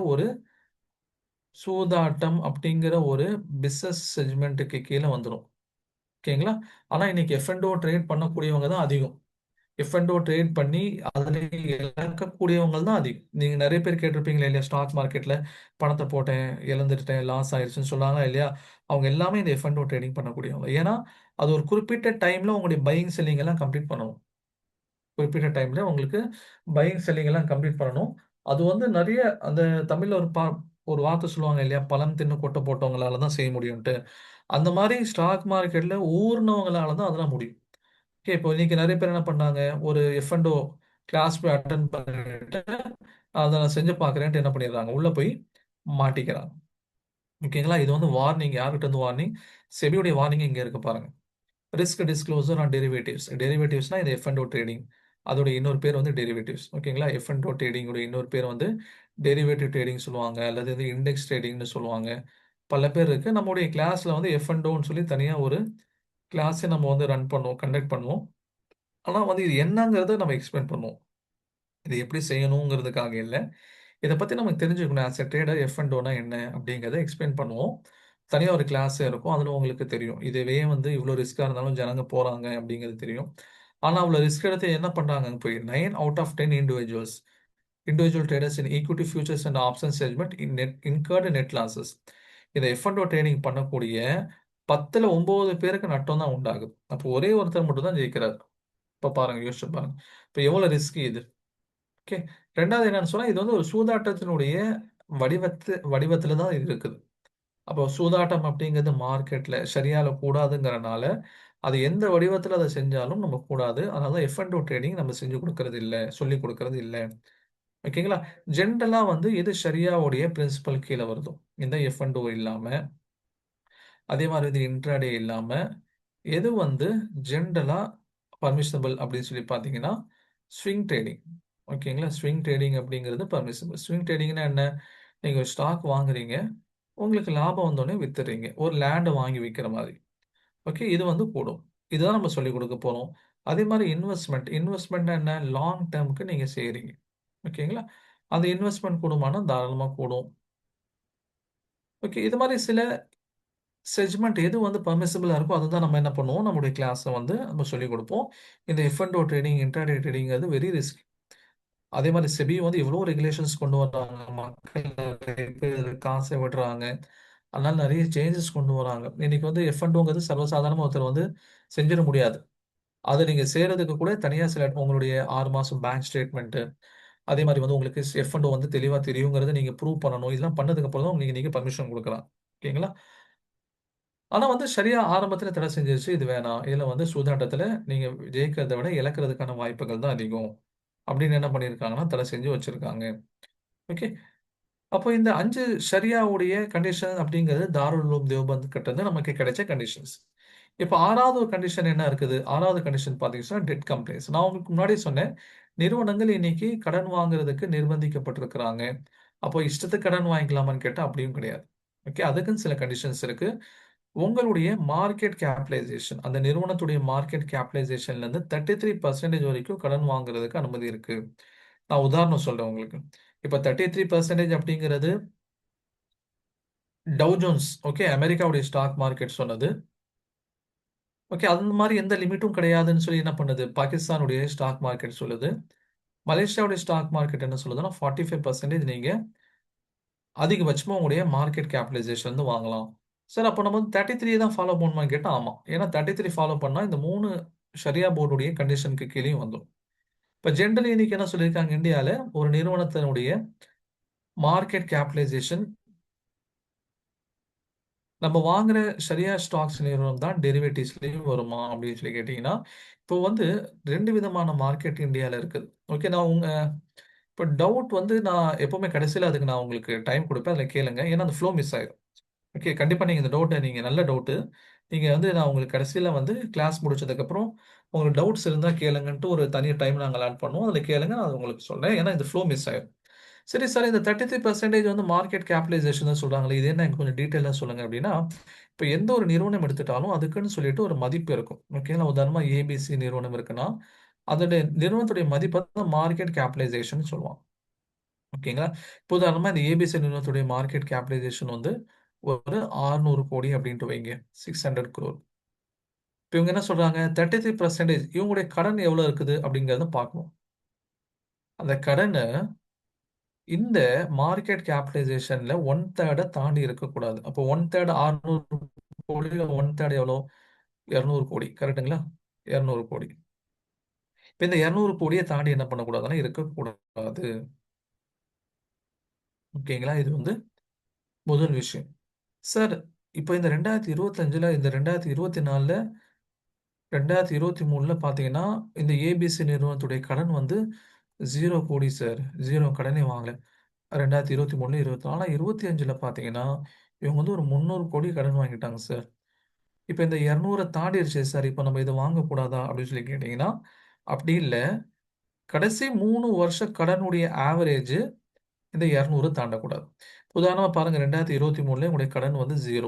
ஒரு பிசினஸ் செக்மென்ட்க்கு கீழ வந்துரும். ஓகேங்களா? ஆனா இன்னைக்கு எஃப் அண்ட் ஓ ட்ரேட் பண்ணக்கூடியவங்க தான் அதிகம். எஃப் அண்ட் ஓ ட்ரேட் பண்ணி அதில இழக்கக்கூடியவங்க தான் அதிகம். நீங்க நெறைய பேர் கேட்டிருப்பீங்களா இல்லையா? ஸ்டாக் மார்க்கெட்ல பணத்த போட்டேன், இழந்துட்டேன், லாஸ் ஆயிருச்சுன்னு சொல்றாங்களா இல்லையா? அவங்க எல்லாமே இந்த எஃப் அண்ட் ஓ ட்ரேடிங் பண்ணக்கூடியவங்க. ஏன்னா, அது ஒரு குறிப்பிட்ட டைம்ல உங்களுடைய பையிங், செல்லிங் எல்லாம் கம்ப்ளீட் பண்ணணும். குறிப்பிட்ட டைம்ல உங்களுக்கு பையிங், செல்லிங் எல்லாம் கம்ப்ளீட் பண்ணணும். அது வந்து நெறைய அந்த தமிழ்ல ஒரு வார்த்தை சொல்லுவாங்க இல்லையா? "பழம் தின்னு கொட்ட போட்டவங்களால தான் செய்ய முடியும்ன்ட்டு." அந்த மாரி ஸ்டாக் மார்க்கெட்ல ஊர்னவங்களால தான் அதெல்லாம் முடியும். ஓகே. இப்போ இன்னைக்கு நெறைய பேர் என்ன பண்ணாங்க, ஒரு எஃப் அண்ட் ஓ கிளாஸ் போய் அட்டெண்ட் பண்ணிட்டு, அத நான் செஞ்சு பார்க்குறேன்ட்டு என்ன பண்ணிடுறாங்க, உள்ள போய் மாட்டிக்கிறாங்க. ஓகேங்களா? இது வந்து வார்னிங். யார்கிட்ட இருந்து வார்னிங்? செபியுடைய வார்னிங் இங்க இருக்கு பாருங்க. Risk disclosure on derivatives. டெரிவேட்டிவ்ஸ்னா இது எஃப் அண்ட் ஓ ட்ரேடிங். அதோட இன்னொரு பேர் வந்து டெரிவேட்டிவ்ஸ். ஓகேங்களா? எஃப் அண்ட் ஓ ட்ரேடிங் உடைய இன்னொரு பேர் வந்து டெரிவேட்டிவ் ட்ரேடிங் சொல்லுவாங்க. அல்லது வந்து இண்டெக்ஸ் ட்ரேடிங்னு சொல்லுவாங்க. பல பேர் இருக்கு. நம்முடைய கிளாஸ்ல வந்து எஃப் அண்ட் ஓன்னு சொல்லி தனியா ஒரு கிளாஸே நம்ம வந்து ரன் பண்ணுவோம், கண்டக்ட் பண்ணுவோம். ஆனா வந்து இது என்னங்கிறத நம்ம எக்ஸ்பிளைன் பண்ணுவோம். இது எப்படி செய்யணுங்கிறதுக்காக இல்ல. இத பத்தி நமக்கு தெரிஞ்சுக்கணும். As a trader F and ஓனா என்ன அப்படிங்கிறத எக்ஸ்பிளைன் பண்ணுவோம். தனியா ஒரு கிளாஸே இருக்கும். அதுல உங்களுக்கு தெரியும். இதுவே வந்து இவ்ளோ ரிஸ்க்கா இருந்தாலும் ஜனங்க போறாங்க அப்படிங்கிறது தெரியும். ஆனா அவ்ளோ ரிஸ்க் எடுத்து என்ன பண்றாங்க அங்க போய் 9 out of 10 individual traders in equity futures and option segment incurred net losses. இத எஃப் அண்ட் ஓ ட்ரேடிங் பண்ணக்கூடிய 10ல 9 பேருக்கு நட்டம் தான் உண்டாகுது. அப்போ ஒரே ஒருத்தர் மட்டும் தான் ஜெயிக்கிறார். இப்ப பாருங்க, யோசிச்சு பாருங்க. இப்ப எவ்வளவு ரிஸ்கி இது. ஓகே. 2வது என்னன்னு சொன்னா, இது வந்து ஒரு சூதாட்டத்தினுடைய வடிவத்துல தான் இது இருக்குது. அப்போ சூதாட்டம் அப்படிங்கிறது மார்க்கெட்ல ஷரியால கூடாதுங்கிறனால, அது எந்த வடிவத்துல அத செஞ்சாலும் நம்ம கூடாது. அதனால தான் எஃப் அண்ட் ஓ ட்ரேடிங் நம்ம செஞ்சு குடுக்கறது இல்ல. சொல்லிக் குடுக்கறது இல்ல. ஓகேங்களா? ஜென்ரலா வந்து எது ஷரியாவுடைய பிரின்சிபல் கீழ வருதோ, இந்த எஃப் அண்ட் ஓ இல்லாம, அதே மாரி இது இன்ட்ராடே இல்லாம, எது வந்து ஜென்ரலா பர்மிஷனபிள் அப்படின்னு சொல்லி பார்த்தீங்கன்னா, ஸ்விங் ட்ரேடிங். ஓகேங்களா? ஸ்விங் ட்ரேடிங் அப்படிங்கிறது பர்மிசபிள். ஸ்விங் ட்ரேடிங்னா என்ன? நீங்க ஒரு ஸ்டாக் வாங்குறீங்க. உங்களுக்கு லாபம் வந்தோனே வித்துடுறீங்க. ஒரு லேண்ட் வாங்கி விக்கிற மாதிரி. ஓகே. இது வந்து கூடும். இதுதான் நம்ம சொல்லிக் குடுக்க போறோம். அதே மாரி இன்வெஸ்ட்மென்ட்னா என்ன? லாங் டெர்ம்க்கு நீங்க செய்றீங்க. ஓகேங்களா? அந்த இன்வெஸ்ட்மென்ட் கூடுமானா தாராளமா கூடும். ஓகே. இது மாரி சில செக்மென்ட் எது வந்து பெர்மிசிபிளா இருக்கோ, அதுதான் நம்ம என்ன பண்ணுவோம், நம்முடைய கிளாஸ்ல வந்து நம்ம சொல்லிக் குடுப்போம். இந்த F and O trading, intraday ட்ரேடிங்கிறது வெரி ரிஸ்கி. அதே மாரி செபி வந்து எவ்வளோ ரெகுலேஷன்ஸ் கொண்டு வர்றாங்க. மக்கள் நெறைய பேர் காச விடுறாங்க. அதனால நெறைய சேஞ்சஸ் கொண்டு வராங்க. இன்னைக்கு வந்து எஃப் அண்ட் ஓங்கிறது சர்வசாதாரணமா ஒருத்தர் வந்து செஞ்சிட முடியாது. அத நீங்க செய்றதுக்கு கூட தனியா சில உங்களுடைய 6 மாசம் பேங்க் ஸ்டேட்மென்ட், அதே மாரி வந்து உங்களுக்கு எஃப் அண்ட் ஓ வந்து தெளிவா தெரியுங்கிறத நீங்க ப்ரூவ் பண்ணணும். இதெல்லாம் பண்ணதுக்கு அப்புறம் தான் நீங்க பர்மிஷன் குடுக்கலாம். ஓகேங்களா? ஆனா வந்து ஷரியா ஆரம்பத்துல தடை செஞ்சிருச்சு. இது வேணாம். இதுல வந்து சூதாட்டத்துல நீங்க ஜெயிக்கிறத விட இழக்கிறதுக்கான வாய்ப்புகள் தான் அதிகம். அப்படின்னு என்ன பண்ணியிருக்காங்கன்னா, தடை செஞ்சு வச்சிருக்காங்க. ஓகே. அப்போ இந்த 5 ஷரியாவுடைய கண்டிஷன் அப்படிங்கிறது தாருல் உலூம் தேவபந்த் கிட்ட இருந்து நமக்கு கிடைச்ச கண்டிஷன்ஸ். இப்போ 6வது ஒரு கண்டிஷன் என்ன இருக்குது? 6வது கண்டிஷன் பார்த்தீங்கன்னா டெட் கம்ப்ளைண்ட்ஸ். நான் உங்களுக்கு முன்னாடி சொன்னேன். நிறுவனங்கள் இன்னைக்கு கடன் வாங்குறதுக்கு நிர்பந்திக்கப்பட்டிருக்கிறாங்க. அப்போ இஷ்டத்துக்கு கடன் வாங்கிக்கலாமான்னு கேட்டா அப்படியும் கிடையாது. ஓகே. அதுக்குன்னு சில கண்டிஷன்ஸ் இருக்கு. உங்களுடைய மார்க்கெட் கேபிடலைசேஷன் அந்த நிறுவனத்துடைய மார்க்கெட் கேபிடலைசேஷன்ல இருந்து 33% வரைக்கும் கடன் வாங்குறதுக்கு அனுமதி இருக்கு. நான் உதாரணம் சொல்றேன் உங்களுக்கு. இப்ப 33% அப்படிங்கிறது டவ் ஜோன்ஸ் ஓகே அமெரிக்காவுடைய ஸ்டாக் மார்க்கெட் சொன்னது. ஓகே அந்த மாதிரி எந்த லிமிட்டும் கிடையாதுன்னு சொல்லி என்ன பண்ணுது பாகிஸ்தானுடைய ஸ்டாக் மார்க்கெட் சொல்லுது. மலேசியாவுடைய ஸ்டாக் மார்க்கெட் என்ன சொல்லுதுன்னா 45% நீங்க அதிகபட்சமா உங்களுடைய மார்க்கெட் கேபிடலைசேஷன் வந்து வாங்கலாம். சார் அப்போ நம்ம வந்து 33 தான் ஃபாலோ பண்ணுமான்னு கேட்டால் ஆமாம். ஏன்னா 33 ஃபாலோ பண்ணால் இந்த 3 ஷரியா போர்டுடைய கண்டிஷனுக்கு கீழேயும் வந்துடும். இப்போ ஜென்ரலி இன்னைக்கு என்ன சொல்லியிருக்காங்க இந்தியாவில் ஒரு நிறுவனத்தினுடைய மார்க்கெட் கேபிடலைசேஷன் நம்ம வாங்குற ஷரியா ஸ்டாக்ஸ் நிறுவனம் தான் டெரிவேட்டிவ்ஸ்லயும் வருமா அப்படின்னு சொல்லி கேட்டிங்கன்னா இப்போ வந்து 2 விதமான மார்க்கெட் இந்தியாவில் இருக்குது. ஓகே நான் இப்போ டவுட் வந்து நான் எப்பவுமே கடைசியில் அதுக்கு நான் உங்களுக்கு டைம் கொடுப்பேன் அதில் கேளுங்க. ஏன்னா அந்த ஃப்ளோ மிஸ் ஆயிடும். ஓகே கண்டிப்பாக நீங்கள் இந்த டவுட்டை நீங்கள் நல்ல டவுட்டு நீங்கள் வந்து நான் உங்களுக்கு கடைசியில் வந்து கிளாஸ் முடிச்சதுக்கப்புறம் உங்களுக்கு டவுட்ஸ் இருந்தால் கேளுங்கன்ட்டு ஒரு தனி டைம் நாங்கள் ஆட் பண்ணுவோம். அதில் கேளுங்க நான் அது உங்களுக்கு சொல்கிறேன். ஏன்னா இந்த ஃப்ளோ மிஸ் ஆயிடும். சரி சார் இந்த 33% வந்து மார்க்கெட் கேபிடலைசேஷன் தான் சொல்கிறாங்களே இது என்ன எனக்கு கொஞ்சம் டீட்டெயிலாக சொல்லுங்கள் அப்படின்னா இப்போ எந்த ஒரு நிறுவனம் எடுத்துட்டாலும் அதுக்குன்னு சொல்லிட்டு ஒரு மதிப்பு இருக்கும். ஓகேங்களா உதாரணமாக ஏபிசி நிறுவனம் இருக்குன்னா அதோட நிறுவனத்துடைய மதிப்பை தான் மார்க்கெட் கேபிடலைசேஷன் சொல்லுவாங்க. ஓகேங்களா இப்போ உதாரணமாக இந்த ஏபிசி நிறுவனத்துடைய மார்க்கெட் கேபிடலைசேஷன் வந்து ஒரு 600 கோடி அப்படின்ட்டு வைங்க 600 crore. இப்போ இவங்க என்ன சொல்றாங்க 33% இவங்களுடைய கடன் எவ்வளவு இருக்குது அப்படிங்கறத பார்க்கணும். அந்த கடன் இந்த மார்க்கெட் கேபிடலைசேஷன்ல 1/3 தாண்டி இருக்கக்கூடாது. அப்போ 1/3 600 கோடியில 1/3 எவ்வளோ 200 கோடி கரெக்டுங்களா 200 கோடி. இப்போ இந்த 200 கோடியை தாண்டி என்ன பண்ணக்கூடாதுன்னா இருக்கக்கூடாது. ஓகேங்களா இது வந்து முதல் விஷயம். சார் இப்போ இந்த 2025ல இந்த 2024ல 2023ல பார்த்தீங்கன்னா இந்த ஏபிசி நிறுவனத்துடைய கடன் வந்து 0 கோடி சார் 0 கடனே வாங்கல 2023 24 ஆனால் 25ல பார்த்தீங்கன்னா இவங்க வந்து ஒரு 300 கோடி கடன் வாங்கிட்டாங்க சார். இப்போ இந்த 200 தாண்டிடுச்சு சார் இப்போ நம்ம இதை வாங்கக்கூடாதா அப்படின்னு சொல்லி கேட்டிங்கன்னா அப்படி இல்லை. கடைசி 3 வருஷ கடனுடைய ஆவரேஜ் இந்த 200 தாண்டக்கூடாது. உதாரணமாக பாருங்க 2023ல உங்களுடைய கடன் வந்து 0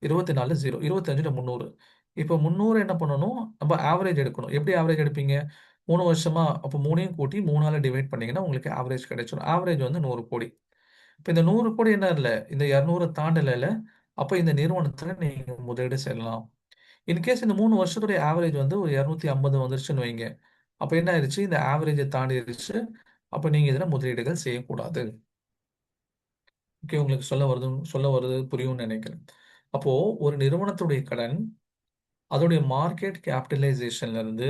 24 0 25ல 300. இப்போ 300 என்ன பண்ணணும் நம்ம ஆவரேஜ் எடுக்கணும். எப்படி ஆவரேஜ் எடுப்பீங்க 3 வருஷமா அப்போ 3ஐயும் கூட்டி 3ஆல டிவைட் பண்ணீங்கன்னா உங்களுக்கு ஆவரேஜ் கிடைச்சிடும். ஆவரேஜ் வந்து 100 கோடி. இப்போ இந்த 100 கோடி என்ன இல்லை இந்த 200 தாண்டல அப்போ இந்த நிறுவனத்தில் நீங்கள் முதலீடு செய்யலாம். இன்கேஸ் இந்த 3 வருஷத்துடைய ஆவரேஜ் வந்து ஒரு 250 வந்துருச்சுன்னு வைங்க. அப்போ என்ன ஆயிடுச்சு இந்த ஆவரேஜை தாண்டிடுச்சு. அப்போ நீங்கள் இதில் முதலீடுகள் செய்யக்கூடாது. ஓகே உங்களுக்கு சொல்ல வருது புரியும்னு நினைக்கிறேன். அப்போ ஒரு நிறுவனத்துடைய கடன் அதோடைய மார்க்கெட் கேபிடலைசேஷன்ல இருந்து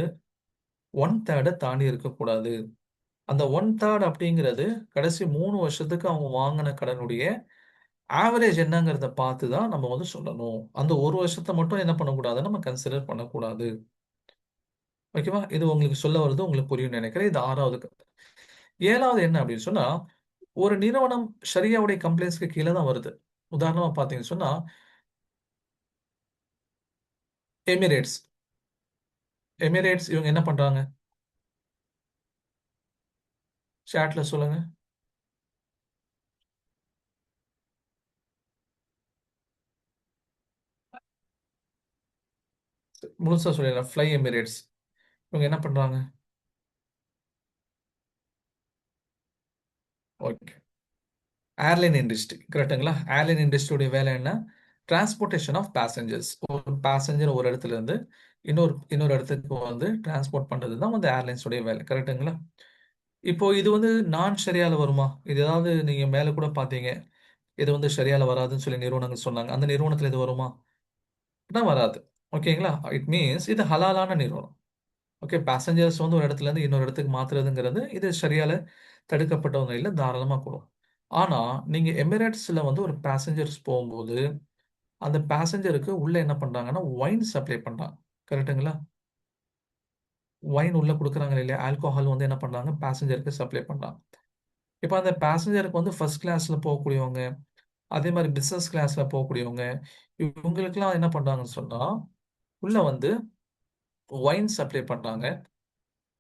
1/3 தாண்டி இருக்கக்கூடாது. அந்த 1/3 அப்படிங்கிறது கடைசி 3 வருஷத்துக்கு அவங்க வாங்கின கடனுடைய ஆவரேஜ் என்னங்கிறத பார்த்து தான் நம்ம வந்து சொல்லணும். அந்த ஒரு வருஷத்தை மட்டும் என்ன பண்ணக்கூடாது நம்ம கன்சிடர் பண்ணக்கூடாது. ஓகேவா இது உங்களுக்கு சொல்ல வருது உங்களுக்கு புரியும் நினைக்கிறேன். இது 6வது கருத்து. 7வது என்ன அப்படின்னு சொன்னா ஒரு நிறுவனம் ஷரியாவுடைய கம்ப்ளைண்ட்ஸ்க்கு கீழே தான் வருது. உதாரணமா பார்த்தீங்கன்னு சொன்னா எமிரேட்ஸ் எமிரேட்ஸ் இவங்க என்ன பண்றாங்க சாட்ல சொல்லுங்க. முழுசா சொல்லிடுறேன். ஃப்ளை எமிரேட்ஸ் இவங்க என்ன பண்றாங்க ஓகே ஏர்லைன் இண்டஸ்ட்ரி கரெக்டுங்களா ஏர்லைன் இண்டஸ்ட்ரியோடைய வேலை என்ன டிரான்ஸ்போர்ட்டேஷன் ஆஃப் பேசஞ்சர்ஸ். ஒரு பேசஞ்சர் ஒரு இடத்துல இருந்து இன்னொரு இடத்துக்கு வந்து டிரான்ஸ்போர்ட் பண்றது தான் வந்து ஏர்லைன்ஸோடைய வேலை கரெக்டுங்களா. இப்போ இது வந்து நான் ஷரியால வருமா இது ஏதாவது நீங்க மேல கூட பார்த்தீங்க இது வந்து ஷரியால வராதுன்னு சொல்லி நிறுவனங்கள் சொன்னாங்க. அந்த நிறுவனத்துல இது வருமா தான் வராது. ஓகேங்களா இட் மீன்ஸ் இது ஹலாலான நிறுவனம். ஓகே பேசஞ்சர்ஸ் வந்து ஒரு இடத்துல இருந்து இன்னொரு இடத்துக்கு மாத்துறதுங்கிறது இது சரியால தடுக்கப்பட்ட ஒன்றும் இல்லை தாராளமாக கூடும். ஆனா நீங்க எமிரேட்ஸ்ல வந்து ஒரு பேசஞ்சர்ஸ் போகும்போது அந்த பேசஞ்சருக்கு உள்ள என்ன பண்றாங்கன்னா ஒயின் சப்ளை பண்றாங்க கரெக்ட்டுங்களா. ஒயின் உள்ள கொடுக்குறாங்க இல்லையா ஆல்கோஹால் வந்து என்ன பண்றாங்க பேசஞ்சருக்கு சப்ளை பண்றாங்க. இப்போ அந்த பேசஞ்சருக்கு வந்து ஃபர்ஸ்ட் கிளாஸ்ல போகக்கூடியவங்க, அதே மாதிரி பிசினஸ் கிளாஸ்ல போகக்கூடியவங்க, இவங்களுக்கெல்லாம் என்ன பண்றாங்கன்னு சொன்னா உள்ள வந்து ஒயின் சப்ளை பண்றாங்க.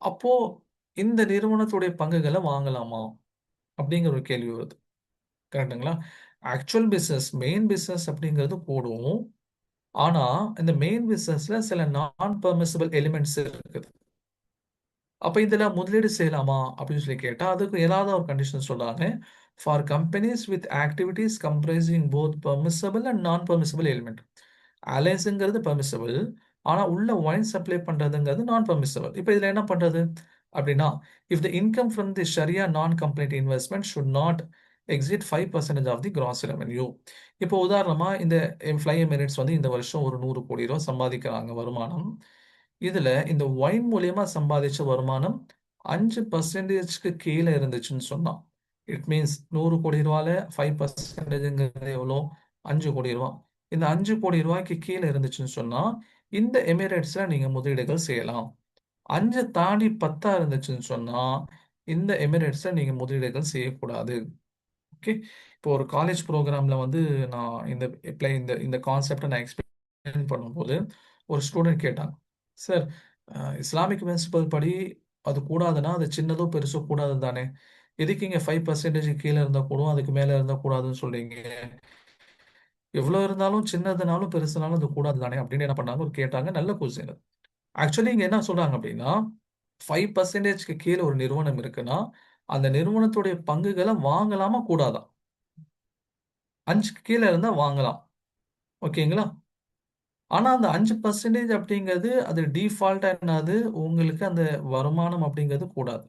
அப்போ இந்த நிறுவனத்துடைய பங்குகளை வாங்கலாமா அப்படிங்கிற ஒரு கேள்வி வருது. கரெக்ட்டுங்களா? ஆக்சுவல் பிசினஸ், மெயின் பிசினஸ் அப்படிங்கிறது கூடும். ஆனா இந்த மெயின் பிசினஸ்ல சில நான் பெர்மிசிபிள் எலிமெண்ட்ஸ் இருக்குது. அப்ப இதுல முதலீடு செய்யலாமா அப்படின்னு சொல்லி கேட்டா அதுக்கு ஏதாவது ஒரு கண்டிஷன் சொல்றாங்க. For companies with activities comprising both permissible and நான் பெர்மிசபிள் எலிமெண்ட். அலைன்ஸுங்கிறது பெர்மிசபிள். ஆனா உள்ள ஒயின் சப்ளை பண்றதுங்கிறது நான் பெர்மிசபிள். இப்போ இதுல என்ன பண்றது அப்படின்னா, if the income from the shariah non compliant investment should not exceed 5% of the gross revenue. இப்போ உதாரணமா இந்த ஃப்ளை எமிரேட்ஸ் வந்து இந்த வருஷம் ஒரு 100 கோடி ரூபாய் சம்பாதிக்கிறாங்க வருமானம். இதுல இந்த ஒயின் மூலியமா சம்பாதிச்ச வருமானம் 5%க்கு கீழே இருந்துச்சுன்னு சொன்னா, இட் மீன்ஸ் 100 கோடி ரூபாயில 5%ங்கிறது எவ்வளோ? 5 கோடி ரூபாய். இந்த 5 கோடி ரூபாய்க்கு கீழே இருந்துச்சுன்னு சொன்னா இந்த எமிரேட்ஸ்ல நீங்க முதலீடுகள் செய்யலாம். 5 தாண்டி 10 இருந்துச்சுன்னு சொன்னா இந்த எமிரேட்ஸ்ல நீங்க முதலீடுகள் செய்யக்கூடாது. ஓகே. இப்போ ஒரு காலேஜ் ப்ரோக்ராம்ல வந்து நான் இந்த இந்த கான்செப்டை நான் எக்ஸ்பிளைன் பண்ணும்போது ஒரு ஸ்டூடெண்ட் கேட்டாங்க, சார் இஸ்லாமிக் பிரின்சிபல் படி அது கூடாதுன்னா அது சின்னதோ பெருசோ கூடாது தானே, எதுக்கு இங்க 5% கீழே இருந்தா கூடும் அதுக்கு மேல இருந்தா கூடாதுன்னு சொல்றீங்க, எவ்வளவு இருந்தாலும் சின்னதுனாலும் பெருசுனாலும் அது கூடாது தானே அப்படின்னு என்ன பண்ணாங்க ஒரு கேட்டாங்க. நல்ல கொஸ்டின். ஆக்சுவலி இங்க என்ன சொல்றாங்க அப்படின்னா 5%க்கு கீழே ஒரு நிறுவனம் இருக்குன்னா அந்த நிறுவனத்துடைய பங்குகளை வாங்கலாமா கூடாதா? 5க்கு கீழே இருந்தா வாங்கலாம். ஓகேங்களா? ஆனா அந்த 5% அப்படிங்கிறது அது டிஃபால்ட்டா என்னது, உங்களுக்கு அந்த வருமானம் அப்படிங்கிறது கூடாது.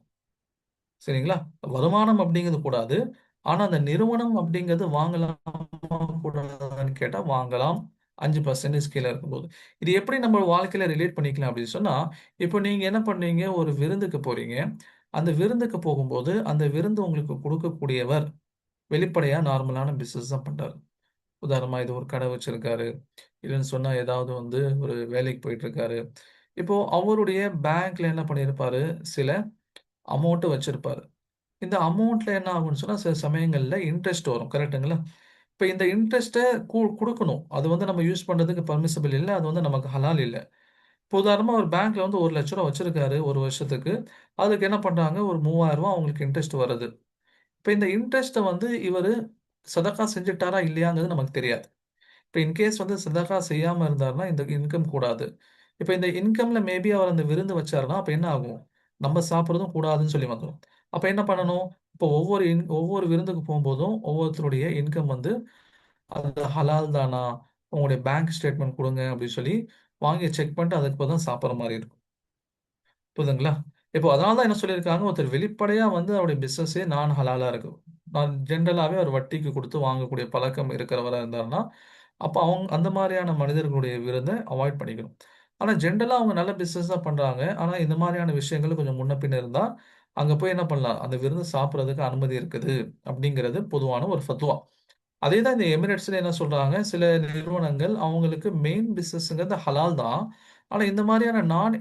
சரிங்களா? வருமானம் அப்படிங்கிறது கூடாது. ஆனா அந்த நிறுவனம் அப்படிங்கிறது வாங்கலாமா கூடாதான்னு கேட்டா வாங்கலாம். 5% கீழே இருக்கும்போது. இது எப்படி நம்ம வாழ்க்கையில ரிலேட் பண்ணிக்கலாம் அப்படின்னு சொன்னா, இப்போ நீங்க என்ன பண்ணீங்க, ஒரு விருந்துக்கு போறீங்க. அந்த விருந்துக்கு போகும்போது அந்த விருந்து உங்களுக்கு கொடுக்கக்கூடியவர் வெளிப்படையா நார்மலான பிசினஸ் தான் பண்றாரு. உதாரணமா இது ஒரு கடை வச்சிருக்காரு. இல்லைன்னு சொன்னா ஏதாவது வந்து ஒரு வேலைக்கு போயிட்டு இருக்காரு. இப்போ அவருடைய பேங்க்ல என்ன பண்ணியிருப்பாரு, சில அமௌண்ட் வச்சிருப்பாரு. இந்த அமௌண்ட்ல என்ன ஆகும்னு சொன்னா சில சமயங்கள்ல இன்ட்ரெஸ்ட் வரும். கரெக்ட்டுங்களா? இப்ப இந்த இன்ட்ரெஸ்ட்ட குடுக்கணும். அது வந்து நம்ம யூஸ் பண்றதுக்கு பெர்மிசிபிள் இல்ல. அது வந்து நமக்கு ஹலால் இல்ல. இப்போ உதாரணமா ஒரு பேங்க்ல வந்து ரூ. 1,00,000 வச்சிருக்காரு 1 வருஷத்துக்கு. அதுக்கு என்ன பண்றாங்க, ஒரு ரூ. 3,000 அவங்களுக்கு இன்ட்ரெஸ்ட் வருது. இப்ப இந்த இன்ட்ரெஸ்ட்ட வந்து இவரு சதக்கா செஞ்சுட்டாரா இல்லையாங்கிறது நமக்கு தெரியாது. இப்ப இன்கேஸ் வந்து சதகா செய்யாம இருந்தாருன்னா இந்த இன்கம் கூடாது. இப்ப இந்த இன்கம்ல மேபி அவர் அந்த விருந்து வச்சாருன்னா அப்ப என்ன ஆகும், நம்ம சாப்பிடுறதும் கூடாதுன்னு சொல்லி வந்துரும். அப்ப என்ன பண்ணணும், இப்போ ஒவ்வொரு விருந்துக்கு போகும்போதும் ஒவ்வொருத்தருடைய இன்கம் வந்து அது ஹலால் தானா, உங்களுடைய பேங்க் ஸ்டேட்மெண்ட் கொடுங்க அப்படின்னு சொல்லி வாங்கி செக் பண்ணிட்டு அதுக்கு தான் சாப்பிட்ற மாதிரி இருக்கும். புரியுதுங்களா? இப்போ அதனால தான் என்ன சொல்லியிருக்காங்க, ஒருத்தர் வெளிப்படையா வந்து அவருடைய பிசினஸே நான் ஹலாலா இருக்கு. நான் ஜென்ரலாவே அவர் வட்டிக்கு கொடுத்து வாங்கக்கூடிய பழக்கம் இருக்கிறவரா இருந்தாருன்னா, அப்ப அவங்க அந்த மாதிரியான மனிதர்களுடைய விருந்த அவாய்ட் பண்ணிக்கணும். ஆனா ஜென்ரலா அவங்க நல்ல பிசினஸ் தான் பண்றாங்க. ஆனா இந்த மாதிரியான விஷயங்கள் கொஞ்சம் முன்ன பின்ன இருந்தா, அங்க போய் என்ன பண்ணலாம், அந்த விருந்து சாப்பிடுறதுக்கு அனுமதி இருக்குது அப்படிங்கிறது பொதுவான ஒரு ஃபத்வா. அதே தான் இந்த எமிரேட்ஸ்ல என்ன சொல்றாங்க, சில நிறுவனங்கள் அவங்களுக்கு மெயின் பிசினஸ்ங்கிறது ஹலால் தான். ஆனா இந்த மாதிரியான நான்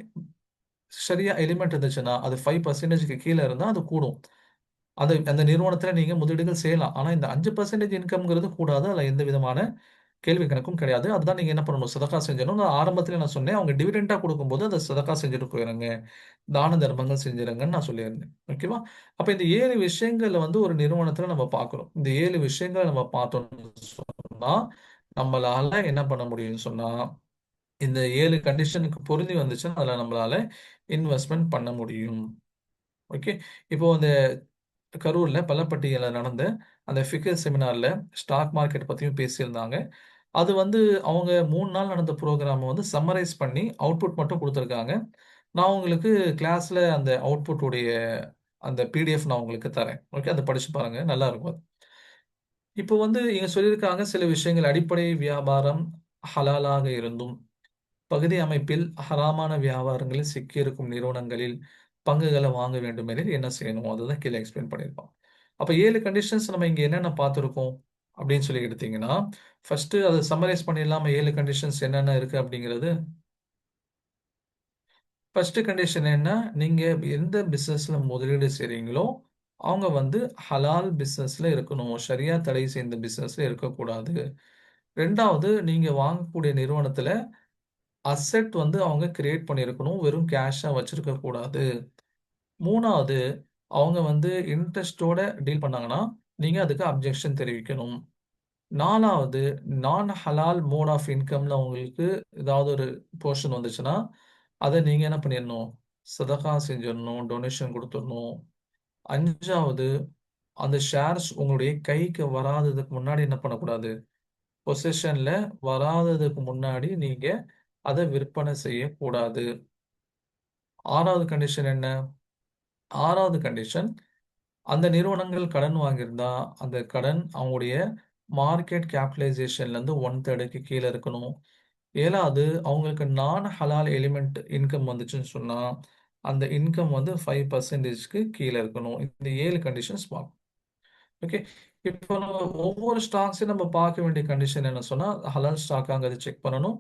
சரியா எலிமெண்ட் இருந்துச்சுன்னா, அது 5%க்கு கீழ இருந்தா அது கூடும். அது அந்த நிறுவனத்தில நீங்க முதலீடுகள் செய்யலாம். ஆனா இந்த 5% இன்கம்ங்கிறது கூடாது. அதுல எந்த விதமான கேள்வி கணக்கும் கிடையாது. அதுதான் நீங்க என்ன பண்ணணும், சதக்கா செஞ்சிடணும். நான் ஆரம்பத்திலே நான் சொன்னேன், அவங்க டிவிடெண்டா குடுக்கும்போது அத சதக்கா செஞ்சுட்டு போயிருங்க. தான தர்மங்கள் செஞ்சிருங்கன்னு நான் சொல்லியிருந்தேன். ஓகேவா? அப்ப இந்த 7 விஷயங்கள வந்து ஒரு நிறுவனத்தில நம்ம பார்க்கிறோம். இந்த 7 விஷயங்கள நம்ம பார்த்தோம்னு சொன்னா, நம்மளால என்ன பண்ண முடியும்னு சொன்னா, இந்த 7 கண்டிஷனுக்கு பொருந்தி வந்துச்சுன்னா, அதுல நம்மளால இன்வெஸ்ட்மென்ட் பண்ண முடியும். ஓகே. இப்போ அந்த கரூர்ல பள்ளப்பட்டியில நடந்த அந்த ஃபிகர் செமினார்ல ஸ்டாக் மார்க்கெட் பத்தியும் பேசியிருந்தாங்க. அது வந்து அவங்க 3 நாள் நடந்த புரோகிராம வந்து சம்மரைஸ் பண்ணி அவுட்புட் மட்டும் குடுத்துருக்காங்க. நான் உங்களுக்கு கிளாஸ்ல அந்த அவுட்புட் உடைய அந்த பிடிஎஃப் நான் உங்களுக்கு தரேன். ஓகே. அத படிச்சு பாருங்க. நல்லா இருக்கும் அது. இப்போ வந்து இங்க சொல்லியிருக்காங்க சில விஷயங்கள் அடிப்படை வியாபாரம் ஹலாலாக இருந்தும் பகுதி அமைப்பில் ஹராமான வியாபாரங்களில் சிக்கியிருக்கும் நிறுவனங்களில் பங்குகளை வாங்க வேண்டுமெனில் என்ன செய்யணும் அதுதான் கீழே எக்ஸ்பிளைன் பண்ணியிருப்பான். அப்ப 7 கண்டிஷன்ஸ் நம்ம இங்க என்னென்ன பார்த்துருக்கோம் அப்படின்னு சொல்லி எடுத்தீங்கன்னா, ஃபர்ஸ்ட் அதை சம்மரைஸ் பண்ணிடலாம 7 கண்டிஷன்ஸ் என்னென்ன இருக்கு அப்படிங்கிறது. ஃபர்ஸ்ட் கண்டிஷன் என்ன, நீங்க எந்த பிசினஸ்ல முதலீடு செய்றீங்களோ அவங்க வந்து ஹலால் பிசினஸ்ல இருக்கணும். ஷரியா தடை செய்த பிசினஸ்ல இருக்கக்கூடாது. ரெண்டாவது, நீங்க வாங்கக்கூடிய நிறுவனத்துல அசெட் வந்து அவங்க கிரியேட் பண்ணியிருக்கணும். வெறும் கேஷா வச்சிருக்க கூடாது. மூணாவது, அவங்க வந்து இன்ட்ரெஸ்டோட டீல் பண்ணாங்கன்னா நீங்க அதுக்கு அப்ஜெக்ஷன் தெரிவிக்கணும். நாலாவது, நான் ஹலால் மோட் ஆஃப் இன்கம்ல உங்களுக்கு ஏதாவது ஒரு போர்ஷன் வந்துச்சுன்னா அதை நீங்க என்ன பண்ணிடணும், சதகா செஞ்சிடணும், டொனேஷன் கொடுத்துடணும். அஞ்சாவது, அந்த ஷேர்ஸ் உங்களுடைய கைக்கு வராததுக்கு முன்னாடி என்ன பண்ணக்கூடாது, பொசிஷன்ல வராததுக்கு முன்னாடி நீங்க அதை விற்பனை செய்யக்கூடாது. ஆறாவது கண்டிஷன் என்ன? ஆறாவது கண்டிஷன், அந்த நிறுவனங்கள் கடன் வாங்கியிருந்தா அந்த கடன் அவங்களுடைய மார்க்கெட் கேபிட்டலைசேஷன்ல இருந்து 1/3க்கு கீழே இருக்கணும். ஏழாவது, அவங்களுக்கு நான் ஹலால் எலிமெண்ட் இன்கம் வந்துச்சுன்னு சொன்னா அந்த இன்கம் வந்து 5%க்கு கீழே இருக்கணும். இந்த 7 கண்டிஷன்ஸ் பார்க்கணும். ஓகே. இப்போ நம்ம ஒவ்வொரு ஸ்டாக்ஸையும் நம்ம பார்க்க வேண்டிய கண்டிஷன் என்ன சொன்னா, ஹலால் ஸ்டாக்காங்கிறத செக் பண்ணணும்.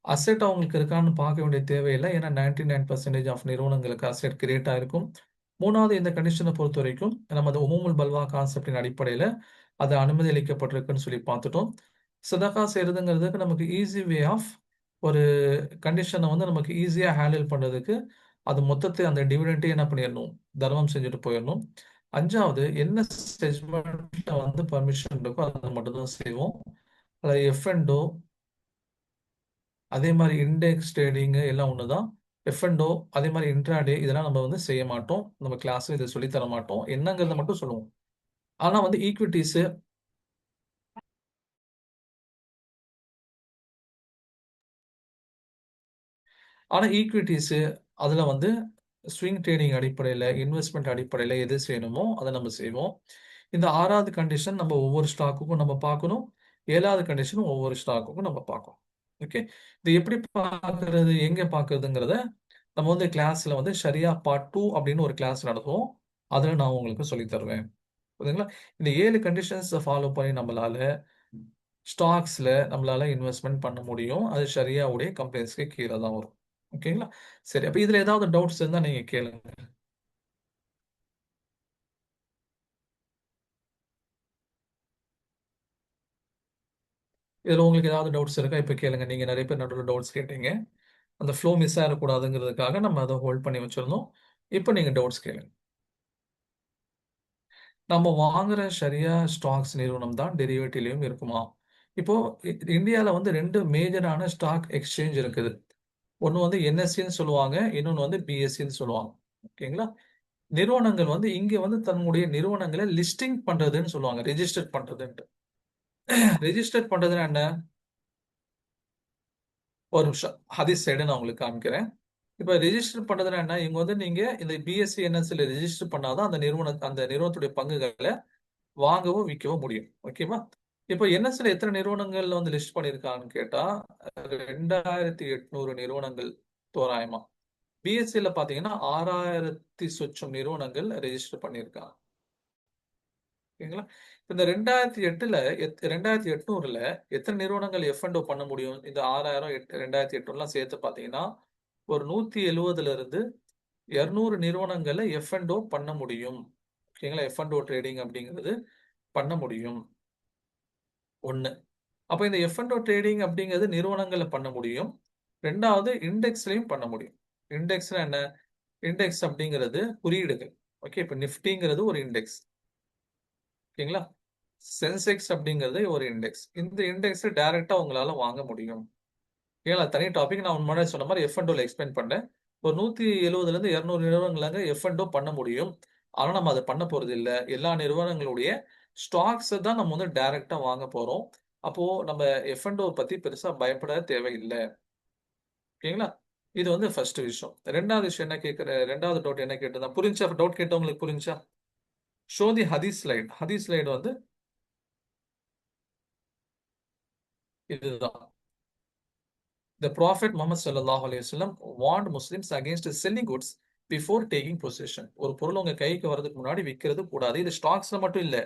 அசெட் அவங்களுக்கு இருக்கான்னு பார்க்க வேண்டிய தேவையில்லை. ஏன்னா 99% ஆஃப் நிறுவனங்களுக்கு அசெட் கிரியேட் ஆயிருக்கும். மூணாவது, இந்த கண்டிஷனை பொறுத்த வரைக்கும் நம்ம அது உமூமுல் பல்வா கான்செப்டின் அடிப்படையில் அது அனுமதி அளிக்கப்பட்டிருக்குன்னு சொல்லி பார்த்துட்டோம். சதகா செய்யறதுங்கிறதுக்கு நமக்கு ஈஸி வே ஆஃப் ஒரு கண்டிஷனை வந்து நமக்கு ஈஸியாக ஹேண்டில் பண்ணுறதுக்கு அது மொத்தத்தை அந்த டிவிடெண்ட்டே என்ன பண்ணிடணும், தர்மம் செஞ்சுட்டு போயிடணும். அஞ்சாவது, என்ன செக்மெண்ட்ல வந்து பர்மிஷன் இருக்கோ அதை மட்டும் தான் செய்வோம். அதில் எஃப்என்டோ, அதே மாதிரி இண்டெக்ஸ் ட்ரேடிங் எல்லாம் ஒண்ணுதான். எஃப்என்டோ அதே மாதிரி இன்ட்ராடே இதெல்லாம் நம்ம வந்து செய்ய மாட்டோம். நம்ம கிளாஸ்ல இதை சொல்லி தர மாட்டோம். என்னங்கிறத மட்டும் சொல்லுவோம். ஆனா வந்து ஈக்விட்டிஸ், அதுல வந்து ஸ்விங் ட்ரேடிங் அடிப்படையில், இன்வெஸ்ட்மெண்ட் அடிப்படையில் எது செய்யணுமோ அதை நம்ம செய்வோம். இந்த ஆறாவது கண்டிஷன் நம்ம ஒவ்வொரு ஸ்டாக்குக்கும் நம்ம பார்க்கணும். ஏழாவது கண்டிஷனும் ஒவ்வொரு ஸ்டாக்குக்கும் நம்ம பார்க்கணும். ஓகே. இது எப்படி பார்க்கறது, எங்க பார்க்கறதுங்கிறத நம்ம வந்து கிளாஸ்ல வந்து ஷரியா பார்ட் 2 அப்படின்னு ஒரு கிளாஸ் நடத்துவோம். அதுல நான் உங்களுக்கு சொல்லி தருவேன். புரியுதுங்களா? இந்த 7 கண்டிஷன்ஸ் ஃபாலோ பண்ணி நம்மளால இன்வெஸ்ட்மெண்ட் பண்ண முடியும். அது ஷரியாவுடைய கம்பெனிஸ்க்கு கீழே தான் வரும். ஓகேங்களா? சரி, அப்ப இதுல ஏதாவது டவுட்ஸ் இருந்தா நீங்க கேளுங்க. இதுல உங்களுக்கு ஏதாவது டவுட்ஸ் இருக்கா? இப்ப கேளுங்க. நீங்க நிறைய பேர் நடுவில் டவுட்ஸ் கேட்டீங்க. அந்த ஃப்ளோ மிஸ் ஆகக்கூடாதுங்கிறதுக்காக நம்ம அதை ஹோல்ட் பண்ணி வச்சிருந்தோம். இப்போ நீங்க டவுட்ஸ் கேளுங்க. நம்ம வாங்குற ஷரியா ஸ்டாக்ஸ் நிறுவனம் தான் டெரிவேட்டிவ்லயும் இருக்குமா? இப்போ இந்தியாவில் வந்து 2 மேஜரான ஸ்டாக் எக்ஸ்சேஞ்ச் இருக்குது. ஒன்று வந்து என்எஸ்சின்னு சொல்லுவாங்க, இன்னொன்று வந்து பிஎஸ்சின்னு சொல்லுவாங்க. ஓகேங்களா? நிறுவனங்கள் வந்து இங்க வந்து தன்னுடைய நிறுவனங்களை லிஸ்டிங் பண்றதுன்னு சொல்லுவாங்க, ரெஜிஸ்டர் பண்றதுன்ட்டு. ரெஜிஸ்டர் பண்றதுன்னா என்ன? ஒரு நிமிஷம் ஹதீஸ் சைடு நான் உங்களுக்கு காமிக்கிறேன். இப்ப ரெஜிஸ்டர் பண்றதுன்னா என்ன? இவங்க வந்து நீங்க இந்த பிஎஸ்சி என்எஸ்சில ரெஜிஸ்டர் பண்ணாதான் அந்த நிறுவனத்துடைய பங்குகளை வாங்கவும் விற்கவும் முடியும். ஓகேவா? இப்போ என்எஸ்சில எத்தனை நிறுவனங்கள் வந்து லிஸ்ட் பண்ணியிருக்காங்கன்னு கேட்டா 2800 நிறுவனங்கள் தோராயமா. பிஎஸ்சியில் பார்த்தீங்கன்னா 6000 சொச்சம் நிறுவனங்கள் ரெஜிஸ்டர் பண்ணியிருக்காங்க. ஓகேங்களா? இந்த 2800ல எத்தனை நிறுவனங்கள் எஃப்என்டோ பண்ண முடியும்? இந்த 6000 2800 சேர்த்து பார்த்தீங்கன்னா ஒரு 170ல இருந்து 200 நிறுவனங்களை எஃப்என்டோ பண்ண முடியும். ஓகேங்களா? எஃப்என்டோ ட்ரேடிங் அப்படிங்கிறது பண்ண முடியும். ஒன்று. அப்போ இந்த எஃப்என்டோ ட்ரேடிங் அப்படிங்கிறது நிறுவனங்களை பண்ண முடியும். ரெண்டாவது, இண்டெக்ஸ்லையும் பண்ண முடியும். இண்டெக்ஸ்னா என்ன? இண்டெக்ஸ் அப்படிங்கிறது குறியீடுகள். ஓகே. இப்போ நிஃப்டிங்கிறது ஒரு இண்டெக்ஸ். ஓகேங்களா? சென்செக்ஸ் அப்படிங்கிறது ஒரு இண்டெக்ஸ். இந்த இண்டெக்ஸ் டைரக்டா உங்களால வாங்க முடியும். ஏன்னா தனி டாபிக். நான் முன்னாடி சொன்ன மாதிரி எஃப்என்டோல எக்ஸ்பிளைன் பண்ணேன். ஒரு 170ல இருந்து 200 நிறுவனங்களாக எஃப்என்டோ பண்ண முடியும். ஆனா நம்ம அதை பண்ண போறது இல்லை. எல்லா நிறுவனங்களுடைய ஸ்டாக்ஸ் தான் நம்ம வந்து டைரக்டா வாங்க போறோம். அப்போ நம்ம எஃப்என்டோ பத்தி பெருசா பயப்பட தேவையில்லை. ஓகேங்களா? இது வந்து ஃபர்ஸ்ட் விஷயம். ரெண்டாவது விஷயம் என்ன கேட்கிற, ரெண்டாவது டவுட் என்ன கேட்டதா புரிஞ்சா? டவுட் கேட்டவங்களுக்கு புரிஞ்சா? ஷோ தி ஹதீஸ் ஸ்லைட். ஹதீஸ் ஸ்லைடு வந்து இதுதான். The Prophet Muhammad sallallahu alaihi wasallam warned Muslims against selling goods before taking possession. ஒரு பொருள் உங்க கைக்கு வரதுக்கு முன்னாடி விற்கிறது கூடாது. இது ஸ்டாக்ஸ்ல மட்டும் இல்ல,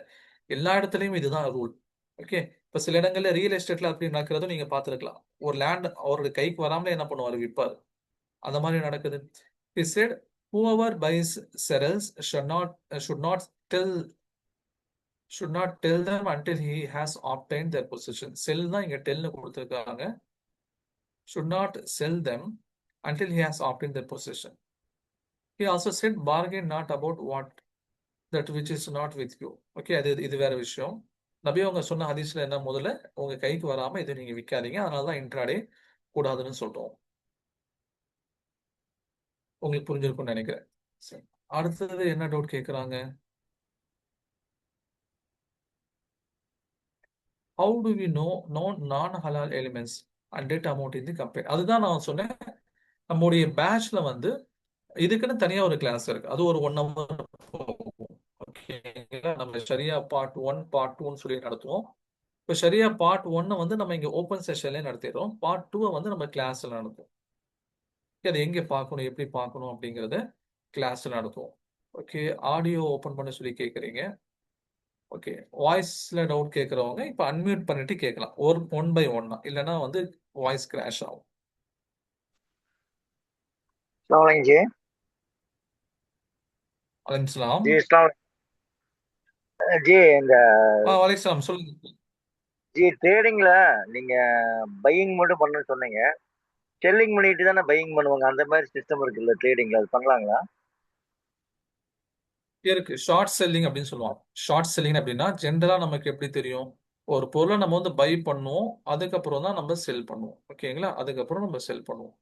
எல்லா இடத்துலயும் இதுதான் ரூல். ஓகே. இப்ப சில இடங்கள்ல ரியல் எஸ்டேட்ல அப்படி நடக்கிறதும் நீங்க பார்த்திருக்கலாம். ஒரு லேண்ட் அவருடைய கைக்கு வராமலே என்ன பண்ணுவாரு, விற்பாரு. அந்த மாதிரி நடக்குது. He said, whoever buys cereals tell should not tell them until he has obtained their possession. Sell தான் இங்க tell கொடுத்திருக்காங்க. Should not sell them until he has obtained their possession. He also said bargain not about what that which is not with you. Okay, இது வேற விஷயம். நபி அவங்க சொன்ன ஹதீஸ்ல என்ன, முதல்ல உங்க கைக்கு வராம இதை நீங்க விற்காதீங்க, அதனாலதான் இன்ட்ராடே கூடாதுன்னு சொல்றோம். உங்களுக்கு புரிஞ்சிருக்கும்னு நினைக்கிறேன். சரி, அடுத்தது என்ன டவுட் கேக்குறாங்க? How do we know non-halal elements and debt amount in the company? அதுதான் நான் சொன்னேன், நம்முடைய பேட்ச்ல வந்து இதுக்குன்னு தனியா ஒரு கிளாஸ் இருக்கு. அது ஒரு 1 hour போகும். ஓகேங்களா? நம்ம ஷரியா பார்ட் 1 பார்ட் 2ன்னு சொல்லி நடத்துவோம். இப்போ ஷரியா பார்ட் 1 வந்து நம்ம இங்க ஓப்பன் செஷன்ல நடத்திடுறோம். பார்ட் 2 வந்து நம்ம கிளாஸ்ல நடத்துவோம். அது எங்க பார்க்கணும், எப்படி பார்க்கணும் அப்படிங்கறத கிளாஸ்ல நடத்துவோம். ஓகே, ஆடியோ ஓபன் பண்ண சொல்லி கேக்குறீங்க. ஓகே, வாய்ஸ்ல டவுட் கேக்குறவங்க இப்ப அன்மியூட் பண்ணிட்டு கேட்கலாம், ஒரு 1 by 1, இல்லைன்னா வந்து வாய்ஸ் கிராஷ் ஆகும். அஸ்ஸலாமு ஜி. அலைஹிஸ்ஸலாம். ஜி இஸ்லாம் ஜி. இந்த வலைசலாம் சொல்லுங்க. ஜி ட்ரேடிங்ல நீங்க பையிங் மட்டும் பண்ணணும்னு சொன்னீங்க, செல்லிங் பண்ணிட்டு தானே பையிங் பண்ணுவாங்க, அந்த மாதிரி சிஸ்டம் இருக்குல்ல ட்ரேடிங்ல, அது பண்ணலாங்களா? இருக்கு, ஷார்ட் செல்லிங் அப்படின்னு சொல்லுவாங்க. ஷார்ட் செல்லிங் அப்படின்னா ஜென்ரலா நமக்கு எப்படி தெரியும், ஒரு பொருளை நம்ம வந்து பை பண்ணுவோம், அதுக்கப்புறம் தான் நம்ம செல் பண்ணுவோம். ஓகேங்களா? அதுக்கப்புறம் நம்ம செல் பண்ணுவோம்.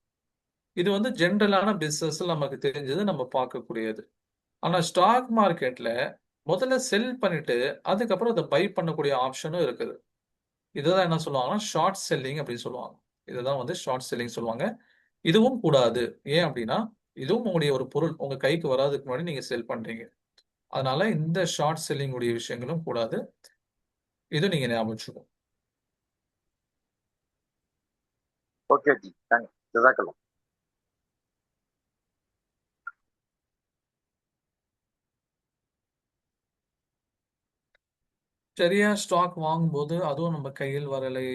இது வந்து ஜென்ரலான பிசினஸ் நமக்கு தெரிஞ்சது, நம்ம பார்க்கக்கூடியது. ஆனா ஸ்டாக் மார்க்கெட்ல முதல்ல செல் பண்ணிட்டு அதுக்கப்புறம் அதை பை பண்ணக்கூடிய ஆப்ஷனும் இருக்குது. இதுதான் என்ன சொல்லுவாங்கன்னா ஷார்ட் செல்லிங் அப்படின்னு சொல்லுவாங்க. இதுதான் வந்து ஷார்ட் செல்லிங் சொல்லுவாங்க. இதுவும் கூடாது. ஏன் அப்படின்னா இதுவும் உங்களுடைய ஒரு பொருள் உங்க கைக்கு வராதுக்கு முன்னாடி நீங்க செல் பண்றீங்க. அதனால இந்த ஷார்ட் செல்லிங் உடைய விஷயங்களும் கூடாது. இது நீங்க ஞாபகம் வச்சுக்கணும். ஓகே ஜி, தேங்க்ஸ். ஜஸாக்கல்லாஹ். சரியா, ஸ்டாக் வாங்கும்போது அதுவும் நம்ம கையில் வரலை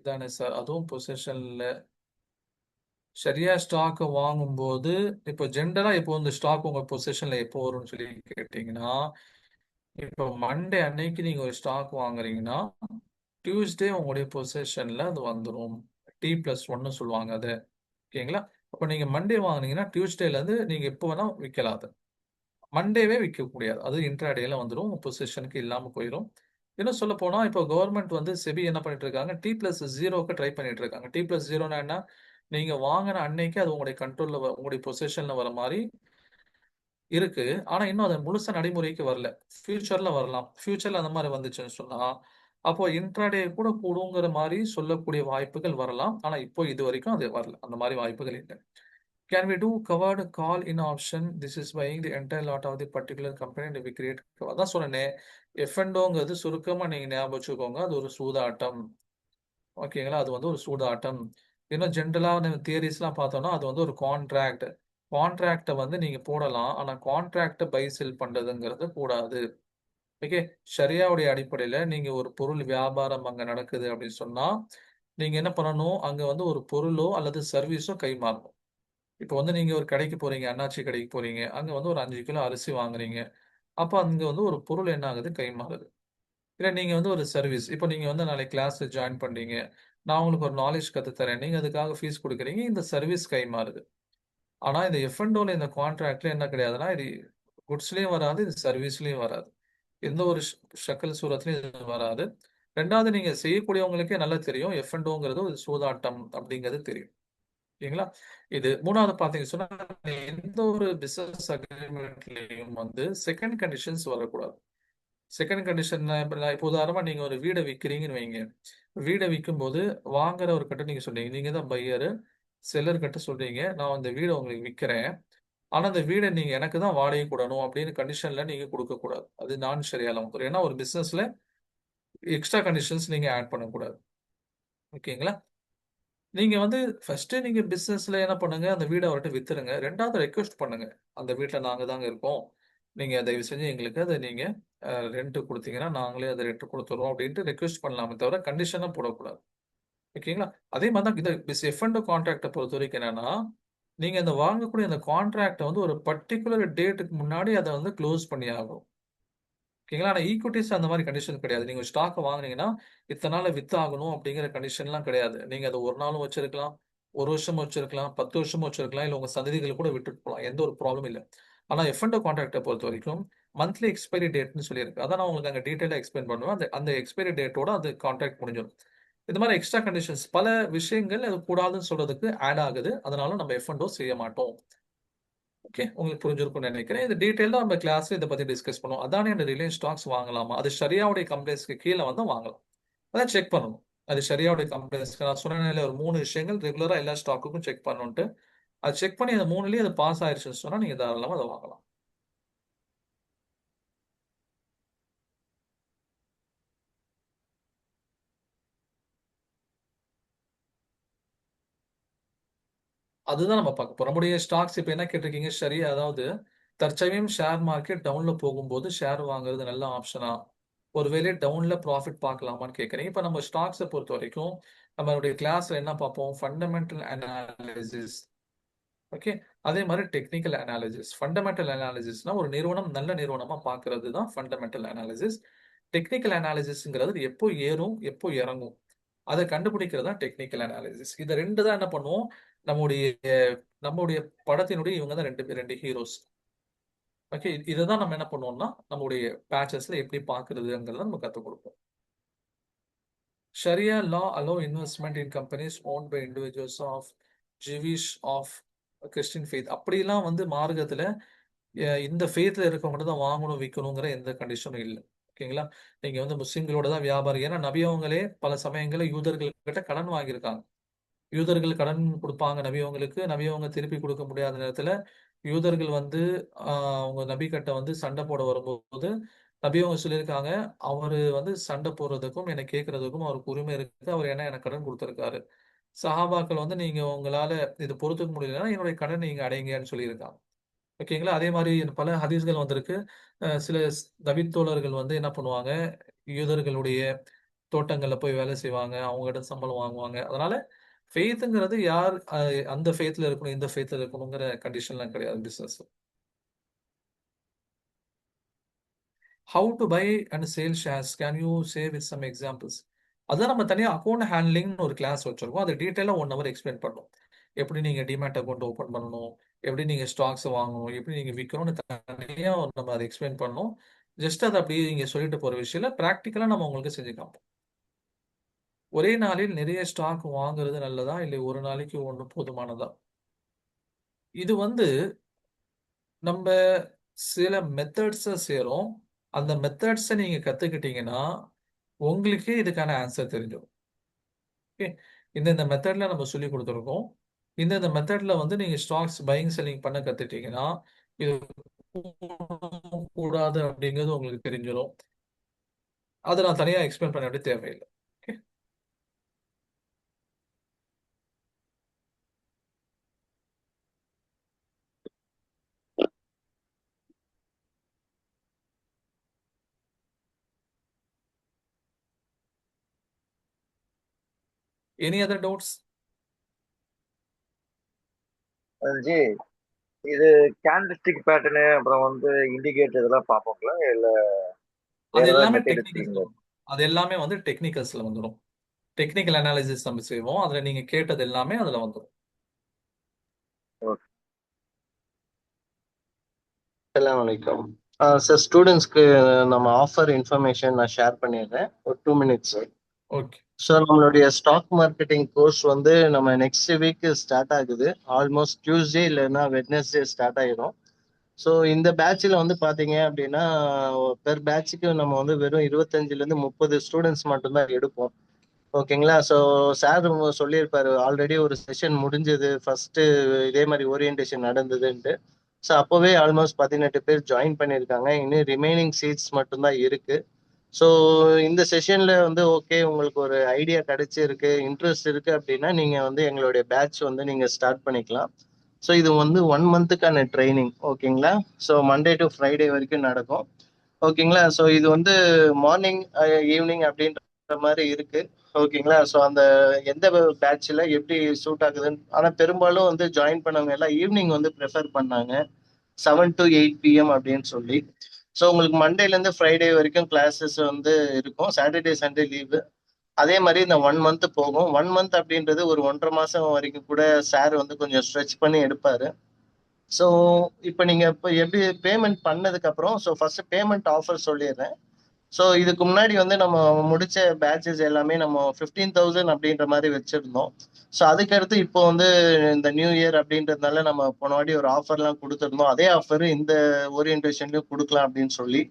தானே சார், அதுவும் பொசிஷன்ல. சரியா, ஸ்டாக் வாங்கும்போது இப்போ ஜென்ரலா இப்போ இந்த ஸ்டாக் உங்க பொசிஷன்ல எப்போ வரும்னு சொல்லி கேட்டீங்கன்னா, இப்போ மண்டே அன்னைக்கு நீங்க ஒரு ஸ்டாக் வாங்குறீங்கன்னா டியூஸ்டே உங்களுடைய பொசிஷன்ல அது வந்துடும். T+1 சொல்லுவாங்க அது. ஓகேங்களா? அப்போ நீங்க மண்டே வாங்குனீங்கன்னா டியூஸ்டேல இருந்து நீங்க எப்போ வேணா விற்கலாம். அது மண்டேவே விற்க முடியாது, அது இன்ட்ராடேல வந்துடும், உங்க பொசிஷனுக்கு இல்லாம போயிடும். இன்னும் சொல்ல போனா இப்போ கவர்மெண்ட் வந்து செபி என்ன பண்ணிட்டு இருக்காங்க, T+0க்கு ட்ரை பண்ணிட்டு இருக்காங்க. T+0னா என்ன, நீங்க வாங்கின அன்னைக்கு அது உங்களுடைய கண்ட்ரோல்ல உங்களுடைய பொசிஷன்ல வர மாதிரி இருக்கு. ஆனா இன்னும் அது முழுசா நடைமுறைக்கு வரல. ஃபியூச்சர்ல வரலாம். ஃபியூச்சர்ல அந்த மாதிரி வந்துச்சுன்னு சொன்னா அப்போ இன்ட்ராடே கூட கூடுங்கிற மாதிரி சொல்லக்கூடிய வாய்ப்புகள் வரலாம். ஆனா இப்போ இது வரைக்கும் அது வரல, அந்த மாதிரி வாய்ப்புகள் இல்லை. Can we do covered call in option? This is buying the entire lot of the particular company and we create. அதான் சொன்னேன், F&Oங்கிறது சுருக்கமா நீங்க ஞாபகம் வச்சுக்கோங்க, அது ஒரு சூதாட்டம். ஓகேங்களா? அது வந்து ஒரு சூதாட்டம். இன்னும் ஜென்ரலா தியரிஸ்லாம் பார்த்தோம்னா அது வந்து ஒரு கான்ட்ராக்ட். கான்ட்ராக்டை வந்து நீங்க போடலாம், ஆனா கான்ட்ராக்டை பை செல் பண்றதுங்கிறது கூடாது. ஓகே, ஷரியாவுடைய அடிப்படையில நீங்க ஒரு பொருள் வியாபாரம் அங்க நடக்குது அப்படின்னு சொன்னா நீங்க என்ன பண்ணணும், அங்க வந்து ஒரு பொருளோ அல்லது சர்வீஸோ கைமாறணும். இப்போ வந்து நீங்க ஒரு கடைக்கு போறீங்க, அண்ணாச்சி கடைக்கு போறீங்க, அங்க வந்து ஒரு 5 கிலோ அரிசி வாங்குறீங்க. அப்ப அங்க வந்து ஒரு பொருள் என்ன ஆகுது, கைமாறுது. இல்ல நீங்க வந்து ஒரு சர்வீஸ், இப்போ நீங்க வந்து நாளைக்கு கிளாஸ் ஜாயின் பண்றீங்க, நான் உங்களுக்கு ஒரு நாலேஜ் கத்து தரேன், நீங்க அதுக்காக ஃபீஸ் கொடுக்குறீங்க, இந்த சர்வீஸ் கைமாறுது. ஆனா இந்த F&Oல இந்த கான்ட்ராக்ட்ல என்ன கிடையாதுன்னா, இது குட்ஸ்லயும் வராது, இது சர்வீஸ்லயும் வராது. எந்த ஒரு ஷக்கல் சூரத்துலயும் இது வராது. ரெண்டாவது, நீங்க செய்யக்கூடியவங்களுக்கே நல்லா தெரியும் F&Oங்கிறது ஒரு சூதாட்டம் அப்படிங்கிறது தெரியும். ஓகேங்களா? இது மூணாவது பாத்தீங்கன்னு சொன்னா, எந்த ஒரு பிசினஸ் அக்ரிமெண்ட்லயும் வந்து செகண்ட் கண்டிஷன்ஸ் வரக்கூடாது. செகண்ட் கண்டிஷன் இப்போ உதாரணமா நீங்க ஒரு வீடை விற்கிறீங்கன்னு வைங்க. வீடை விற்கும் போது வாங்குறவர் கிட்ட நீங்க சொல்றீங்க, நீங்க தான் பையரு, செல்லர் கிட்ட சொல்றீங்க, நான் அந்த வீடை உங்களுக்கு விற்கிறேன், ஆனா அந்த வீடை நீங்க எனக்கு தான் வாடகை கூடணும் அப்படின்னு கண்டிஷன்ல நீங்க கொடுக்க கூடாது. அது நான் ஷரியால வந்துடும். ஏன்னா ஒரு பிசினஸ்ல எக்ஸ்ட்ரா கண்டிஷன்ஸ் நீங்க ஆட் பண்ணக்கூடாது. ஓகேங்களா? நீங்க வந்து ஃபர்ஸ்ட் நீங்க பிசினஸ்ல என்ன பண்ணுங்க, அந்த வீடை அவர்கிட்ட வித்துருங்க. ரெண்டாவது ரெக்வெஸ்ட் பண்ணுங்க, அந்த வீட்டில் நாங்க தாங்க இருக்கோம், நீங்க தயவு செஞ்சு எங்களுக்கு அதை நீங்க ரெண்ட் கொடுத்தீங்கன்னா நாங்களே அதை ரெண்ட் கொடுத்துருவோம் அப்படின்ட்டு ரெக்வெஸ்ட் பண்ணலாமே தவிர கண்டிஷனா போடக்கூடாது. ஓகேங்களா? அதே மாதிரி தான் இது F&O கான்ட்ராக்டை பொறுத்த வரைக்கும் என்னன்னா, நீங்க அந்த வாங்கக்கூடிய அந்த கான்ட்ராக்ட வந்து ஒரு பர்ட்டிகுலர் டேட்டுக்கு முன்னாடி அத வந்து க்ளோஸ் பண்ணி ஆகணும். ஓகேங்களா? ஆனா ஈக்விட்டீஸ் அந்த மாரி கண்டிஷன் கிடையாது. நீங்க ஸ்டாக்க வாங்குனீங்கன்னா, இத்தன நாள்ல வித்து ஆகணும் அப்படிங்கிற கண்டிஷன்லாம் கிடையாது. நீங்க அத 1 நாளும் வச்சிருக்கலாம், 1 வருஷமும் வச்சிருக்கலாம், 10 வருஷமும் வச்சிருக்கலாம், இல்ல உங்க சந்ததிகள் கூட விட்டுட்டு போலாம். எந்த ஒரு ப்ராப்ளமும் இல்ல. ஆனா எஃப்&ஓ கான்ட்ராக்ட்ட பொறுத்தவரைக்கும், மந்த்லி எக்ஸ்பைரி டேட்ன்னு சொல்லியிருக்கு. அதான் நான் உங்களுக்கு அங்க டீட்டெயிலா எக்ஸ்ப்ளைன் பண்ணுவேன். அந்த அந்த எக்ஸ்பைரி டேட்டோட அந்த கான்ட்ராக்ட் முடிஞ்சிரும். இது மாரி எக்ஸ்ட்ரா கண்டிஷன்ஸ் பல விஷயங்கள் அது கூடாதுன்னு சொல்றதுக்கு ஆட் ஆகுது. அதனால நம்ம எஃப்&ஓ செய்ய மாட்டோம். ஓகே. உங்களுக்கு புரிஞ்சிருக்கும்னு நினைக்கிறேன். இது டீட்டெயிலா நம்ம கிளாஸ்ல இத பத்தி டிஸ்கஸ் பண்ணுவோம். அதானி அண்ட் ரிலையன்ஸ் ஸ்டாக்ஸ் வாங்கலாமா? அது ஷரியாவுடைய கம்பெனிஸ்க்கு கீழ வந்தா வாங்கலாம். அதான் செக் பண்ணணும். அது ஷரியாவுடைய கம்பெனிஸ்க்கு நான் சொன்னேன்ல ஒரு 3 விஷயங்கள் ரெகுலரா எல்லா ஸ்டாக்குக்கும் செக் பண்ணணுன்ட்டு. அது செக் பண்ணி அந்த 3லயும் அது பாஸ் ஆயிருச்சுன்னு சொன்னா நீங்க தாராளமா அத வாங்கலாம். அதுதான் நம்ம பார்க்க போறோம். நம்முடைய ஸ்டாக்ஸ் இப்ப என்ன கேட்டிருக்கீங்க? ஷரியா அதாவது தற்சமயம் ஷேர் மார்க்கெட் டவுன்ல போகும்போது ஷேர் வாங்குறது நல்ல ஆப்ஷனா? ஒருவேளை டவுன்ல ப்ராஃபிட் பார்க்கலாமான்னு கேட்கிறீங்க. இப்ப நம்ம ஸ்டாக்ஸ பொறுத்தவரைக்கும் நம்மளுடைய கிளாஸ்ல என்ன பார்ப்போம்? Fundamental analysis. ஓகே. அதே மாரி டெக்னிக்கல் அனாலிசிஸ். ஃபண்டமெண்டல் அனாலிசிஸ்னா ஒரு நிறுவனம் நல்ல நிறுவனமா பார்க்கிறது தான் ஃபண்டமெண்டல் அனாலிசிஸ். டெக்னிக்கல் அனாலிசிஸ்ங்கிறது எப்போ ஏறும், எப்போ இறங்கும். அத கண்டுபிடிக்கிறது தான் டெக்னிக்கல் அனாலிசிஸ். இத 2 தான் என்ன பண்ணுவோம், நம்முடைய நம்முடைய படத்தினுடைய இவங்க தான் 2 ஹீரோஸ். ஓகே. இத தான் நம்ம என்ன பண்ணுவோம்னா, நம்முடைய பேட்சஸ்ல எப்படி பார்க்கிறதுங்கிறத நம்ம கத்துக் குடுப்போம். Sharia law allow investment in companies owned by individuals of Jewish of Christian faith. அப்படிலாம் வந்து மார்க்கத்துல இந்த ஃபெய்த்ல இருக்கவங்க மட்டும் தான் வாங்கணும், விக்கணுங்கிற எந்த கண்டிஷனும் இல்ல. ஓகேங்களா? நீங்க வந்து முஸ்லிம்களோட தான் வியாபாரம். ஏன்னா நபி அவங்களே பல சமயங்கள்ல யூதர்கள் கிட்ட கடன் வாங்கியிருக்காங்க. யூதர்கள் கடன் குடுப்பாங்க நபி அவங்களுக்கு. நபி அவங்க திருப்பி குடுக்க முடியாத நேரத்துல, யூதர்கள் வந்து அவங்க நபி கிட்ட வந்து சண்டை போட வரும்போது, நபி அவங்க சொல்லியிருக்காங்க, அவரு வந்து சண்டை போடுறதுக்கும், என்னை கேட்கறதுக்கும் அவருக்கு உரிமை இருக்கு. அவர் ஏன்னா எனக்கு கடன் குடுத்திருக்காரு. சஹாபாக்கள் வந்து நீங்க உங்களால இது பொறுத்துக்க முடியலன்னா, என்னுடைய கடனை நீங்க அடைங்கன்னு சொல்லியிருக்காங்க. ஓகேங்களா? அதே மாரி பல ஹதீஸ்கள் வந்திருக்கு. சில நபித்தோழர்கள் வந்து என்ன பண்ணுவாங்க, யூதர்களுடைய தோட்டங்கள்ல போய் வேலை செய்வாங்க. அவங்ககிட்ட சம்பளம் வாங்குவாங்க. அதனால ஃபெய்த்ங்கிறது யார் அந்த ஃபெய்த்ல இருக்கணும், இந்த ஃபெய்த்ல இருக்கணுங்கிற கண்டிஷன்லாம் கிடையாது பிசினஸ்ல. How to buy and sale shares can you say with some examples? அதான் நம்ம தனியா அக்கவுண்ட் ஹேண்ட்லிங்னு ஒரு கிளாஸ் வச்சிருக்கோம். அது டீட்டெயிலா 1 ஹவர் எக்ஸ்பிளைன் பண்ணோம். எப்படி நீங்க டிமேட் அக்கவுண்ட் ஓப்பன் பண்ணணும், எப்படி நீங்க ஸ்டாக்ஸ் வாங்கணும், எப்படி நீங்க விக்கணும்னு தனியா நம்ம அத எக்ஸ்பிளைன் பண்ணோம். ஜஸ்ட் அத அப்படியே நீங்க சொல்லிட்டு போற விஷயம் இல்ல. பிராக்டிகலா நம்ம உங்களுக்கு செஞ்சு காமிப்போம். ஒரே நாளில் நிறைய ஸ்டாக் வாங்குறது நல்லதா? இல்லை ஒரு நாளைக்கு 1 போதுமானதா? இது வந்து நம்ப சில மெத்தட்ஸ செய்றோம். அந்த மெத்தட்ஸ நீங்க கத்துக்கிட்டீங்கன்னா, உங்களுக்கே இதுக்கான ஆன்சர் தெரிஞ்சிரும். ஓகே. இந்த மெத்தட்ல நம்ம சொல்லிக் குடுத்துருக்கோம். இந்த மெத்தட்ல வந்து நீங்க ஸ்டாக்ஸ் பையிங், செல்லிங் பண்ண கத்துட்டீங்கன்னா, இது கூடாது அப்படிங்கிறது உங்களுக்கு தெரிஞ்சிரும். அத நான் தனியா எக்ஸ்பிளைன் பண்ண வேண்டிய தேவையில்ல. Okay. Any other doubts? G, இது கேண்டில்ஸ்டிக் பேட்டர்னு அப்புறம் வந்து இண்டிகேட்டர் இதெல்லாம் பார்ப்போங்களா? இல்ல வேற அது ஏதாவது எல்லாமே மெத்தட் டெக்னிக்கல்ஸ்ல வச்சிருக்கீங்களா? வரும். அது எல்லாமே வந்து டெக்னிக்கல்ஸ்ல வந்துரும். டெக்னிக்கல் அனாலிசிஸ் நம்ம செய்வோம். அதுல நீங்க கேட்டது எல்லாமே அதுல வந்துரும். ஓகே. அஸ்ஸலாமு அலைக்கும். சார் ஸ்டூடெண்ட்ஸ்க்கு நம்ம ஆஃபர் இன்ஃபர்மேஷன் நான் ஷேர் பண்ணிடுறேன். ஒரு 2 மினிட்ஸ். ஓகே. ஸோ நம்மளுடைய ஸ்டாக் மார்க்கெட்டிங் கோர்ஸ் வந்து நம்ம நெக்ஸ்ட் வீக் ஸ்டார்ட் ஆகுது. ஆல்மோஸ்ட் டியூஸ்டே இல்லைன்னா வெட்னஸ்டே ஸ்டார்ட் ஆயிரும். ஸோ இந்த பேட்சில் வந்து பார்த்தீங்க அப்படின்னா பெர் பேட்சுக்கு நம்ம வந்து வெறும் 25லேருந்து 30 ஸ்டூடெண்ட்ஸ் மட்டும்தான் எடுப்போம். ஓகேங்களா? ஸோ சார் சொல்லியிருப்பாரு ஆல்ரெடி ஒரு செஷன் முடிஞ்சது. ஃபர்ஸ்ட் இதே மாதிரி ஓரியன்டேஷன் நடந்ததுன்ட்டு. ஸோ அப்போவே ஆல்மோஸ்ட் 18 பேர் ஜாயின் பண்ணியிருக்காங்க. இன்னும் ரிமைனிங் சீட்ஸ் மட்டும்தான் இருக்கு. ஸோ இந்த செஷன்ல வந்து ஓகே உங்களுக்கு ஒரு ஐடியா கிடைச்சிருக்கு, இன்ட்ரெஸ்ட் இருக்கு அப்படின்னா நீங்க வந்து எங்களுடைய பேட்ச் வந்து நீங்க ஸ்டார்ட் பண்ணிக்கலாம். ஸோ இது வந்து 1 மந்த்துக்கான ட்ரைனிங். ஓகேங்களா? ஸோ மண்டே டு ஃப்ரைடே வரைக்கும் நடக்கும். ஓகேங்களா? ஸோ இது வந்து மார்னிங் ஈவினிங் அப்படின்ற மாதிரி இருக்கு. ஓகேங்களா. ஸோ அந்த எந்த பேட்ச்ல எப்படி சூட் ஆகுதுன்னு, ஆனா பெரும்பாலும் வந்து ஜாயின் பண்ணவங்க எல்லாம் ஈவினிங் வந்து ப்ரிஃபர் பண்ணாங்க, 7 to 8 PM அப்படின்னு சொல்லி. ஸோ உங்களுக்கு மண்டேல இருந்து ஃப்ரைடே வரைக்கும் கிளாஸஸ் வந்து இருக்கும், சாட்டர்டே சண்டே லீவு. அதே மாதிரி இந்த 1 மந்த் போகும். 1 மந்த் அப்படின்றது ஒரு 1.5 மாசம் வரைக்கும் கூட சார் வந்து கொஞ்சம் ஸ்ட்ரெச் பண்ணி எடுப்பாரு. ஸோ இப்போ நீங்க இப்போ எப்படி பேமெண்ட் பண்ணதுக்கு அப்புறம், ஸோ ஃபர்ஸ்ட் பேமெண்ட் ஆஃபர் சொல்லிடுறேன். ஸோ இதுக்கு முன்னாடி வந்து நம்ம முடிச்ச பேட்சஸ் எல்லாமே நம்ம 15,000 அப்படின்ற மாதிரி வச்சிருந்தோம். ஸோ அதுக்கடுத்து இப்போ வந்து இந்த நியூ இயர் அப்படின்றதுனால நம்ம போன வாட்டி ஒரு ஆஃபர்லாம் கொடுத்துருந்தோம். அதே ஆஃபர் இந்த ஓரியன்டேஷன்லயும் கொடுக்கலாம் அப்படின்னு சொல்லி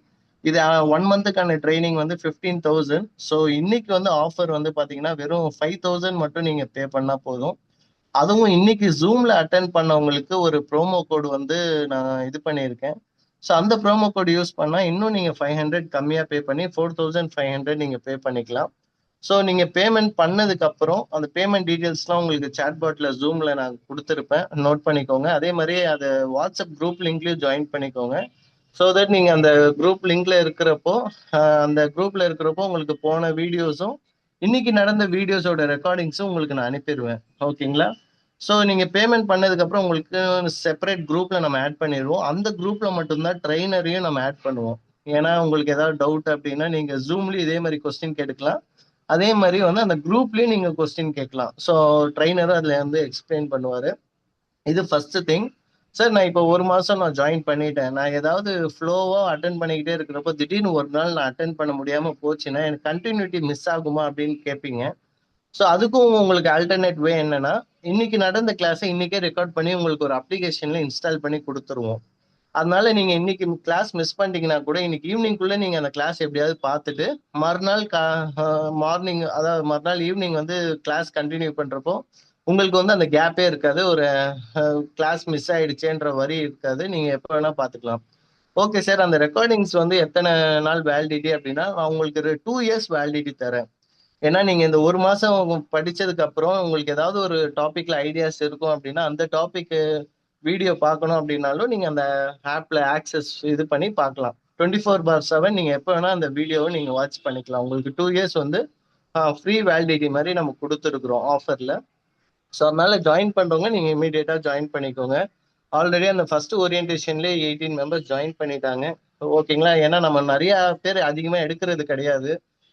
இது 1 மந்த்துக்கான ட்ரைனிங் வந்து 15,000. ஸோ இன்னைக்கு வந்து ஆஃபர் வந்து பாத்தீங்கன்னா வெறும் 5,000 மட்டும் நீங்க பே பண்ணா போதும். அதுவும் இன்னைக்கு ஜூம்ல அட்டன் பண்ணவங்களுக்கு ஒரு ப்ரோமோ கோடு வந்து நான் இது பண்ணியிருக்கேன். ஸோ அந்த ப்ரோமோ கோட் யூஸ் பண்ணா இன்னும் நீங்க 500 கம்மியா பே பண்ணி 4,500 நீங்க பே பண்ணிக்கலாம். ஸோ நீங்க பேமெண்ட் பண்ணதுக்கு அப்புறம் அந்த பேமெண்ட் டீடைல்ஸ்லாம் உங்களுக்கு சாட்பாட்ல ஜூம்ல நான் கொடுத்துருப்பேன், நோட் பண்ணிக்கோங்க. அதே மாதிரி அதை வாட்ஸ்அப் குரூப் லிங்க்லயும் ஜாயின் பண்ணிக்கோங்க. ஸோ தட் நீங்க அந்த குரூப் லிங்க்ல இருக்கிறப்போ அந்த குரூப்ல இருக்கிறப்போ உங்களுக்கு போன வீடியோஸும் இன்னைக்கு நடந்த வீடியோஸோட ரெக்கார்டிங்ஸும் உங்களுக்கு நான் அனுப்பிடுவேன். ஓகேங்களா. ஸோ நீங்க பேமெண்ட் பண்ணதுக்கு அப்புறம் உங்களுக்கு செப்பரேட் குரூப்ல நம்ம ஆட் பண்ணிடுவோம். அந்த குரூப்ல மட்டும்தான் ட்ரெயினரையும் நம்ம ஆட் பண்ணுவோம். ஏன்னா உங்களுக்கு ஏதாவது டவுட் அப்படின்னா நீங்க ஜூம்லயும் இதே மாதிரி கொஸ்டின் கேட்டுக்கலாம், அதே மாதிரி வந்து அந்த குரூப்லயும் நீங்க கொஸ்டின் கேட்கலாம். ஸோ ட்ரெயினரும் அதுல வந்து எக்ஸ்பிளைன் பண்ணுவாரு. இது ஃபர்ஸ்ட் திங். சார் நான் இப்போ 1 மாசம் நான் ஜாயின் பண்ணிட்டேன், நான் ஏதாவது ஃப்ளோவா அட்டன் பண்ணிக்கிட்டே இருக்கிறப்போ திடீர்னு ஒரு நாள் நான் அட்டன் பண்ண முடியாம போச்சுன்னா எனக்கு கண்டினியூட்டி மிஸ் ஆகுமா அப்படின்னு கேட்பீங்க. ஸோ அதுக்கும் உங்களுக்கு ஆல்டர்னேட் வே என்னன்னா, இன்னைக்கு நடந்த கிளாஸை இன்னைக்கே ரெக்கார்ட் பண்ணி உங்களுக்கு ஒரு அப்ளிகேஷன்ல இன்ஸ்டால் பண்ணி கொடுத்துருவோம். அதனால நீங்க இன்னைக்கு கிளாஸ் மிஸ் பண்ணிட்டீங்கன்னா கூட இன்னைக்கு ஈவினிங்குள்ள நீங்க அந்த கிளாஸ் எப்படியாவது பார்த்துட்டு மறுநாள் மார்னிங், அதாவது மறுநாள் ஈவினிங் வந்து கிளாஸ் கண்டினியூ பண்றப்போ உங்களுக்கு வந்து அந்த கேப்பே இருக்காது, ஒரு கிளாஸ் மிஸ் ஆயிடுச்சேன்ற வரி இருக்காது, நீங்க எப்போ வேணா பார்த்துக்கலாம். ஓகே சார், அந்த ரெக்கார்டிங்ஸ் வந்து எத்தனை நாள் வேலிடிட்டி அப்படின்னா நான் உங்களுக்கு 2 இயர்ஸ் வேலிடிட்டி தரேன். ஏன்னா நீங்க இந்த 1 மாசம் படிச்சதுக்கு அப்புறம் உங்களுக்கு ஏதாவது ஒரு டாபிக்ல ஐடியாஸ் இருக்கும் அப்படின்னா அந்த டாபிக் வீடியோ பார்க்கணும் அப்படின்னாலும் நீங்க அந்த ஆப்ல ஆக்சஸ் இது பண்ணி பார்க்கலாம். 24/7 நீங்க எப்போ வேணா அந்த வீடியோவை நீங்க வாட்ச் பண்ணிக்கலாம். உங்களுக்கு 2 இயர்ஸ் வந்து ஃப்ரீ வேலிடிட்டி மாதிரி நம்ம கொடுத்துருக்குறோம் ஆஃபர்ல. ஸோ அதனால ஜாயின் பண்றவங்க நீங்க இமீடியட்டா ஜாயின் பண்ணிக்கோங்க. ஆல்ரெடி அந்த ஃபர்ஸ்ட் ஓரியன்டேஷன்லேயே 18 மெம்பர்ஸ் ஜாயின் பண்ணிட்டாங்க. ஓகேங்களா. ஏன்னா நம்ம நிறைய பேர் அதிகமாக எடுக்கிறது கிடையாது.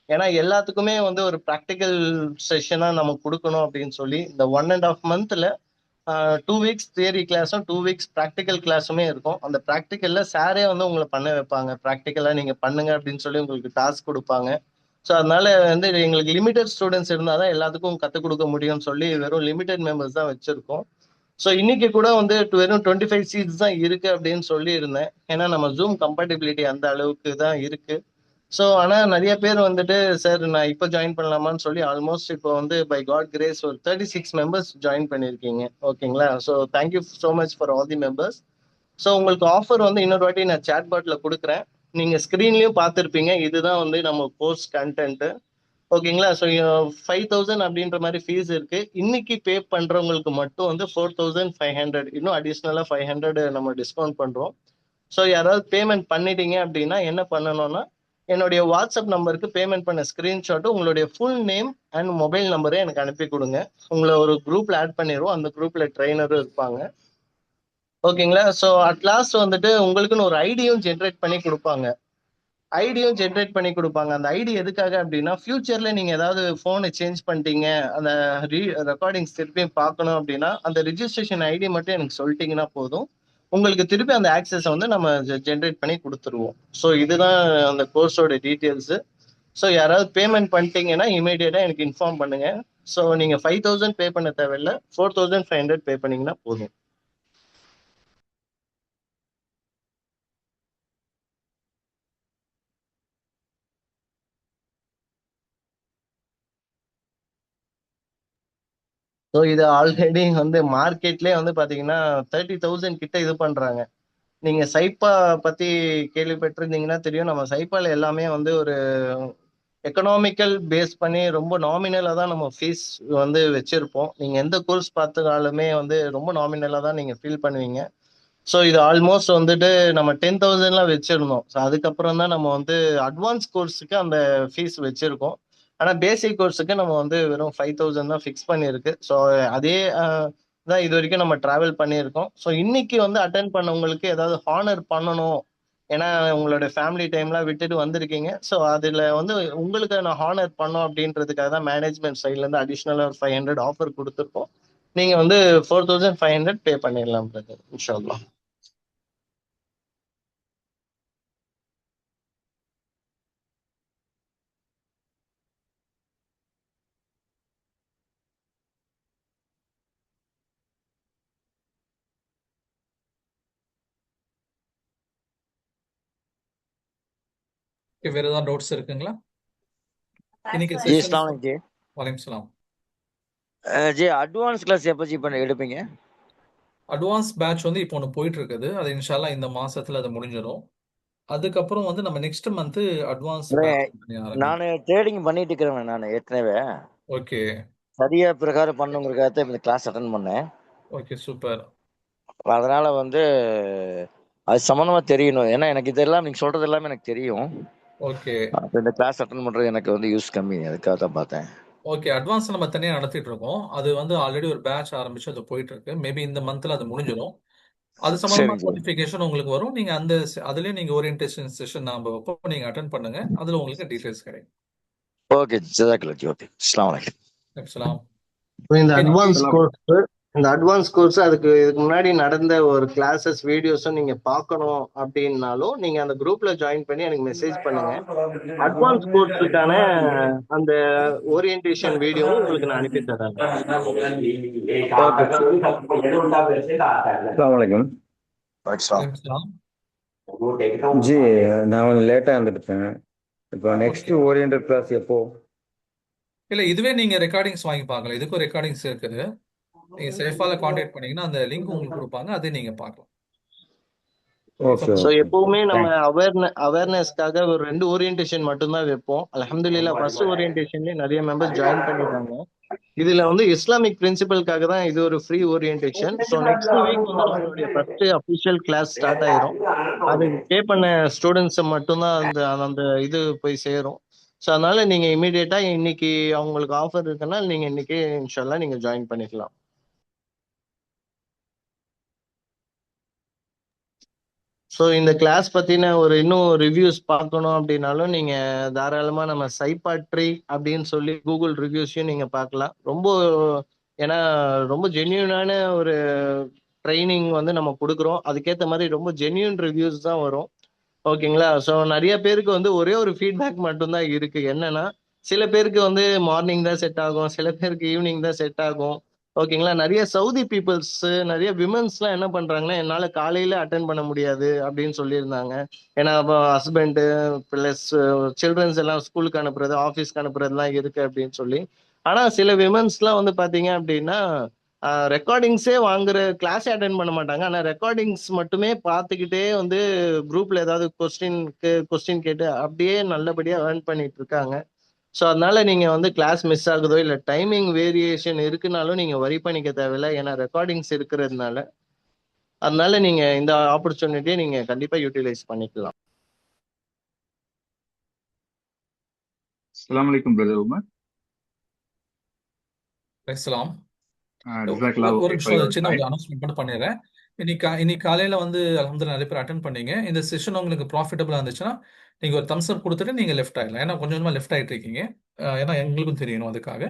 ஏன்னா எல்லாத்துக்குமே வந்து ஒரு ப்ராக்டிக்கல் செஷனா நம்ம கொடுக்கணும் அப்படின்னு சொல்லி இந்த 1.5 மந்த்ல 2 வீக்ஸ் தியரி கிளாஸும் 2 வீக்ஸ் ப்ராக்டிக்கல் கிளாஸுமே இருக்கும். அந்த ப்ராக்டிக்கல்ல சாரே வந்து உங்களை பண்ண வைப்பாங்க, ப்ராக்டிக்கலா நீங்க பண்ணுங்க அப்படின்னு சொல்லி உங்களுக்கு டாஸ்க் கொடுப்பாங்க. ஸோ அதனால வந்து எங்களுக்கு லிமிடெட் ஸ்டூடெண்ட்ஸ் இருந்தால் தான் எல்லாத்துக்கும் கற்றுக் கொடுக்க முடியும்னு சொல்லி வெறும் லிமிடெட் மெம்பர்ஸ் தான் வச்சிருக்கோம். ஸோ இன்னைக்கு கூட வந்து வெறும் 25 சீட்ஸ் தான் இருக்கு அப்படின்னு சொல்லி இருந்தேன். ஏன்னா நம்ம ஜூம் கம்பேட்டிபிலிட்டி அந்த அளவுக்கு தான் இருக்கு. ஸோ ஆனால் நிறைய பேர் வந்துட்டு சார் நான் இப்போ ஜாயின் பண்ணலாமான்னு சொல்லி ஆல்மோஸ்ட் இப்போ வந்து பை காட் கிரேஸ் ஒரு 36 மெம்பர்ஸ் ஜாயின் பண்ணியிருக்கீங்க. ஓகேங்களா. So thank you so much for all the members. So உங்களுக்கு ஆஃபர் வந்து இன்னொரு வாட்டி நான் சேட் பாட்ல கொடுக்குறேன். நீங்க ஸ்க்ரீன்லயும் பார்த்துருப்பீங்க, இதுதான் வந்து நம்ம கோர்ஸ் கண்டென்ட். ஓகேங்களா. ஸோ 5,000 அப்படின்ற மாதிரி ஃபீஸ் இருக்கு. இன்னைக்கு பே பண்றவங்களுக்கு மட்டும் வந்து 4,500, இன்னும் அடிஷ்னலா 500 நம்ம டிஸ்கவுண்ட் பண்றோம். ஸோ யாராவது பேமெண்ட் பண்ணிட்டீங்க அப்படின்னா என்ன பண்ணணும்னா என்னுடைய வாட்ஸ்அப் நம்பருக்கு பேமெண்ட் பண்ண ஸ்கிரீன்ஷாட்டும் உங்களுடைய ஃபுல் நேம் அண்ட் மொபைல் நம்பரை எனக்கு அனுப்பி கொடுங்க. உங்களை ஒரு குரூப்ல ஆட் பண்ணிடுவோம், அந்த குரூப்ல ட்ரெயினரும் இருப்பாங்க. ஓகேங்களா. ஸோ அட் லாஸ்ட் வந்துட்டு உங்களுக்குன்னு ஒரு ஐடியும் ஜென்ரேட் பண்ணி கொடுப்பாங்க. அந்த ஐடி எதுக்காக அப்படின்னா ஃபியூச்சர்ல நீங்க ஏதாவது போனை சேஞ்ச் பண்ணிட்டீங்க, அந்த ரெக்கார்டிங்ஸ் திருப்பியும் பார்க்கணும் அப்படின்னா அந்த ரிஜிஸ்ட்ரேஷன் ஐடி மட்டும் எனக்கு சொல்லிட்டீங்கன்னா போதும், உங்களுக்கு திருப்பி அந்த ஆக்சஸை வந்து நம்ம ஜென்ரேட் பண்ணி கொடுத்துருவோம். ஸோ இதுதான் அந்த கோர்ஸோட டீட்டெயில்ஸ். ஸோ யாராவது பேமெண்ட் பண்ணிட்டீங்கன்னா இமீடியட்டா எனக்கு இன்ஃபார்ம் பண்ணுங்க. ஸோ நீங்க 5,000 பே பண்ண தேவையில்ல, 4,500 பே பண்ணீங்கன்னா போதும். ஸோ இது ஆல்ரெடி வந்து மார்க்கெட்லேயே வந்து பாத்தீங்கன்னா 30,000 கிட்ட இது பண்றாங்க. நீங்க சைப்பா பத்தி கேள்விப்பட்டிருந்தீங்கன்னா தெரியும். நம்ம சைப்பால எல்லாமே வந்து ஒரு எக்கனாமிக்கல் பேஸ் பண்ணி ரொம்ப நாமினலா தான் நம்ம ஃபீஸ் வந்து வச்சிருப்போம். நீங்க எந்த கோர்ஸ் பார்த்தாலுமே வந்து ரொம்ப நாமினலா தான் நீங்க ஃபீல் பண்ணுவீங்க. ஸோ இது ஆல்மோஸ்ட் வந்துட்டு நம்ம 10,000லாம் வச்சிருந்தோம். ஸோ அதுக்கப்புறம் தான் நம்ம வந்து அட்வான்ஸ் கோர்ஸுக்கு அந்த ஃபீஸ் வச்சிருக்கோம். ஆனா பேசிக் கோர்ஸுக்கு நம்ம வந்து வெறும் 5000 தான் ஃபிக்ஸ் பண்ணியிருக்கு. ஸோ அதே தான் இது வரைக்கும் நம்ம டிராவல் பண்ணியிருக்கோம். ஸோ இன்னைக்கு வந்து அட்டென்ட் பண்ணவங்களுக்கு ஏதாவது ஹானர் பண்ணணும். ஏன்னா உங்களோட ஃபேமிலி டைம்லாம் விட்டுட்டு வந்திருக்கீங்க. ஸோ அதுல வந்து உங்களுக்கு நான் ஹானர் பண்ணோம் அப்படின்றதுக்காக தான் மேனேஜ்மெண்ட் சைட்ல இருந்து அடிஷனலா ஒரு 500 ஆஃபர் கொடுத்துருக்கோம். நீங்க வந்து 4500 பே பண்ணிடலாம் பிரதர், இன்ஷா அல்லாஹ். வேற ஏதாவது டவுட்ஸ் இருக்குங்களா? இன்னைக்கு ஜி செஷன். இஸ்லாம் ஜி. வலைக்கம் சலாம். ஜி அட்வான்ஸ் கிளாஸ் எப்போ ஜி பண்ண எடுப்பீங்க? அட்வான்ஸ் பேட்ச் வந்து இப்போ ஒன்று போயிட்டு இருக்குது. அது இன்ஷால்லா இந்த மாசத்துல அது முடிஞ்சிடும். அதுக்கப்புறம் வந்து நம்ம நெக்ஸ்ட் மந்த் அட்வான்ஸ் பேட்ச் பண்ணி நான் ஆரம்பிக்கும். ட்ரேடிங் பண்ணிட்டு இருக்கிறேன். நான் ஏற்கனவே ஓகே சரியா பிரகாரம் பண்ணுங்கிறதுக்காக தான் இந்த கிளாஸ் அட்டன் பண்ணேன். Okay super. அதனால வந்து அது சம்மந்தமா தெரியணும். ஏன்னா எனக்கு இதெல்லாம் நீங்க சொல்றது எல்லாமே எனக்கு தெரியும். ஓகே அப்ப இந்த கிளாஸ் அட்டன் பண்றது எனக்கு வந்து யூஸ் கம்மி. அதுக்காக தான் பார்த்தேன். ஓகே அட்வான்ஸ் நம்ம தனியா நடத்திட்டு இருக்கோம். அது வந்து ஆல்ரெடி ஒரு பேட்ச் ஆரம்பிச்சு அது போயிட்டு இருக்கு. மேபி இந்த மந்த்ல அது முடிஞ்சிடும். அது சம்பந்தமா சரிங்க ஜி. நோட்டிஃபிகேஷன் உங்களுக்கு வரும். நீங்க அந்த அதுலயும் நீங்க ஓரியன்டேஷன் செஷன் நாம வைப்போம். நீங்க அட்டன் பண்ணுங்க. அதுல உங்களுக்கு டீடைல்ஸ் கிடைக்கும். Okay ஜஸாக்கல்லாஹ் G. ஓகே அஸ்ஸலாமு அலைக்கும். சலாம். இந்த இன்னைக்கு அட்வான்ஸ் கோர்ஸ் அதுக்கு இதுக்கு முன்னாடி நடந்த ஒரு கிளாஸஸ் வீடியோஸும் நீங்க பார்க்கணும் அப்படின்னாலும் நீங்க அந்த குரூப்ல ஜாயின் பண்ணி எனக்கு மெசேஜ் பண்ணுங்க. அட்வான்ஸ் கோர்ஸுக்கான அந்த ஓரியன்டேஷன் வீடியோவும் உங்களுக்கு நான் அனுப்பி தரேன். அஸ்ஸலாமு அலைக்கும். வலைக்கம் சலாம். ஜி நான் கொஞ்சம் லேட்டாக வந்துட்டேன். இப்போ நெக்ஸ்ட் ஓகே ஓரியன்டட் கிளாஸ் எப்போ? இல்ல இதுவே நீங்க ரெக்கார்டிங்ஸ் வாங்கி பார்க்கலாம். இதுக்கும் ரெக்கார்டிங்ஸ் இருக்குது. நீங்க சேஃபால கான்டாக்ட் பண்ணீங்கன்னா அந்த லிங்க் உங்களுக்கு கொடுப்பாங்க. அதை நீங்க பார்க்கலாம். ஓகே ஸோ ஓகே எப்பவுமே நம்ம தேங்க்ஸ். அவேர்னஸ்க்காக ஒரு 2 ஓரியன்டேஷன் மட்டும்தான் வைப்போம். அல்ஹம்துலில்லாஹ் ஃபர்ஸ்ட் ஓரியன்டேஷன்லேயே நிறைய மெம்பர்ஸ் ஜாயின் பண்ணிட்டாங்க. இதுல வந்து இஸ்லாமிக் பிரின்சிபலுக்காக தான் இது ஒரு free orientation. So next week வந்து நம்மளுடைய ஃபர்ஸ்ட் அஃபிஷியல் கிளாஸ் ஸ்டார்ட் ஆயிரும். அதுக்கு பே பண்ண ஸ்டூடெண்ட்ஸ் மட்டும்தான் அந்த அந்த இது போய் சேரும். ஸோ அதனால நீங்க இமீடியட்டா இன்னைக்கு அவங்களுக்கு ஆஃபர் இருக்குன்னா நீங்க இன்னைக்கு இன்ஷால்லா நீங்க ஜாயின் பண்ணிக்கலாம். ஸோ இந்த கிளாஸ் பத்தின ஒரு இன்னும் ரிவ்யூஸ் பார்க்கணும் அப்படின்னாலும் நீங்க தாராளமா நம்ம சைபாட்ரி அப்படின்னு சொல்லி கூகுள் ரிவ்யூஸையும் நீங்க பார்க்கலாம். ஏன்னா ரொம்ப ஜென்யூனான ஒரு ட்ரைனிங் வந்து நம்ம கொடுக்குறோம். அதுக்கேற்ற மாதிரி ரொம்ப ஜென்யூன் ரிவ்யூஸ் தான் வரும். ஓகேங்களா? ஸோ நிறைய பேருக்கு வந்து ஒரே ஒரு ஃபீட்பேக் மட்டும்தான் இருக்கு. என்னன்னா, சில பேருக்கு வந்து மார்னிங் தான் செட் ஆகும். சில பேருக்கு ஈவினிங் தான் செட் ஆகும். ஓகேங்களா? நிறைய சவுதி பீப்புள்ஸ், நிறைய விமன்ஸ்லாம் என்ன பண்றாங்கன்னா, என்னால காலையில அட்டென்ட் பண்ண முடியாது அப்படின்னு சொல்லியிருந்தாங்க. ஏன்னா அப்போ ஹஸ்பண்ட் பிளஸ் சில்ட்ரன்ஸ் எல்லாம் ஸ்கூலுக்கு அனுப்புறது, ஆஃபீஸ்க்கு அனுப்புறதுலாம் இருக்கு அப்படின்னு சொல்லி. ஆனா சில விமன்ஸ்லாம் வந்து பாத்தீங்க அப்படின்னா ரெக்கார்டிங்ஸே வாங்குற கிளாஸே அட்டென்ட் பண்ண மாட்டாங்க. ஆனா ரெக்கார்டிங்ஸ் மட்டுமே பார்த்துக்கிட்டே வந்து குரூப்ல ஏதாவது கொஸ்டின் கேட்டு அப்படியே நல்லபடியா ஏர்ன் பண்ணிட்டு இருக்காங்க. ஸோ அதனால நீங்க வந்து கிளாஸ் மிஸ் ஆகுதோ இல்லை டைமிங் வேரியேஷன் இருக்குனாலும் நீங்க வரி பண்ணிக்க தேவையில்லை. ஏன்னா ரெக்கார்டிங்ஸ் இருக்கிறதுனால. அதனால நீங்க இந்த ஆப்பர்ச்சுனிட்டியை நீங்க கண்டிப்பா யூட்டிலைஸ் பண்ணிக்கலாம். அஸ்ஸலாமு அலைக்கும் பிரதர் உமர். சலாம். ஜஸாக்கல்லாஹு ஒரு ஃபார் நிமிஷம் யுவர் சின்ன ஒரு டைம். அனௌன்ஸ்மெண்ட் மட்டும் பண்ணிடுறேன். இன்னைக்கு காலையில வந்து அல்ஹம்துலில்லாஹ் நிறைய பேர் அட்டன் பண்ணீங்க. இந்த செஷன் உங்களுக்கு ப்ராஃபிட்டபிளா இருந்துச்சுன்னா நீங்க ஒரு தம்ஸ் அப் கொடுத்துட்டு நீங்க லெஃப்ட் ஆயிடலாம். ஏன்னா கொஞ்சம் கொஞ்சமா லெஃப்ட் ஆயிட்டு இருக்கீங்க. ஏன்னா எங்களுக்கும் தெரியணும் அதுக்காக.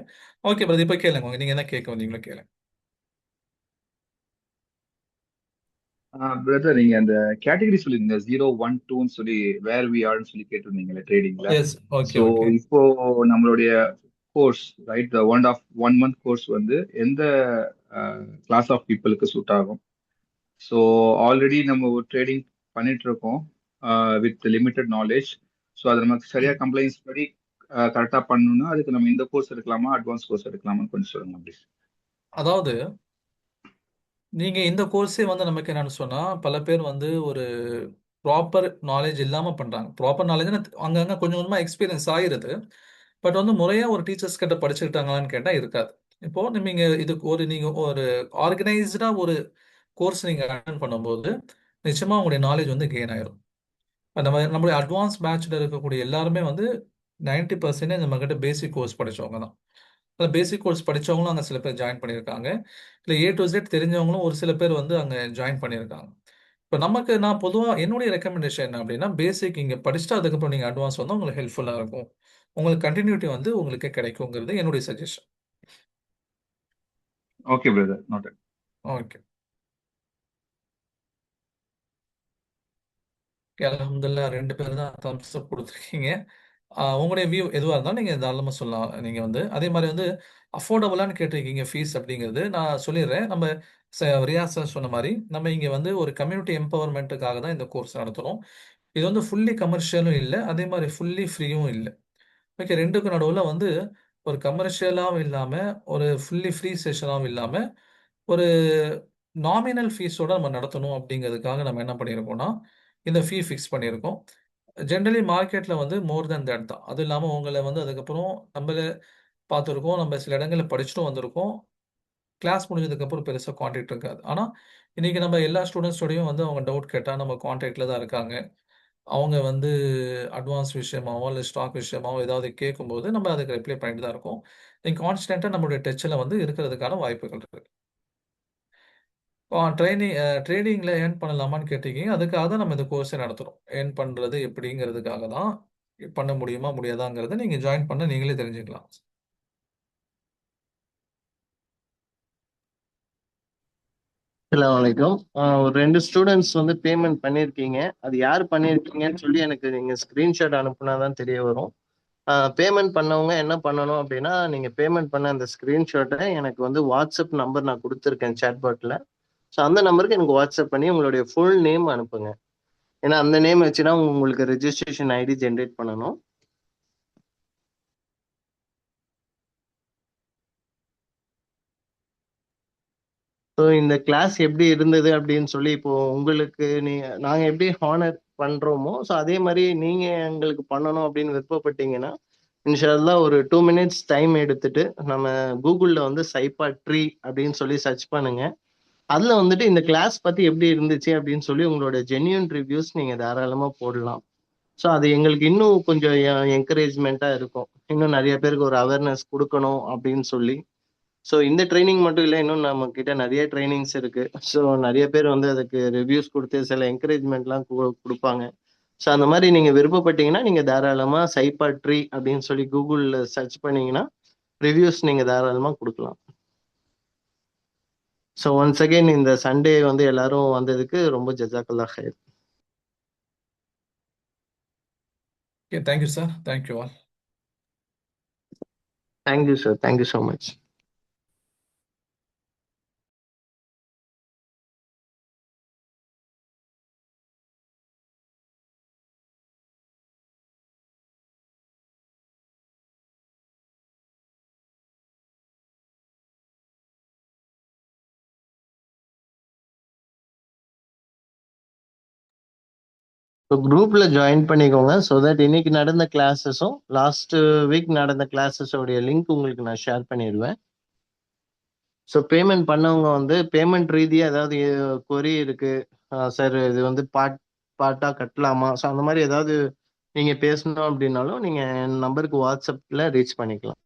ஓகே பிரதர், இப்போ கேளுங்க. நீங்க என்ன கேட்க வந்தீங்களோ கேளுங்க. பிரதர் நீங்க அந்த கேட்டகரி சொல்லிருந்தீங்க 0, 1, 2ன்னு சொல்லி வேர் வி ஆர்னு சொல்லி கேட்டிருந்தீங்களே ட்ரேடிங்ல. Yes okay so okay. இப்போ நம்மளுடைய course right one month course வந்து எந்த கிளாஸ் ஆஃப் பீப்புளுக்கு சூட் ஆகும்? ஸோ ஆல்ரெடி நம்ம ஒரு ட்ரேடிங் பண்ணிட்டு இருக்கோம் வித் லிமிட்டட் நாலேஜ். ஸோ அதை நமக்கு சரியா கம்ப்ளைண்ட்ஸ் படி கரெக்டாக பண்ணணும்னா அதுக்கு நம்ம இந்த கோர்ஸ் எடுக்கலாமா அட்வான்ஸ் கோர்ஸ் எடுக்கலாமான்னு கொஞ்சம் சொல்லுங்க அப்படி. அதாவது நீங்க இந்த கோர்ஸே வந்து நமக்கு என்னன்னு சொன்னா பல பேர் வந்து ஒரு ப்ராப்பர் நாலேஜ் இல்லாம பண்றாங்க. ப்ராப்பர் நாலேஜ் அங்கங்க கொஞ்சம் கொஞ்சமா எக்ஸ்பீரியன்ஸ் ஆயிருது. பட் வந்து முறையா ஒரு டீச்சர்ஸ் கிட்ட படிச்சுக்கிட்டாங்களான்னு கேட்டா இருக்காது. இப்போ நீங்க நீங்க ஒரு ஆர்கனைஸ்டா ஒரு கோர்ஸ் நீங்க அட்டன் பண்ணும்போது நிச்சயமா உங்களுடைய நாலேஜ் வந்து கெயின் ஆயிரும். நம்மளுடைய அட்வான்ஸ் பேட்ச்ல இருக்கக்கூடிய எல்லாருமே வந்து 90% நம்மக்கிட்ட பேசிக் கோர்ஸ் படிச்சவங்க தான். அந்த பேசிக் கோர்ஸ் படிச்சவங்களும் அங்க சில பேர் ஜாயின் பண்ணியிருக்காங்க. இல்ல ஏ டு இசட் தெரிஞ்சவங்களும் ஒரு சில பேர் வந்து அங்க ஜாயின் பண்ணியிருக்காங்க. இப்ப நான் பொதுவா என்னுடைய ரெக்கமெண்டேஷன் என்ன அப்படின்னா, பேசிக் இங்க படிச்சுட்டு அதுக்கப்புறம் நீங்க அட்வான்ஸ் வந்தா உங்களுக்கு ஹெல்ப்ஃபுல்லா இருக்கும். உங்களுக்கு கன்டினியூட்டி வந்து உங்களுக்கு கிடைக்குங்கிறது என்னுடைய suggestion. Okay brother, noted. Okay. அல்ஹம்துலில்லாஹ் 2 பேர் தான் தம்ஸ் அப் குடுத்துருக்கீங்க. உங்களுடைய வியூ எதுவா இருந்தாலும் நீங்க தாராளமா சொல்லலாம். நீங்க வந்து அதே மாரி வந்து அஃபோர்டபுளான்னு கேட்டிருக்கீங்க ஃபீஸ் அப்படிங்கிறது. நான் சொல்லிர்றேன். நம்ம ரியாஸ் சார் சொன்ன மாரி, நம்ம இங்க வந்து ஒரு கம்யூனிட்டி எம்பவர்மென்ட்டுக்காக தான் இந்த கோர்ஸ் நடத்துறோம். இது வந்து ஃபுல்லி கமர்ஷியலும் இல்ல. அதே மாரி ஃபுல்லி ஃப்ரீயும் இல்ல. ஓகே 2க்கும் நடுவுல வந்து ஒரு கமர்ஷியலாவும் இல்லாம, ஒரு ஃபுல்லி ஃப்ரீ செஷனாவும் இல்லாம, ஒரு நாமினல் ஃபீஸோட நம்ம நடத்தணும் அப்படிங்கிறதுக்காக நம்ம என்ன பண்ணியிருக்கோம்னா, இந்த ஃபீ ஃபிக்ஸ் பண்ணியிருக்கோம். ஜெனரலி மார்க்கெட்ல வந்து மோர் தேன் தட் தான். அதுவும் இல்லாம உங்கள வந்து அதுக்கப்புறம் நம்மளே பார்த்துருக்கோம். நம்ம சில இடங்கள்ல படிச்சுட்டும் வந்திருக்கோம். கிளாஸ் முடிஞ்சதுக்கப்புறம் பெருசா கான்டாக்ட் இருக்காது. ஆனா, இன்னைக்கு நம்ம எல்லா ஸ்டூடண்ட்ஸோடையும் வந்து அவங்க டவுட் கேட்டா நம்ம கான்டாக்ட்ல தான் இருக்காங்க. அவங்க வந்து அட்வான்ஸ் விஷயமாவோ, இல்ல ஸ்டாக் விஷயமாவோ ஏதாவது கேட்கும்போது, நம்ம அதுக்கு ரிப்ளை பண்ணிட்டு தான் இருக்கோம். நீங்க கான்ஸ்டன்ட்டா நம்மளுடைய டச்‌ல வந்து இருக்கிறதுக்கான வாய்ப்புகள் இருக்கு. ட்ரேடிங்ல ஏர்ன் பண்ணலாமான்னு கேட்டிருக்கீங்க. அதுக்காக தான் நம்ம இந்த கோர்ஸே நடத்துறோம். ஏர்ன் பண்றது எப்படிங்கிறதுக்காக தான். பண்ண முடியுமா? முடியாதாங்கிறத நீங்க ஜாயின் பண்ணா நீங்களே தெரிஞ்சுக்கலாம். அஸ்ஸலாமு அலைக்கும். ஒரு 2 ஸ்டூடண்ட்ஸ் வந்து பேமெண்ட் பண்ணியிருக்கீங்க. அது யார் பண்ணியிருக்கீங்கன்னு சொல்லி எனக்கு நீங்க ஸ்கிரீன்ஷாட் அனுப்புனா தான் தெரிய வரும். பேமெண்ட் பண்ணவங்க என்ன பண்ணணும் அப்படின்னா, நீங்க பேமெண்ட் பண்ண அந்த ஸ்கிரீன்ஷாட்ட எனக்கு வந்து வாட்ஸ்அப் நம்பர் நான் குடுத்துருக்கேன் சாட் பாட்ல. ஸோ அந்த நம்பருக்கு எனக்கு வாட்ஸ்அப் பண்ணி உங்களுடைய ஃபுல் நேம் அனுப்புங்க. ஏன்னா அந்த நேம் வச்சு தான் உங்களுக்கு ரெஜிஸ்ட்ரேஷன் ஐடி ஜென்ரேட் பண்ணணும். ஸோ இந்த கிளாஸ் எப்படி இருந்தது அப்படின்னு சொல்லி இப்போ உங்களுக்கு நாங்க எப்படி ஹானர் பண்றோமோ, ஸோ அதே மாதிரி நீங்க எங்களுக்கு பண்ணணும் அப்படின்னு விருப்பப்பட்டீங்கன்னா, இன்ஷா அல்லாஹ் ஒரு 2 மினிட்ஸ் டைம் எடுத்துட்டு நம்ம கூகுள்ல வந்து சைபா ட்ரீ அப்படின்னு சொல்லி சர்ச் பண்ணுங்க. அதுல வந்துட்டு இந்த கிளாஸ் பத்தி எப்படி இருந்துச்சு அப்படின்னு சொல்லி உங்களோட ஜென்யூன் ரிவ்யூஸ் நீங்க தாராளமா போடலாம். ஸோ அது எங்களுக்கு இன்னும் கொஞ்சம் என்கரேஜ்மெண்ட்டா இருக்கும். இன்னும் நிறைய பேருக்கு ஒரு அவேர்னஸ் கொடுக்கணும் அப்படின்னு சொல்லி. ஸோ இந்த ட்ரைனிங் மட்டும் இல்லை, இன்னும் நம்ம கிட்ட நிறைய ட்ரைனிங்ஸ் இருக்கு. ஸோ நிறைய பேர் வந்து அதுக்கு ரிவ்யூஸ் கொடுத்து சில என்கரேஜ்மெண்ட்லாம் கொடுப்பாங்க. ஸோ அந்த மாதிரி நீங்க விருப்பப்பட்டீங்கன்னா நீங்க தாராளமா சைபா ட்ரீ அப்படின்னு சொல்லி கூகுள்ல சர்ச் பண்ணீங்கன்னா ரிவ்யூஸ் நீங்க தாராளமா கொடுக்கலாம். ஸோ ஒன்ஸ் அகைன் இந்த சண்டே வந்து எல்லாரும் வந்ததுக்கு ரொம்ப ஜஸாக்கல்லாஹ் ஹைர். Okay. Thank you sir. Thank you all. Thank you sir. Thank you so much. இப்போ குரூப்ல ஜாயின் பண்ணிக்கோங்க. ஸோ தட் இன்னைக்கு நடந்த கிளாஸஸும் லாஸ்ட் வீக் நடந்த கிளாஸஸோடைய லிங்க் உங்களுக்கு நான் ஷேர் பண்ணிடுவேன். ஸோ பேமெண்ட் பண்ணவங்க வந்து பேமெண்ட் ரீதியாக ஏதாவது கொரி இருக்கு சார், இது வந்து பார்ட்டா கட்டலாமா, ஸோ அந்த மாதிரி ஏதாவது நீங்க பேசணும் அப்படின்னாலும் நீங்க என் நம்பருக்கு வாட்ஸ்அப்ல ரீச் பண்ணிக்கலாம்.